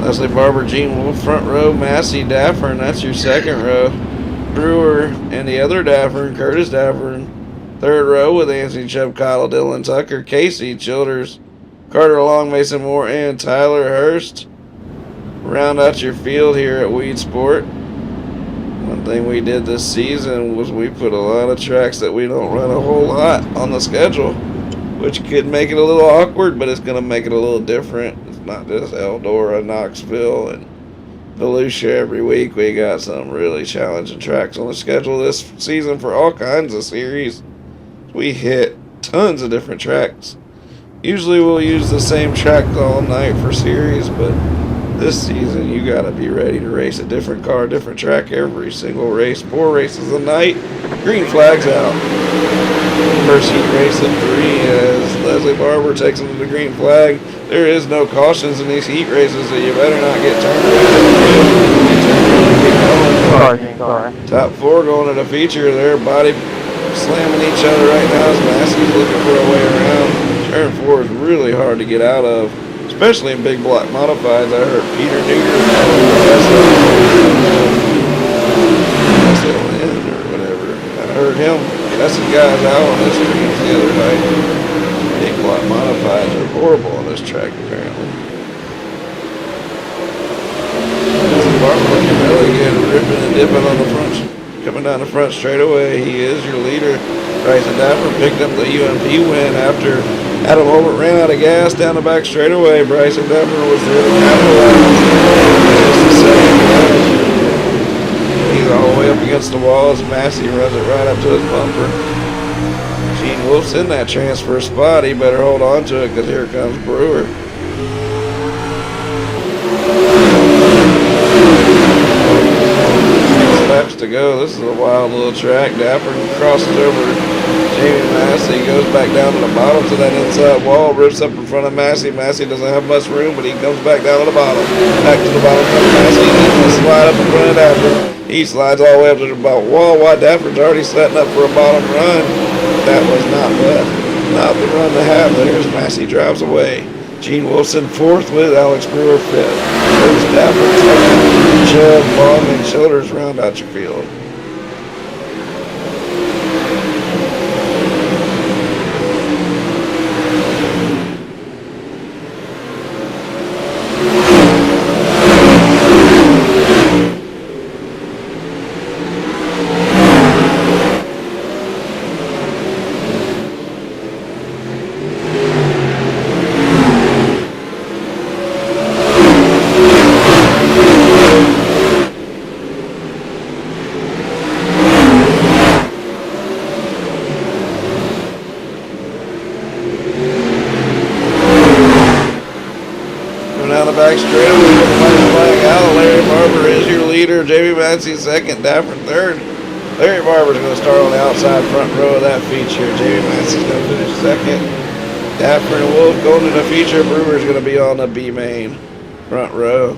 Leslie Barber, Gene Wolfe, front row. Massey, Daffern, that's your second row. Brewer and the other Daffern, Curtis Daffern. Third row with Anthony Chubb, Kyle, Dylan Tucker, Casey Childers, Carter Long, Mason Moore, and Tyler Hurst. Round out your field here at Weed Sport. One thing we did this season was we put a lot of tracks that we don't run a whole lot on the schedule, which could make it a little awkward, but it's going to make it a little different. It's not just Eldora, Knoxville, and Volusia every week. We got some really challenging tracks on the schedule this season for all kinds of series. We hit tons of different tracks. Usually we'll use the same track all night for series, but this season you got to be ready to race a different car, different track every single race. 4 races a night. Green flags out. First heat race of 3 as Leslie Barber takes them to the green flag. There is no cautions in these heat races, so you better not get turned around. Top 4 going to the feature. They're body slamming each other right now as Massey's looking for a way around. Turn 4 is really hard to get out of, especially in big block modifieds. I heard Peter Nugent or whatever. I heard him cussing guys out on the streets the other night. Big block modifieds are horrible on this track, apparently. Barber looking really good, ripping and dipping on the front, coming down the front straightaway. He is your leader. Bryson Dapper picked up the UMP win after Adam Holbert ran out of gas down the back straightaway. Bryson Dapper was there to capitalize. Just a second. He's all the way up against the wall as Massey runs it right up to his bumper. Gene Wolfe's in that transfer spot. He better hold on to it because here comes Brewer. to go. This is a wild little track. Dapper crosses over Jamie Massey, goes back down to the bottom to that inside wall, rips up in front of Massey. Massey doesn't have much room, but he comes back down to the bottom. Back to the bottom of Massey, and he's going to slide up in front of Dapper. He slides all the way up to the wall while Dapper's already setting up for a bottom run. That was not the run to have there as Massey drives away. Gene Wilson fourth with Alex Brewer fifth. There's Dapper, Tucker, Chubb, Long, and Childers round out your field. Back straight away with the white flag out. Larry Barber is your leader. Jamie Massey second. Dapper third. Larry Barber's going to start on the outside front row of that feature. Jamie Massey's going to finish second. Dapper and Wolf going to the feature. Brewer's going to be on the B main front row.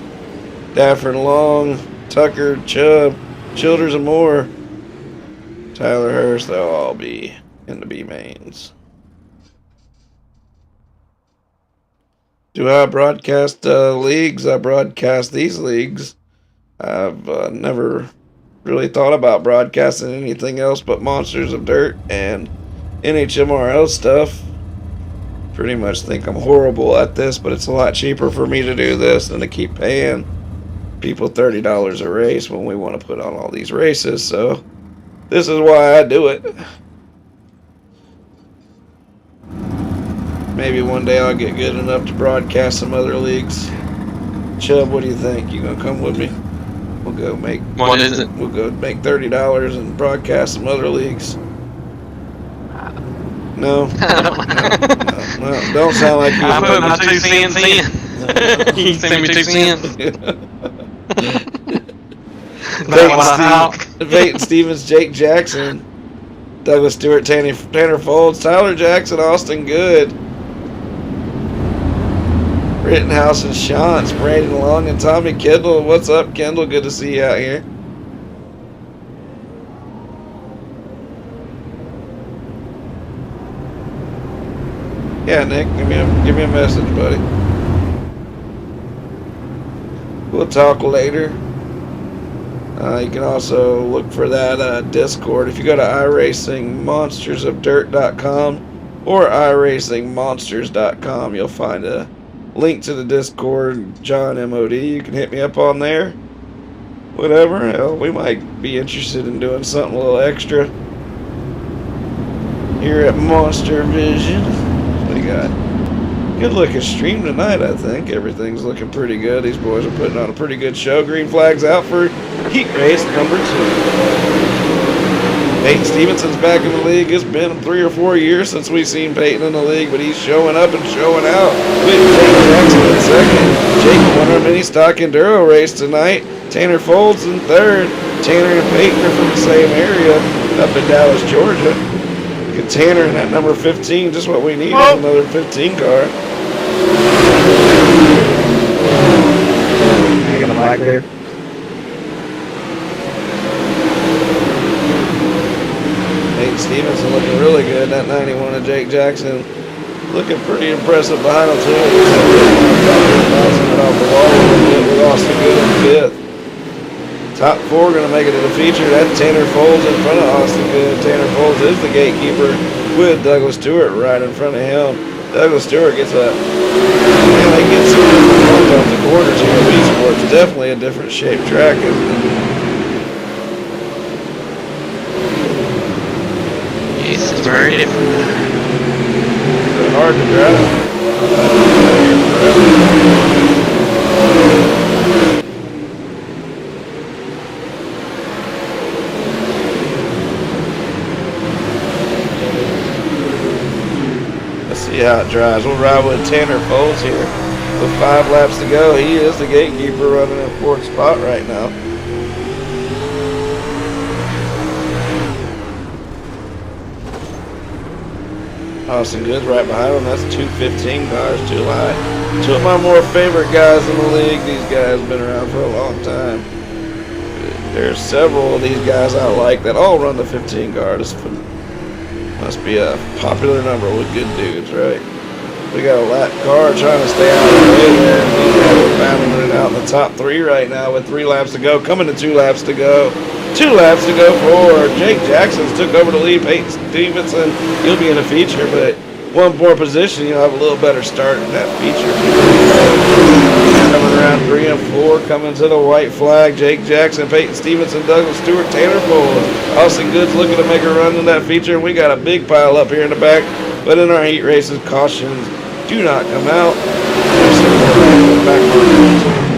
Dapper and Long, Tucker, Chubb, Childers and Moore, Tyler Hurst, they'll all be in the B mains. Do I broadcast leagues? I broadcast these leagues. I've never really thought about broadcasting anything else but Monsters of Dirt and NHMRL stuff. Pretty much think I'm horrible at this, but it's a lot cheaper for me to do this than to keep paying people $30 a race when we want to put on all these races. So this is why I do it. Maybe one day I'll get good enough to broadcast some other leagues. Chubb, what do you think? You gonna come with me? We'll go make. What is it? We'll go make $30 and broadcast some other leagues. No, no, don't sound like you. I put my 2 cents in. You can send me 2 cents. Peyton Stevens, Jake Jackson, Douglas Stewart, Tanner Folds, Tyler Jackson, Austin Good, Rittenhouse and Shantz, Brandon Long, and Tommy Kendall. What's up, Kendall? Good to see you out here. Yeah, Nick, give me a message, buddy. We'll talk later. You can also look for that Discord. If you go to iRacingMonstersOfDirt.com or iRacingMonsters.com, you'll find a link to the Discord, John MOD. You can hit me up on there. Whatever. Hell, we might be interested in doing something a little extra here at MonsterVision. We got good looking stream tonight, I think. Everything's looking pretty good. These boys are putting on a pretty good show. Green flags out for heat race number 2. Peyton Stevenson's back in the league. It's been 3 or 4 years since we've seen Peyton in the league, but he's showing up and showing out with Jake Jackson in second. Jake won our mini stock enduro race tonight. Tanner Folds in third. Tanner and Peyton are from the same area up in Dallas, Georgia. Get Tanner in that number 15, just what we need, is another 15 car. I got a black there. Peyton Stevenson looking really good. That 91 of Jake Jackson looking pretty impressive behind him, too. Bouncing it off the wall a little bit. We lost a good in fifth. Top 4 going to make it to the feature. That's Tanner Folds in front of Austin Good. Tanner Folds is the gatekeeper with Douglas Stewart right in front of him. Douglas Stewart gets a... Man, they get some different off the corners here at Esports. Definitely a different shaped track, isn't it? Yes, it's very different. It's hard to drive. See how it drives. We'll ride with Tanner Folds here. With 5 laps to go, he is the gatekeeper running in 4th spot right now. Austin Goods right behind him. That's 215 cars, too high. Two of my more favorite guys in the league. These guys have been around for a long time. There's several of these guys I like that all run the 15 car. This must be a popular number with good dudes, right? We got a lap car trying to stay out of the way there. These guys are battling it out in the top 3 right now with 3 laps to go. Coming to 2 laps to go. 2 laps to go for Jake Jackson's took over the lead. Peyton Stevenson, he'll be in a feature, but one more position, you'll have a little better start in that feature. Coming around 3 and 4, coming to the white flag. Jake Jackson, Peyton Stevenson, Douglas Stewart, Tanner Foles. Austin Goods looking to make a run in that feature, and we got a big pile up here in the back. But in our heat races, cautions do not come out.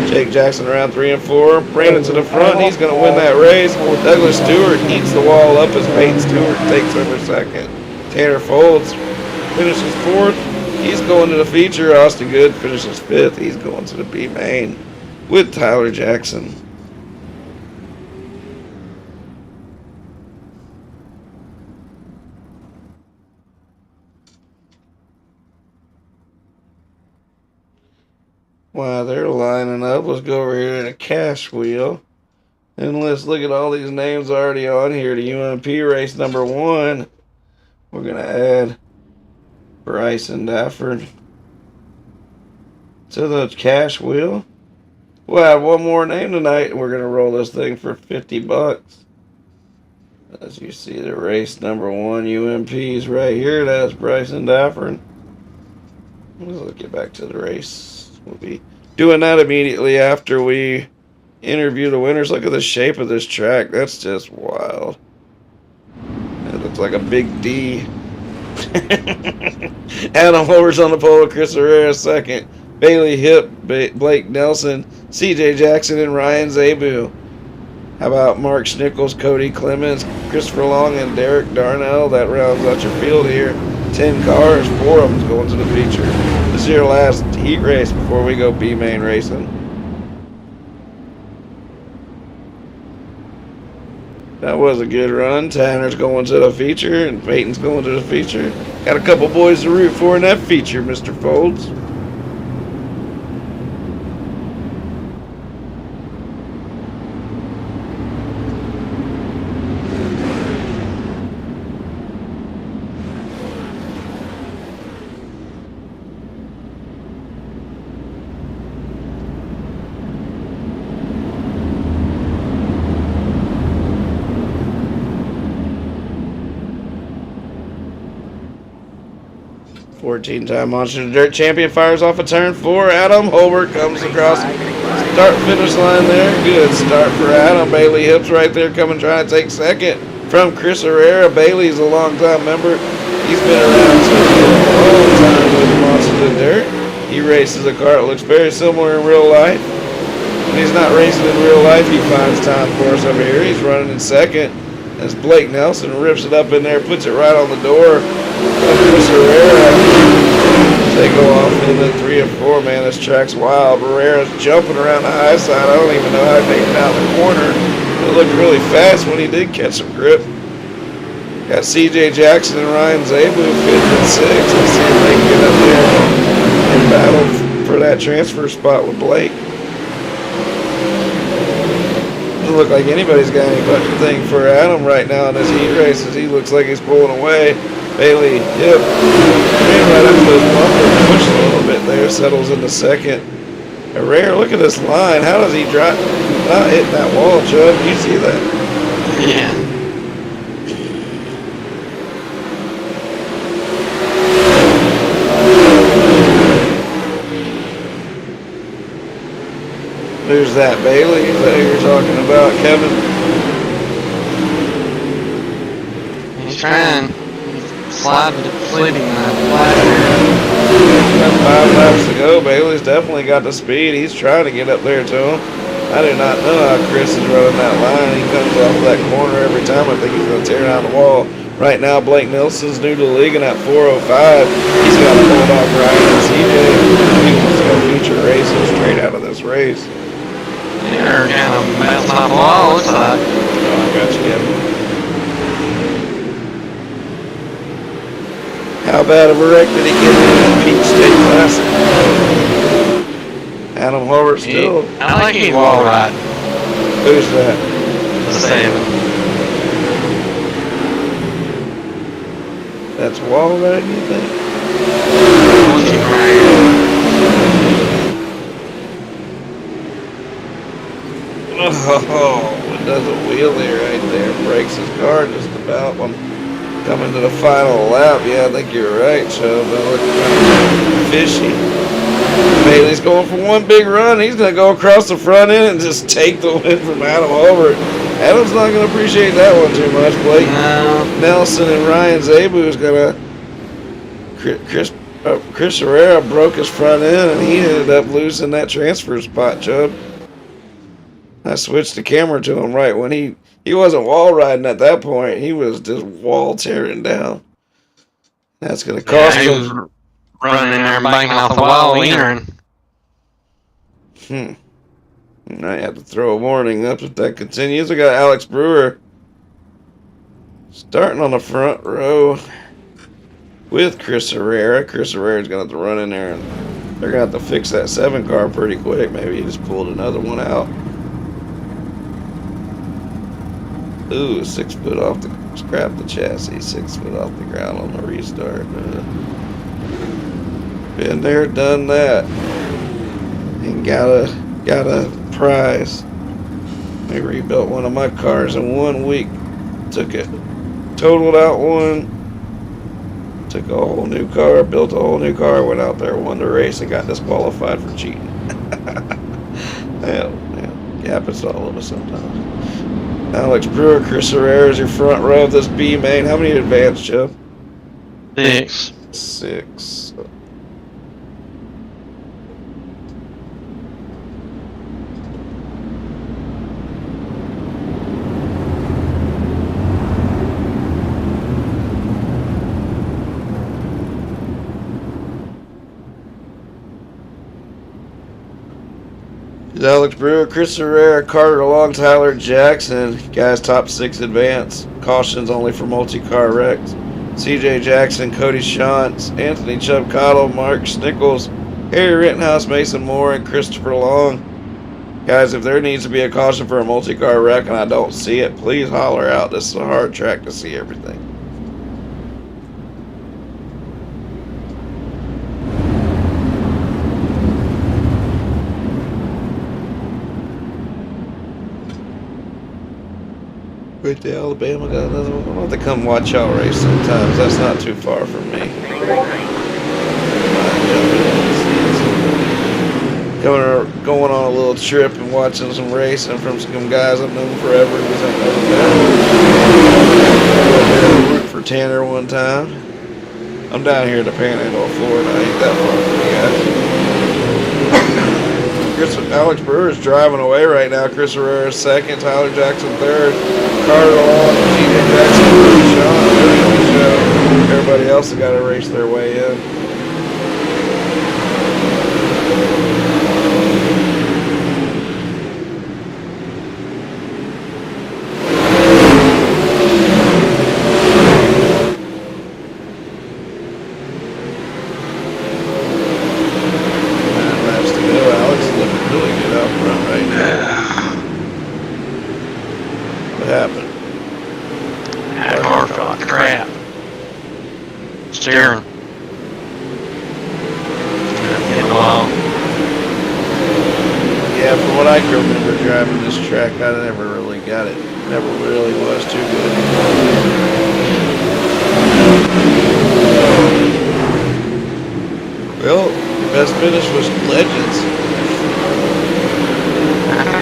Jake Jackson around 3 and 4. Brandon to the front. He's going to win that race. Douglas Stewart eats the wall up as Peyton Stewart takes over second. Tanner Folds finishes 4th. He's going to the feature. Austin Good finishes 5th. He's going to the B main with Tyler Jackson. While they're lining up, let's go over here to the cash wheel. And let's look at all these names already on here. The UMP race number 1. We're going to add Bryson Dafford to the cash wheel. We'll add one more name tonight, and we're going to roll this thing for $50. As you see, the race number 1 UMPs right here. That's Bryson Dafford. Let's get back to the race. We'll be doing that immediately after we interview the winners. Look at the shape of this track. That's just wild. It looks like a big D. Adam Hover's on the pole. Chris Herrera second. Bailey Hip, Blake Nelson, CJ Jackson, and Ryan Zabu. How about Mark Schnickles, Cody Clemens, Christopher Long, and Derek Darnell? That rounds out your field here. 10 cars, 4 of them's going to the feature. This is your last heat race before we go B-main racing. That was a good run. Tanner's going to the feature, and Peyton's going to the feature. Got a couple boys to root for in that feature, Mr. Folds. Fourteen-time Monster Dirt champion fires off a turn 4. Adam Holbert comes across start-finish line there. Good start for Adam. Bailey Hips right there coming trying to take second from Chris Herrera. Bailey's a long-time member. He's been around for a long time with Monster Dirt. He races a car that looks very similar in real life. When he's not racing in real life, he finds time for us over here. He's running in second as Blake Nelson rips it up in there, puts it right on the door. Chris Herrera, they go off in the 3 and 4. Man, this track's wild. Herrera's jumping around the high side. I don't even know how he made it out the corner. It looked really fast when he did catch some grip. Got CJ Jackson and Ryan Zabu 5th and 6th. Let's see if they can get up there and battle for that transfer spot with Blake. Doesn't look like anybody's got any much thing for Adam right now in his heat races. He looks like he's pulling away. Bailey, yep. Ran right up to his bumper, pushed a little bit there, settles into second. Herrera, look at this line. How does he drive? Not hitting that wall, Chubb. You see that? Yeah. There's that Bailey. Is that who you're talking about, Kevin? He's trying. Sliding that flat. 5 laps to go. Bailey's definitely got the speed. He's trying to get up there to him. I do not know how Chris is running that line. He comes off of that corner every time. I think he's going to tear down the wall. Right now, Blake Nelson's new to the league in at 4:05. He's got a hold off Ryan and CJ. He wants to go feature racing straight out of this race. They're kind of messing up the wall, looks like. Oh, I got you, Kevin. How bad of a wreck did he get in at Peach State Classic? Adam Hobart still. I think he's wall right. Who's that? The 7. That's wall right, you think? Oh, it does a wheelie right there. Breaks his car just about when coming to the final lap. Yeah, I think you're right, Chubb. That looked kind of fishy. Bailey's going for one big run. He's going to go across the front end and just take the win from Adam Hobart. Adam's not going to appreciate that one too much. Blake Nelson and Ryan Zabu's going to... Chris Herrera broke his front end, and he ended up losing that transfer spot, Chubb. I switched the camera to him right when he wasn't wall riding at that point. He was just wall tearing down. That's going to cost him. He was running in there and banging off the wall entering. I have to throw a warning up if that continues. I got Alex Brewer starting on the front row with Chris Herrera. Chris Herrera's going to have to run in there, and they're going to have to fix that 7 car pretty quick. Maybe he just pulled another one out. Ooh, 6 foot off the... Scrap the chassis. 6 foot off the ground on the restart. Been there, done that. And got a prize. I rebuilt one of my cars in 1 week. Took it, totaled out one. Took a whole new car, built a whole new car, went out there, won the race, and got disqualified for cheating. Yeah, happens to all of us sometimes. Alex Brewer, Chris Herrera is your front row of this B main. How many advanced, Joe? 6. 6. Alex Brewer, Chris Herrera, Carter Long, Tyler Jackson. Guys, top 6 advance. Cautions only for multi-car wrecks. CJ Jackson, Cody Shantz, Anthony Chubb Cottle, Mark Schnickles, Harry Rittenhouse, Mason Moore, and Christopher Long. Guys, if there needs to be a caution for a multi-car wreck and I don't see it, please holler out. This is a hard track to see everything. Wait, the Alabama got another one. I'll have to come watch y'all race sometimes. That's not too far from me. Going on a little trip and watching some racing from some guys I've known forever because I've never met. I worked for Tanner one time. I'm down here in the Panhandle of Florida. I ain't that far from you guys. Alex Brewer is driving away right now. Chris Herrera is 2nd, Tyler Jackson 3rd, Carter Long, TJ Jackson, Sean, everybody else has got to race their way in. Steering. Yeah, from what I can remember driving this track, I never really got it. Never really was too good. Well, best finish was Legends.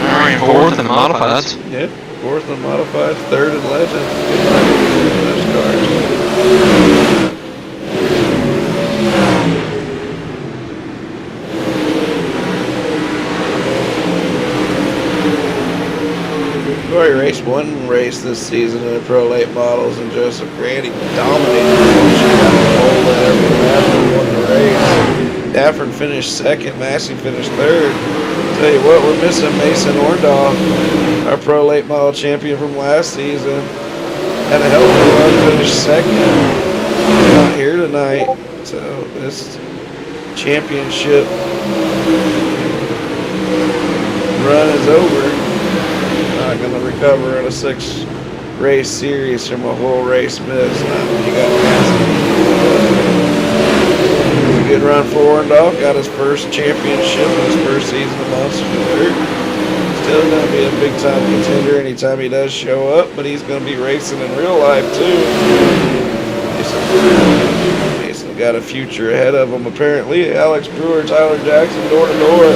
Alright, 4th in modifieds. Yep, 4th in modifieds, 3rd in Legends. Those cars. He raced one race this season in the Pro Late Models, and Joseph Grant, he dominated the pole at every lap and won the race. Dafford finished 2nd, Massey finished 3rd. Tell you what, we're missing Mason Orndorff, our Pro Late Model champion from last season. Had a hell of a run, finished 2nd. not here tonight, so this championship run is over. Not going to recover in a 6-race series from a whole race miss. Not when you got a good run for Warndorf. Got his first championship in his first season of MonsterVision. Still going to be a big-time contender anytime he does show up, but he's going to be racing in real life, too. Mason got a future ahead of him, apparently. Alex Brewer, Tyler Jackson, door-to-door.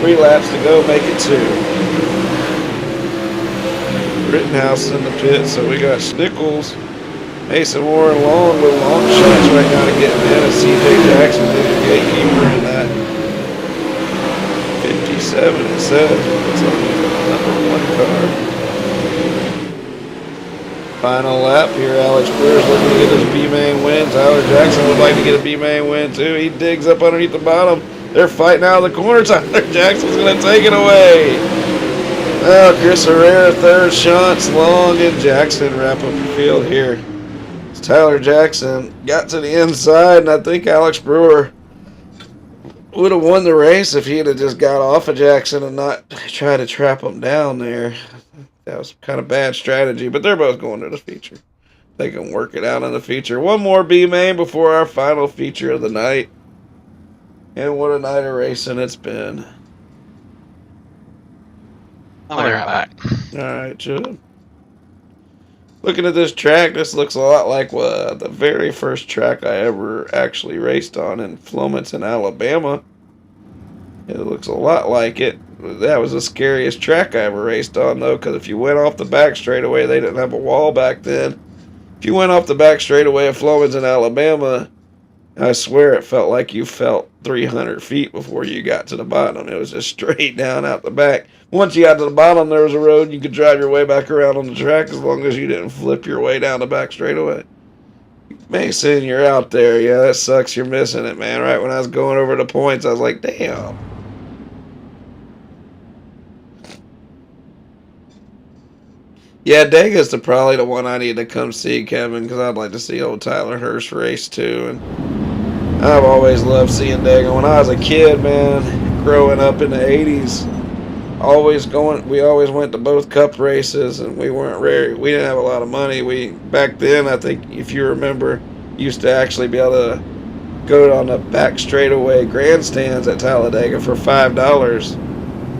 3 laps to go, make it 2. Rittenhouse in the pit, so we got Stickles, Mason Warren, long shots right now to get in. CJ Jackson is the gatekeeper in that 57, it says. It's on number 1 car. Final lap here. Alex Brewer's looking to get his B-main win. Tyler Jackson would like to get a B-main win too. He digs up underneath the bottom. They're fighting out of the corner. Tyler Jackson's going to take it away. Oh, Chris Herrera, third. Shantz, Long, and Jackson wrap up the field here. Tyler Jackson got to the inside, and I think Alex Brewer would have won the race if he had just got off of Jackson and not tried to trap him down there. That was kind of bad strategy, but they're both going to the feature. They can work it out in the feature. One more B-main before our final feature of the night. And what a night of racing it's been. I'll be right back. Alright, Chud. Looking at this track, this looks a lot like the very first track I ever actually raced on in Flomaton, Alabama. It looks a lot like it. That was the scariest track I ever raced on, though, because if you went off the back straightaway, they didn't have a wall back then. If you went off the back straightaway of Flomaton, Alabama, I swear it felt like you felt 300 feet before you got to the bottom. It was just straight down out the back. Once you got to the bottom, there was a road you could drive your way back around on the track as long as you didn't flip your way down the back straightaway. Mason, you're out there. Yeah, that sucks. You're missing it, man. Right when I was going over the points, I was like, damn. Yeah, Dega's probably the one I need to come see, Kevin, because I'd like to see old Tyler Hurst race too. And I've always loved seeing Dega. When I was a kid, man, growing up in the 80s, we always went to both cup races, and we didn't have a lot of money. Back then, I think, if you remember, used to actually be able to go on the back straightaway grandstands at Talladega for $5.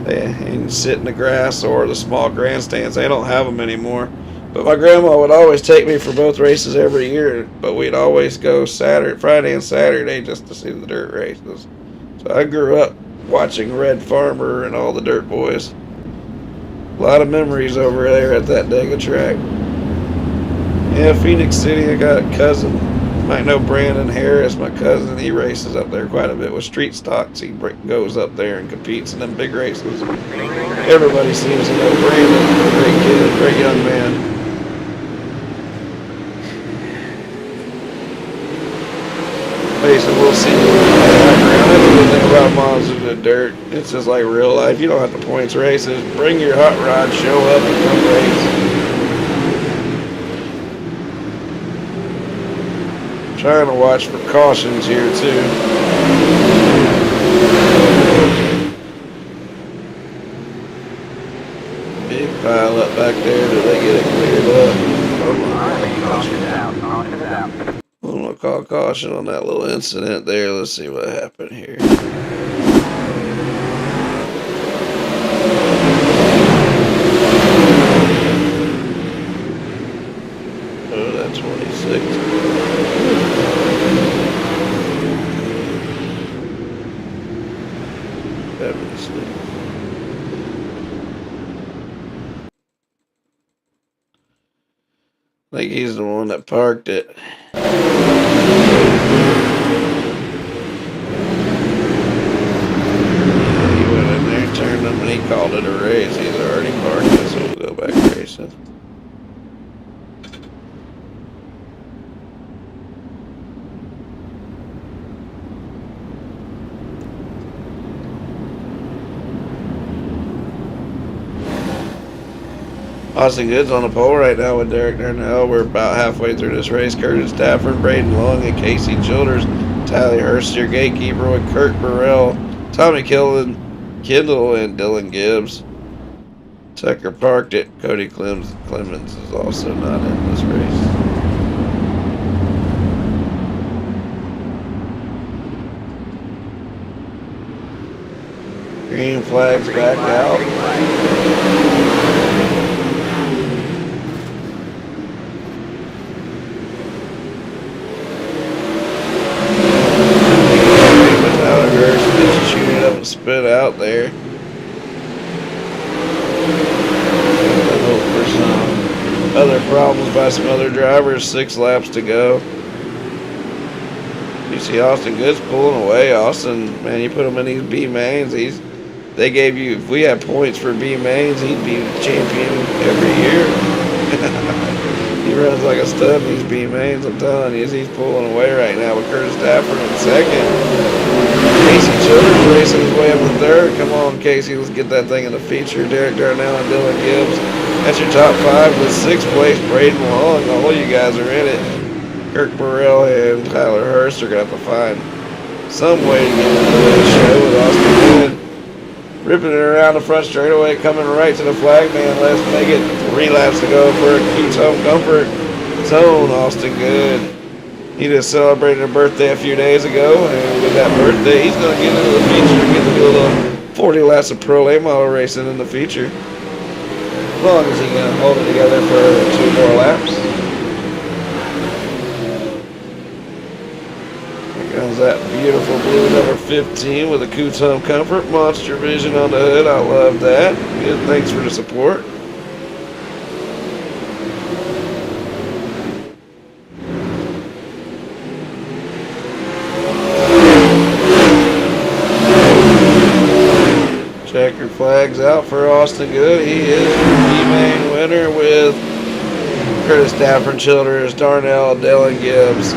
And sit in the grass or the small grandstands. They don't have them anymore. But my grandma would always take me for both races every year. But we'd always go Friday and Saturday just to see the dirt races. So I grew up watching Red Farmer and all the dirt boys. A lot of memories over there at that Dega track. Yeah, Phoenix City, I got a cousin. You might know Brandon Harris, my cousin. He races up there quite a bit with street stocks. He goes up there and competes in them big races. Everybody seems to know Brandon. Great kid, great young man. Mason, we'll see. That's the good thing about Monsters in the Dirt. It's just like real life. You don't have to points races. Bring your hot rod, show up, and come race. Trying to watch for cautions here too. Big pile up back there till they get it cleared up. I'm gonna call caution on that little incident there. Let's see what happened here. Oh, that's 26. I think he's the one that parked it. He went in there, turned him, and he called it a race. He's already parked it, so we'll go back racing. Austin Good's on the pole right now with Derek Darnell. We're about halfway through this race. Curtis Stafford, Braden Long, and Casey Childers. Tyler Hurst, your gatekeeper, with Kurt Burrell, Tommy Kendall, and Dylan Gibbs. Tucker parked it. Cody Clemens is also not in this race. Green flags back out. Tyler Hurst just shoot it up and spit out there. I hope for some other problems by some other drivers. 6 laps to go. You see Austin Goods pulling away. Austin, man, you put him in these B mains. They gave you, if we had points for B mains, he'd be champion every year. He runs like a stud in these B mains. I'm telling you, he's pulling away right now with Curtis Stafford in second. Casey Childers racing his way up to third. Come on, Casey, let's get that thing in the feature. Derek Darnell and Dylan Gibbs. That's your top 5 with 6th place. Braden Long. All you guys are in it. Kirk Burrell and Tyler Hurst are going to have to find some way to get into the show with Austin Good. Ripping it around the front straightaway, coming right to the flag man. Let's make it 3 laps to go for Keats Home Comfort Zone. Austin Good. He just celebrated a birthday a few days ago, and with that birthday, he's going to get into the feature, get to do a little 40 laps of Pro Late Model racing in the feature. As long as he can hold it together for 2 more laps. Here comes that beautiful blue number 15 with a Coots Home Comfort MonsterVision on the hood. I love that. Good, thanks for the support. Checker flags out for Austin Good. He is your B-main winner with Curtis Stafford, Childers, Darnell, Dylan Gibbs,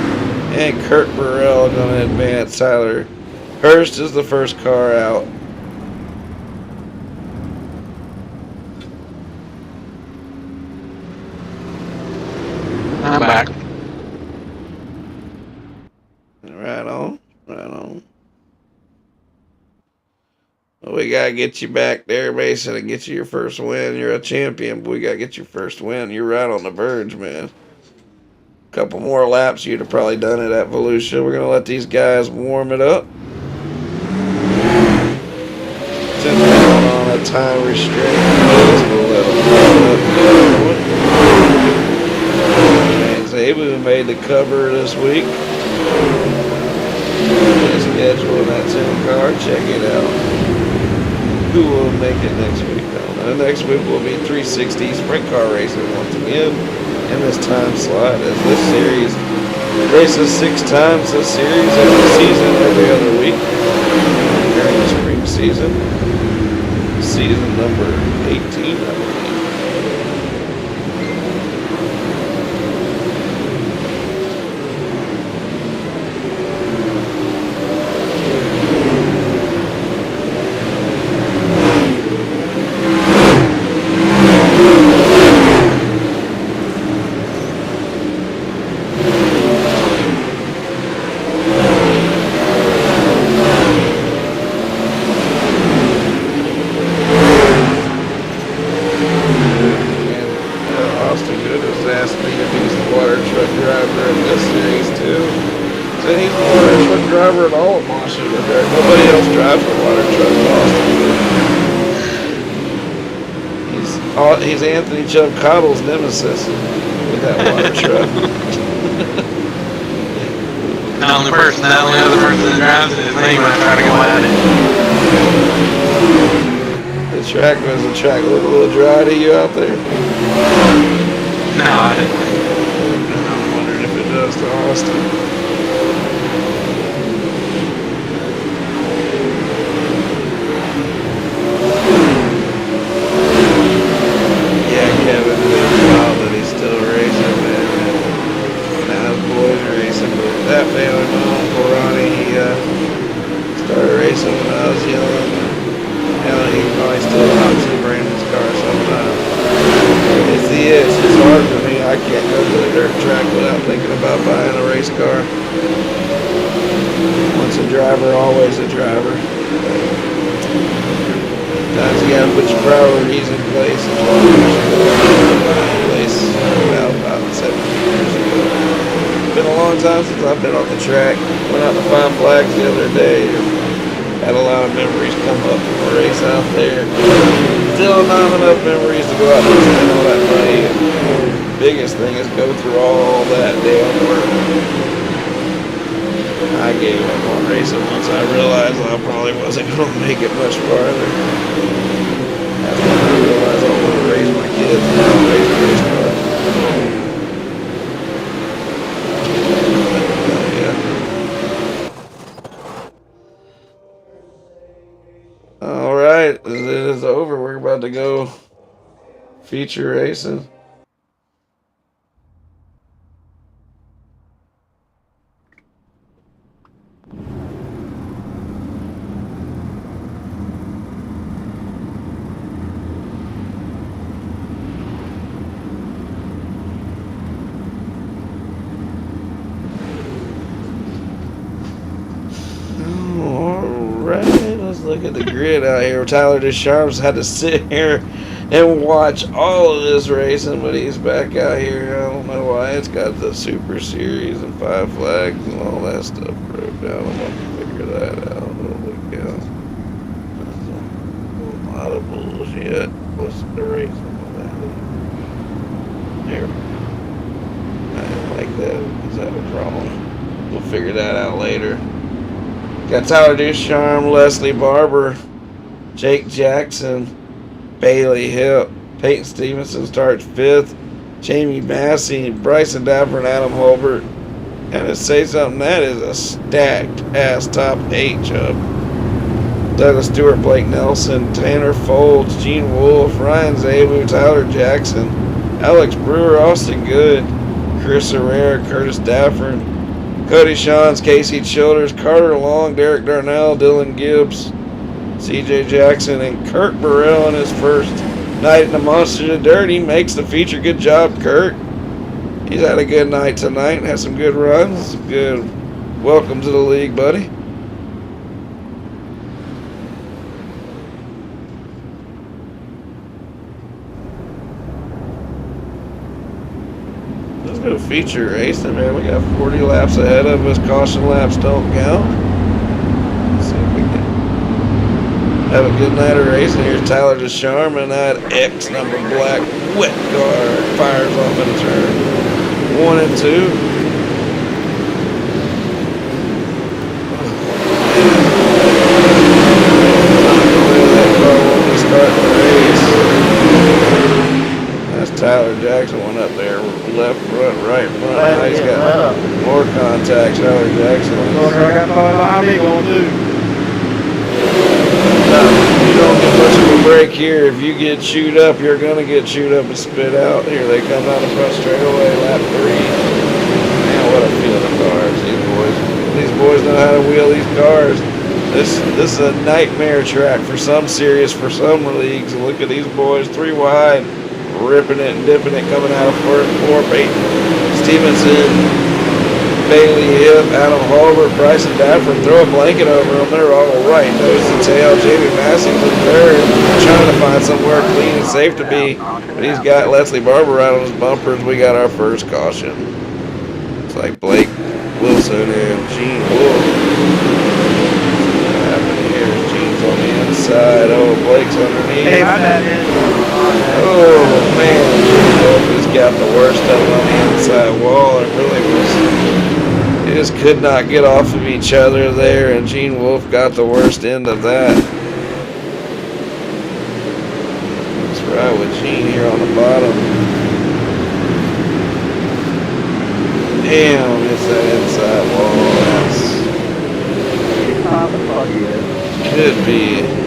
and Kurt Burrell going to advance. Tyler Hurst is the first car out. I'm back. Right on, right on. Well, we got to get you back there, Mason, and get you your first win. You're a champion, but we got to get your first win. You're right on the verge, man. A couple more laps, you'd have probably done it at Volusia. We're going to let these guys warm it up. Since we're going on a time restraint, we'll let them warm up. Zabu made the cover this week. The schedule in that 10 car, check it out. Who will make it next week, though? Next week will be 360 sprint car racing once again in this time slot, as this series races 6 times this series every season, every other week during the spring season. Season number 18, I believe. He's Anthony Chubb Cottle's nemesis with that water truck. The only other person that drives it is me when I try to go at it. The track look a little dry to you out there? No, I didn't. I'm wondering if it does to Austin. Kevin did well that he's still racing, man. Now his boys are racing, but that family, my Uncle Ronnie, he started racing when I was young. Now he probably still hops in Brandon's car sometimes. I can't go to the dirt track without thinking about buying a race car. Once a driver, always a driver. Sometimes you gotta put your priorities in place. About 7 years ago. It's been a long time since I've been on the track. Went out to Five Flags the other day. Had a lot of memories come up from a race out there. Still not enough memories to go out and spend all that money. The biggest thing is go through all that damn work. I gave up on racing once I realized I probably wasn't going to make it much farther. That's when I realized I want to raise my kids and not raise a race car. Alright, it is over. We're about to go feature racing. Look at the grid out here. Tyler Deschamps had to sit here and watch all of this racing, but he's back out here. I don't know why. It's got the Super Series and Five Flags and all that stuff broke down. I'm going to figure that out. Holy cow. That's a lot of bullshit. What's the racing on that? There. I didn't like that. Is that a problem? We'll figure that out later. Got Tyler Ducharme, Leslie Barber, Jake Jackson, Bailey Hill, Peyton Stevenson starts 5th, Jamie Massey, Bryson Dapper, and Adam Holbert. And to say something, that is a stacked ass top 8, Chubb. Douglas Stewart, Blake Nelson, Tanner Folds, Gene Wolfe, Ryan Zabu, Tyler Jackson, Alex Brewer, Austin Good, Chris Herrera, Curtis Dafford, Cody Shawns, Casey Childers, Carter Long, Derek Darnell, Dylan Gibbs, CJ Jackson, and Kurt Burrell in his first night in the Monsters of Dirt. He makes the feature. Good job, Kurt. He's had a good night tonight. Had some good runs. Good. Welcome to the league, buddy. Let's go feature racing, man. We got 40 laps ahead of us. Caution laps don't count. Let's see if we can have a good night of racing. Here's Tyler Deschamps and that X number black wet car fires off in turn 1 and 2. Tyler Jackson went up there, left front, right front. Now he's got more contact. Tyler Jackson. I got behind me going too. You don't get much of a break here. If you get chewed up, you're gonna get chewed up and spit out. Here they come down the front straightaway, lap 3. Man, what a field of cars! These boys know how to wheel these cars. This is a nightmare track for some series, for some leagues. Look at these boys, 3 wide. Ripping it and dipping it, coming out of first 4. Peyton Stevenson, Bailey Hill, Adam Holbert, Bryson Dapper. Throw a blanket over them. They're all right. Nose to tail. Jamie Massey's in 3rd, trying to find somewhere clean and safe to be. But he's got Leslie Barber right on his bumpers. We got our first caution. It's like Blake Wilson and Gene Wolfe. What happened here? Gene's on the inside. Oh, Blake's underneath. Hey, my bad, man. Oh man, Gene Wolfe has got the worst of it on the inside wall. It really was. They just could not get off of each other there, and Gene Wolfe got the worst end of that. Let's ride with Gene here on the bottom. Damn, it's that inside wall. That's, could be.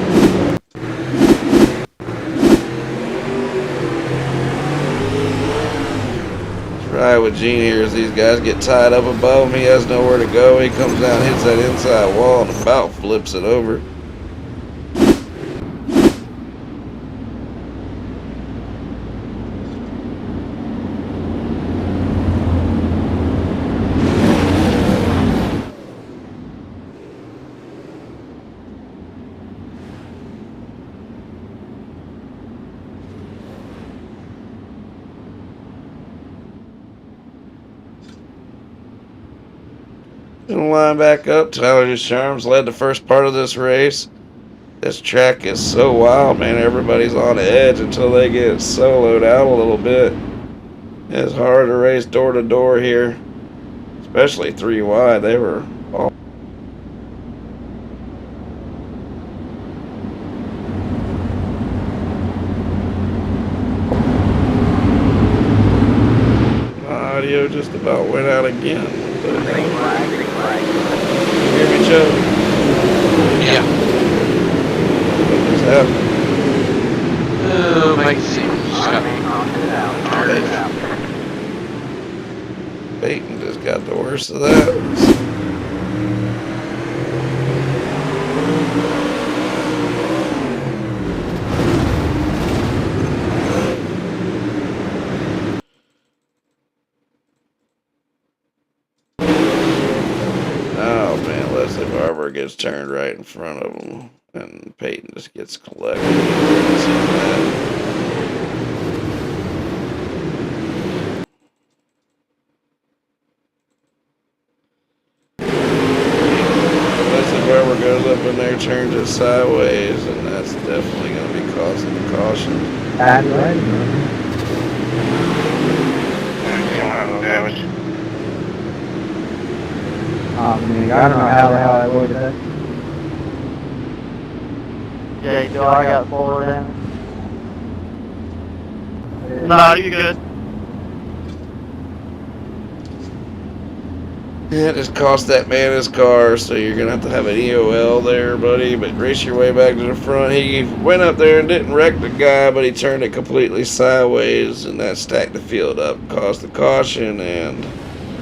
Right with Gene here as these guys get tied up above him. He has nowhere to go. He comes down, hits that inside wall, and about flips it over. Gonna line back up. Tyler Ducharmes led the first part of this race. This track is so wild, man. Everybody's on edge until they get soloed out a little bit. It's hard to race door to door here, especially 3 wide. They were all. Audio just about went out again. You hear me, Joe? Yeah. What just happened? Oh, makes sense. Peyton just got the worst of that. Gets turned right in front of him, and Peyton just gets collected. Unless whoever goes up in there turns it sideways, and that's definitely going to be causing the caution. Bad right. Damage. Oh man, I don't know how the hell I avoided that. Jay, do I got full damage? Nah, you good. Yeah, it just cost that man his car, so you're going to have an EOL there, buddy, but race your way back to the front. He went up there and didn't wreck the guy, but he turned it completely sideways, and that stacked the field up, caused the caution, and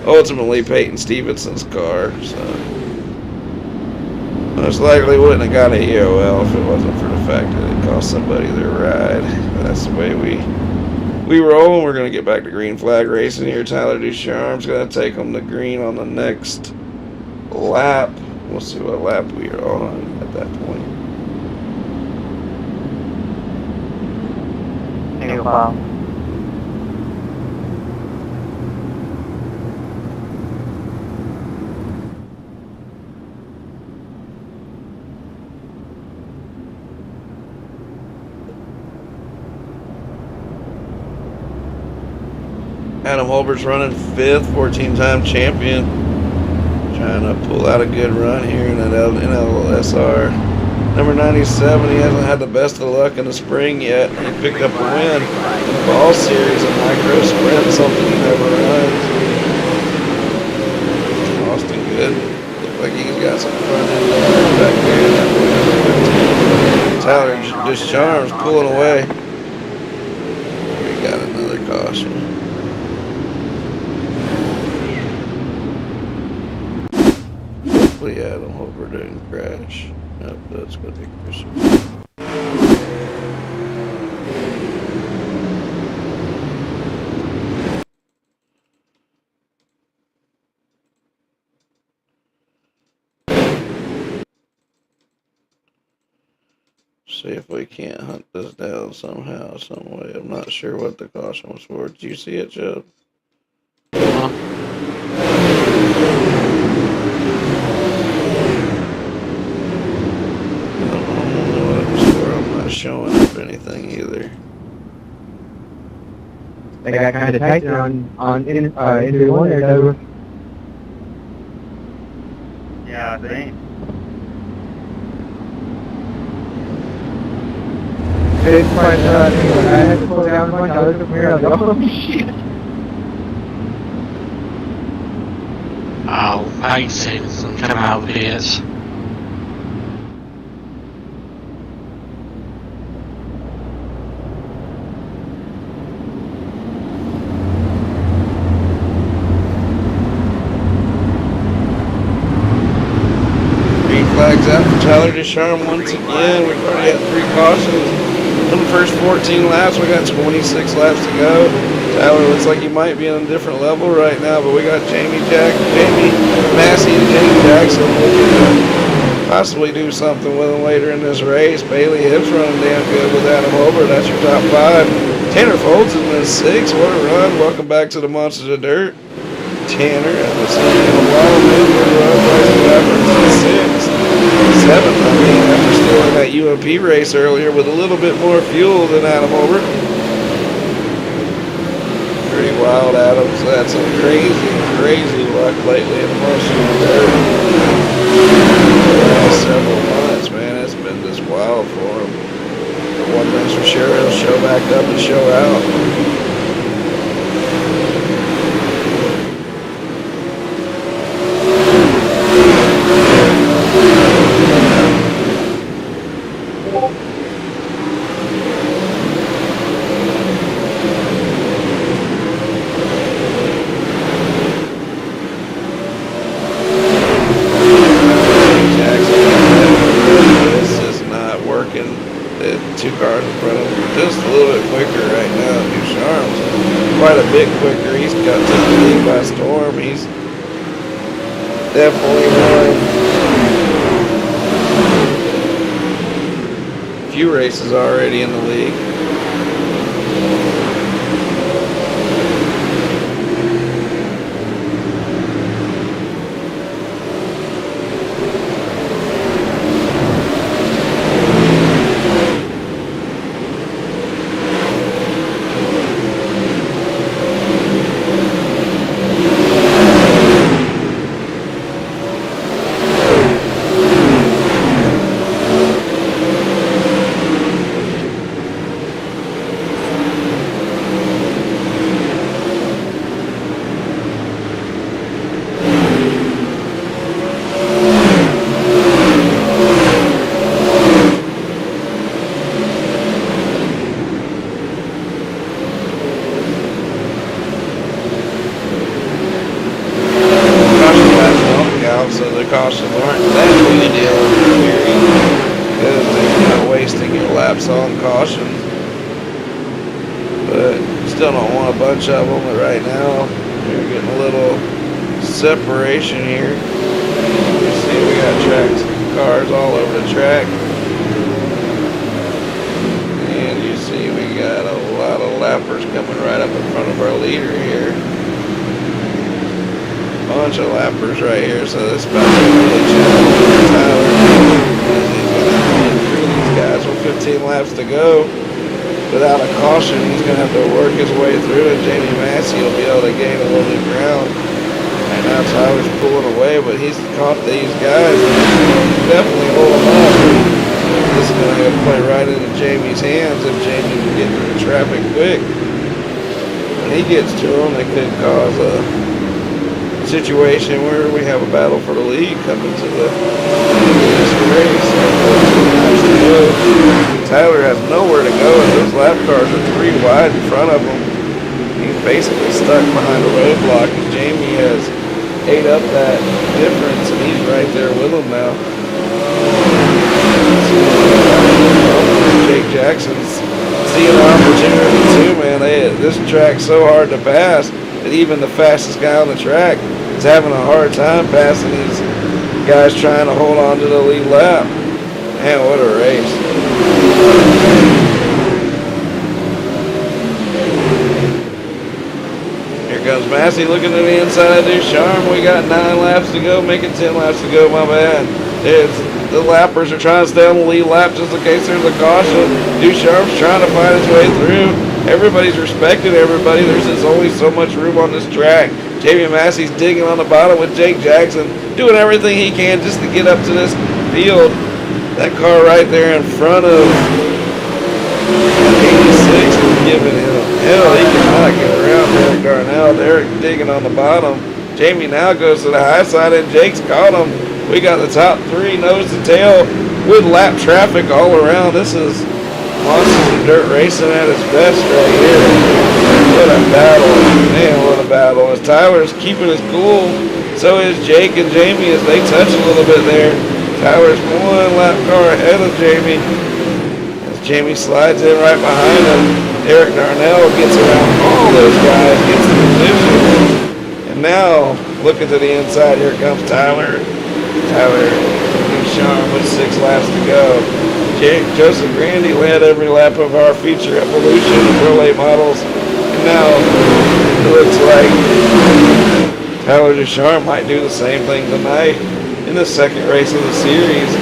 ultimately Peyton Stevenson's car, so most likely wouldn't have got an EOL if it wasn't for the fact that it cost somebody their ride. That's the way we roll, and we're going to get back to green flag racing here. Tyler Ducharmes going to take them to green on the next lap. We'll see what lap we are on at that point. Single file. Adam Holbert's running 5th, 14-time champion. Trying to pull out a good run here in that NLSR. Number 97, he hasn't had the best of luck in the spring yet. He picked up a win in the Ball Series, a micro sprint, something he never runs. Austin good. Looks like he's got some front end back there. Tyler Ducharmes pulling away. We got another caution. Hopefully Adam Holbert didn't crash. Nope, that's going to be Christian. See if we can't hunt this down somehow, some way. I'm not sure what the caution was for. Did you see it, Chubb? I'm not showing up anything either. They got kind of tight on Enduro 1 there, Dover. Yeah, I think. It's quite, I had to pull down a bunch. I looked up here, I was like, oh shit. Oh, Peyton Stevenson come out of his. Flags out for Tyler Ducharmes once again. We've already had 3 cautions in the first 14 laps. We got 26 laps to go. Tyler looks like he might be on a different level right now, but we got Jamie Massey and Jamie Jackson looking to possibly do something with him later in this race. Bailey Hibbs running damn good with Adam Holbert. That's your top 5. Tanner Folds is in 6th. What a run. Welcome back to the Monsters of Dirt. Tanner and the San Wild Man were run by some 6, 7. I mean, after stealing that UMP race earlier with a little bit more fuel than Adam over. Pretty wild, Adam's had some crazy luck lately in the Monster Dirt. The last several months, man, it's been just wild for him. But one thing's for sure, he'll show back up and show out. Two cars in front of him, just a little bit quicker right now. Ducharme's quite a bit quicker. He's got to the lead by storm. He's definitely won a few races already in the league. So the cautions aren't that big a deal because they're not wasting your laps on cautions. But still don't want a bunch of them. But right now, we're getting a little separation here. You see, we got tracks, cars all over the track, and you see we got a lot of lappers coming right up in front of our leader here. Bunch of lappers right here, so this about to really challenge Tyler. He's going to have to get through these guys with 15 laps to go. Without a caution, he's going to have to work his way through, and Jamie Massey will be able to gain a little bit of ground. And now Tyler's pulling away, but he's caught these guys, and definitely hold them up. This is going to play right into Jamie's hands if Jamie can get through the traffic quick. When he gets to them, they could cause a situation where we have a battle for the lead coming to this race. Tyler has nowhere to go, and those lap cars are 3 wide in front of him. He's basically stuck behind a roadblock, and Jamie has ate up that difference, and he's right there with him now. Jake Jackson's seeing an opportunity too, man. This track's so hard to pass that even the fastest guy on the track is having a hard time passing these guys trying to hold on to the lead lap. Man, what a race. Here comes Massey looking to the inside of Ducharme. We got 9 laps to go, making 10 laps to go, my bad. The lappers are trying to stay on the lead lap just in case there's a caution. Ducharme's trying to find his way through. Everybody's respecting everybody. There's just only so much room on this track. Jamie Massey's digging on the bottom with Jake Jackson, doing everything he can just to get up to this field. That car right there in front of 86 is giving him hell. He cannot get around Derek Darnell. Derek digging on the bottom. Jamie now goes to the high side, and Jake's caught him. We got the top 3 nose to tail with lap traffic all around. This is Monster Dirt racing at its best right here. What a battle. Man, what a battle. As Tyler's keeping his cool, so is Jake and Jamie as they touch a little bit there. Tyler's 1 lap car ahead of Jamie. As Jamie slides in right behind him, Derek Darnell gets around all those guys, gets the position. And now, looking to the inside, here comes Tyler. Tyler Ducharme with 6 laps to go. Joseph Grandy led every lap of our feature Evolution Pro Late models. And now it looks like Tyler Ducharme might do the same thing tonight in the second race of the series.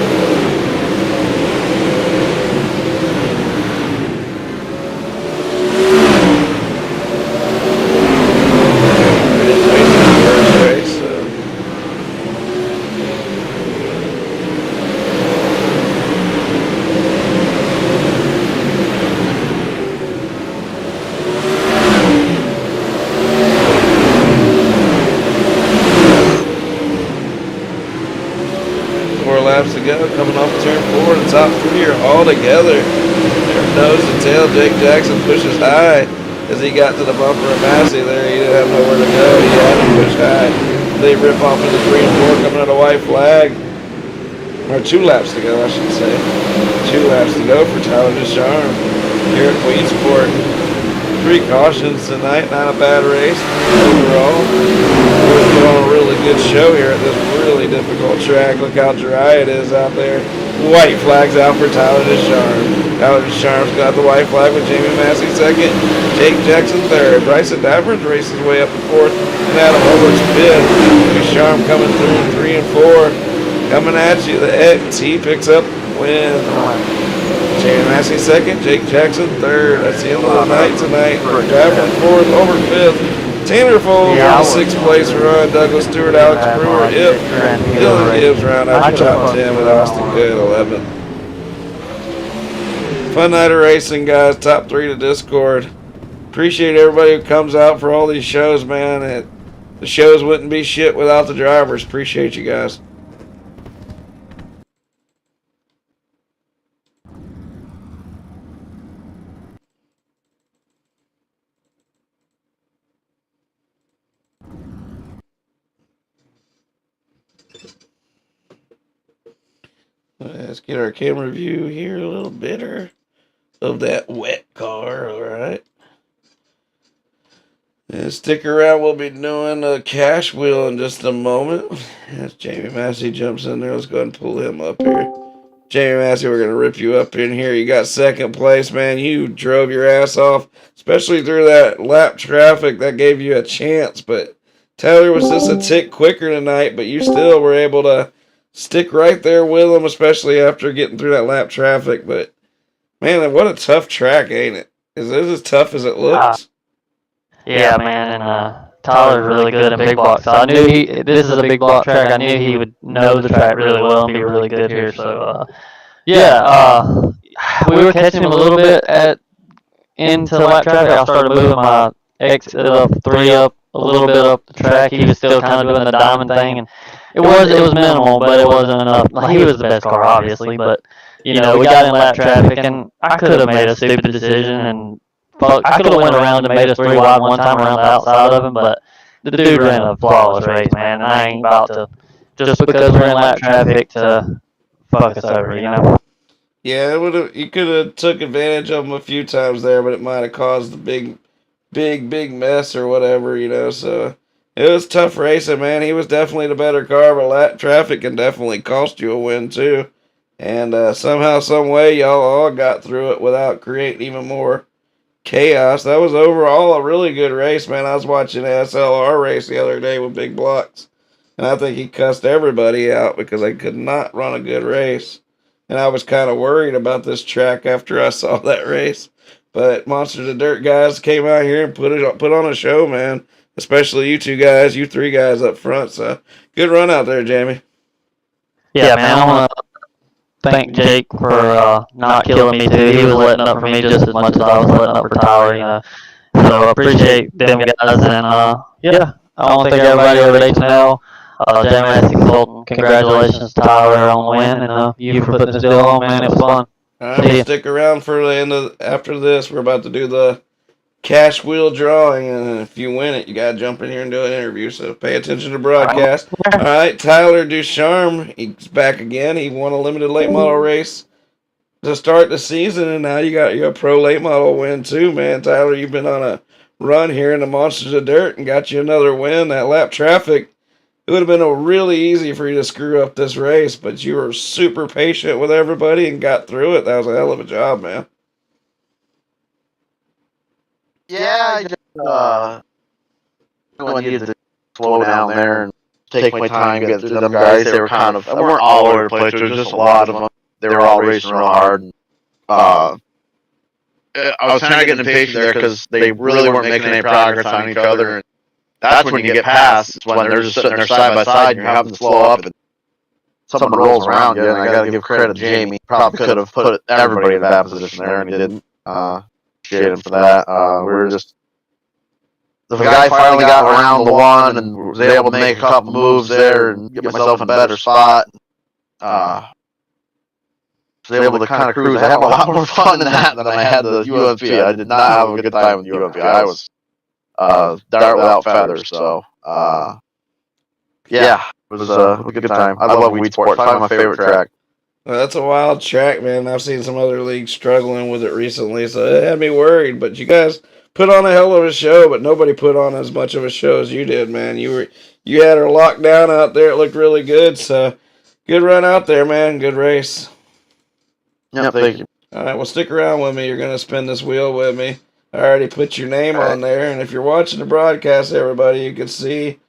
To go, coming off turn 4, the top 3 are all together. Their nose to tail, Jake Jackson pushes high as he got to the bumper of Massey there. He didn't have nowhere to go. He had to push high. They rip off into 3 and 4, coming out a white flag. Or 2 laps to go, I should say. 2 laps to go for Tyler Ducharme here at Queensport. 3 cautions tonight, not a bad race overall. We're put on a really good show here at this really difficult track. Look how dry it is out there. White flag's out for Tyler Ducharme. Tyler Ducharme's got the white flag with Jamie Massey second, Jake Jackson third. Bryson Dafford races his way up to fourth, and Adam Hubbard's fifth. Ducharme coming through in 3 and 4. Coming at you, the X, he picks up win. Jamie Massey second, Jake Jackson third. That's the end of the night tonight. Dafford fourth, over fifth. Tanner Foles on the 6th place run. Douglas Stewart, Alex Brewer, Dylan Gibbs round out the top 10 with Austin Good 11th. Fun night of racing, guys. Top 3 to Discord. Appreciate everybody who comes out for all these shows, man. The shows wouldn't be shit without the drivers. Appreciate you guys. Let's get our camera view here a little better of that wet car, alright. And stick around, we'll be doing a cash wheel in just a moment. As Jamie Massey jumps in there, let's go ahead and pull him up here. Jamie Massey, we're going to rip you up in here. You got 2nd place, man. You drove your ass off, especially through that lap traffic. That gave you a chance, but Taylor was just a tick quicker tonight, but you still were able to stick right there with him, especially after getting through that lap traffic. But, man, what a tough track, ain't it? Is it as tough as it looks? Yeah, man, and Tyler's really good in big blocks. So I knew this is a big block track. I knew he would know the track really well and be really good here. So, we were catching him a little bit into lap traffic. I started moving my exit of 3 up a little bit up the track. He was still kind of doing the diamond thing, and it was minimal, but it wasn't enough. Like, he was the best car, obviously, but we got in lap traffic, and I could have made a stupid decision, and I could have went around and made us 3 wide one time around the outside of him, but the dude ran a flawless race, man, and I ain't about to, just because we're in lap traffic, to fuck us over, Yeah, you could have took advantage of him a few times there, but it might have caused a big mess or whatever, so it was tough racing, man. He was definitely the better car, but lap traffic can definitely cost you a win too. And somehow, some way, y'all all got through it without creating even more chaos. That was overall a really good race, man. I was watching an SLR race the other day with big blocks, and I think he cussed everybody out because they could not run a good race. And I was kind of worried about this track after I saw that race. But Monster the Dirt guys came out here and put on a show, man. Especially you 2 guys, you 3 guys up front. So good run out there, Jamie. Yeah, man. I want to thank Jake for not killing me too. He was letting up for me just as much as I was letting up for Tyler, So I appreciate them guys, and I want to thank everybody over at H&L. Jamie Massey Consultant, congratulations to Tyler on the win, and you for putting this deal on, man. It was fun. All right, stick around for the end of after this. We're about to do the cash wheel drawing, and if you win it, you gotta jump in here and do an interview. So pay attention to the broadcast. All right, Tyler Ducharme, he's back again. He won a limited late model race to start the season, and now you got your pro late model win too, man. Tyler, you've been on a run here in the Monsters of Dirt and got you another win. That lap traffic, it would have been really easy for you to screw up this race, but you were super patient with everybody and got through it. That was a hell of a job, man. Yeah, I just, when you slow down there and take my time getting through them guys. They were kind of, they weren't all over the place. There was just a lot of them. They were all racing real hard. And, I was kind of getting impatient there because they really weren't making any progress on each other. And that's when you get past. It's when they're just sitting there side by side and you're having to slow up and someone rolls around you. And I got to give credit to Jamie. Probably could have put everybody in that position there, and he didn't. Appreciate him for that. We were just, the guy finally got around the one and was able to make a couple moves there and get myself in a better spot. Was able to kind of cruise. I had a lot more fun than that than I had the UMP. I did not have a good time with the UMP. I was dart without feathers. So yeah, it was a good time. I love Weed Sport. Probably my favorite track. Well, that's a wild track, man. I've seen some other leagues struggling with it recently, so it had me worried. But you guys put on a hell of a show, but nobody put on as much of a show as you did, man. You had her locked down out there. It looked really good. So good run out there, man. Good race. Yeah, thank you. All right, well, stick around with me. You're gonna spin this wheel with me. I already put your name on there, and if you're watching the broadcast, everybody, you can see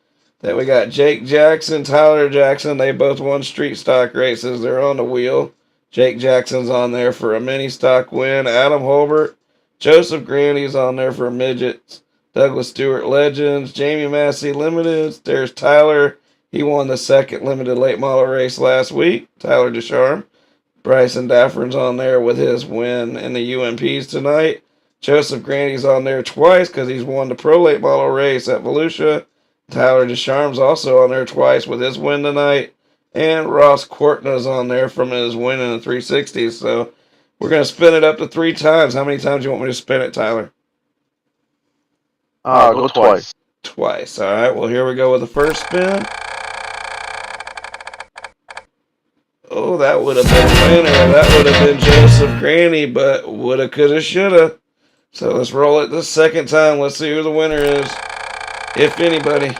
that we got Jake Jackson, Tyler Jackson. They both won street stock races. They're on the wheel. Jake Jackson's on there for a mini stock win. Adam Holbert, Joseph Grandy's on there for midgets. Douglas Stewart Legends, Jamie Massey Limiteds. There's Tyler. He won the second limited late model race last week. Tyler Descharme. Bryson Daffern's on there with his win in the UMPs tonight. Joseph Grandy's on there twice because he's won the pro late model race at Volusia. Tyler Descharme's also on there twice with his win tonight. And Ross Courtney's on there from his win in the 360s. So we're going to spin it up to 3 times. How many times do you want me to spin it, Tyler? Go twice. Twice. All right. Well, here we go with the first spin. Oh, that would have been a winner. That would have been Joseph Grandy, but woulda, coulda, shoulda. So let's roll it the second time. Let's see who the winner is, if anybody.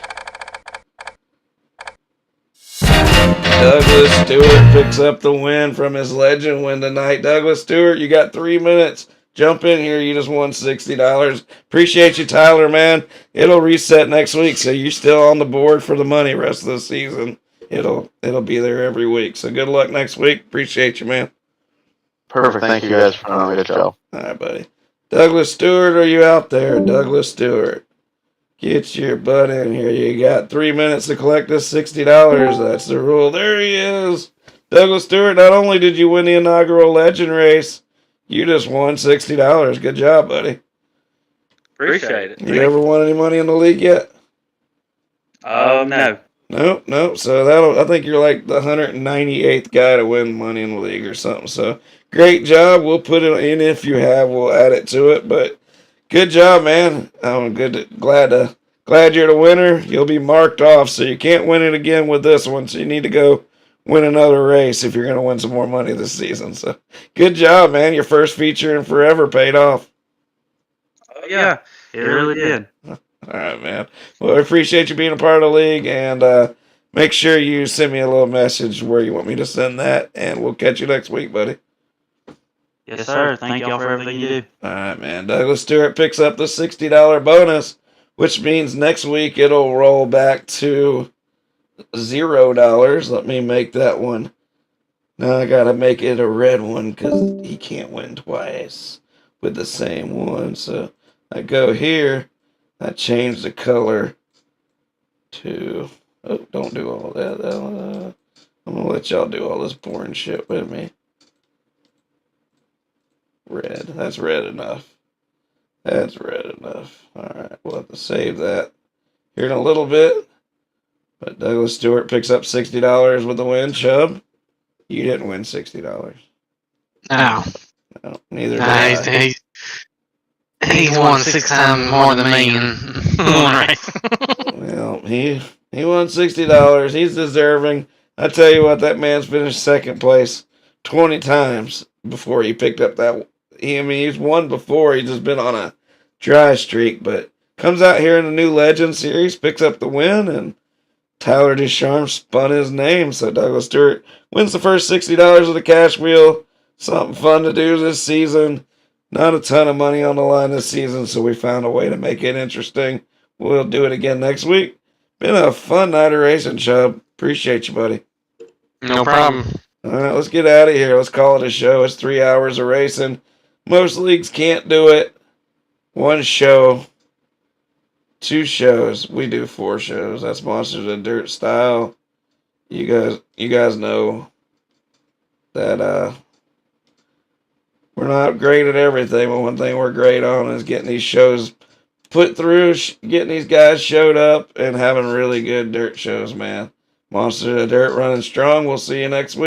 Douglas Stewart picks up the win from his legend win tonight. Douglas Stewart, you got 3 minutes. Jump in here. You just won $60. Appreciate you, Tyler, man. It'll reset next week, so you're still on the board for the money rest of the season. It'll be there every week. So good luck next week. Appreciate you, man. Perfect. Thank you guys for another good show. All right, buddy. Douglas Stewart, are you out there? Douglas Stewart. Get your butt in here. You got 3 minutes to collect this $60. That's the rule. There he is. Douglas Stewart, not only did you win the inaugural legend race, you just won $60. Good job, buddy. Appreciate it. You ever won any money in the league yet? No. Nope. So I think you're like the 198th guy to win money in the league or something. So great job. We'll put it in if you have. We'll add it to it. But good job, man. I'm glad you're the winner. You'll be marked off, so you can't win it again with this one. So you need to go win another race if you're going to win some more money this season. So good job, man. Your first feature in forever paid off. Yeah, it really did. All right, man. Well, I appreciate you being a part of the league, and make sure you send me a little message where you want me to send that, and we'll catch you next week, buddy. Yes, sir. Thank y'all for everything you do. All right, man. Douglas Stewart picks up the $60 bonus, which means next week it'll roll back to $0. Let me make that one. Now I got to make it a red one because he can't win twice with the same one. So I go here. I change the color to... Oh, don't do all that. I'm going to let y'all do all this boring shit with me. Red. That's red enough. That's red enough. Alright, we'll have to save that here in a little bit. But Douglas Stewart picks up $60 with the win. Chubb, you didn't win $60. No. No, neither did I. He's won 6 times more than me in one race. Well, he won $60. He's deserving. I tell you what, that man's finished second place 20 times before he picked up that. He's won before. He's just been on a dry streak, but comes out here in the new Legend Series, picks up the win, and Tyler Descharme spun his name. So Douglas Stewart wins the first $60 of the cash wheel. Something fun to do this season. Not a ton of money on the line this season, so we found a way to make it interesting. We'll do it again next week. Been a fun night of racing, Chubb. Appreciate you, buddy. No problem. All right, let's get out of here. Let's call it a show. It's 3 hours of racing. Most leagues can't do it. 1 show. 2 shows. We do 4 shows. That's Monsters of Dirt style. You guys know that we're not great at everything, but one thing we're great on is getting these shows put through, getting these guys showed up, and having really good dirt shows, man. Monsters of Dirt running strong. We'll see you next week.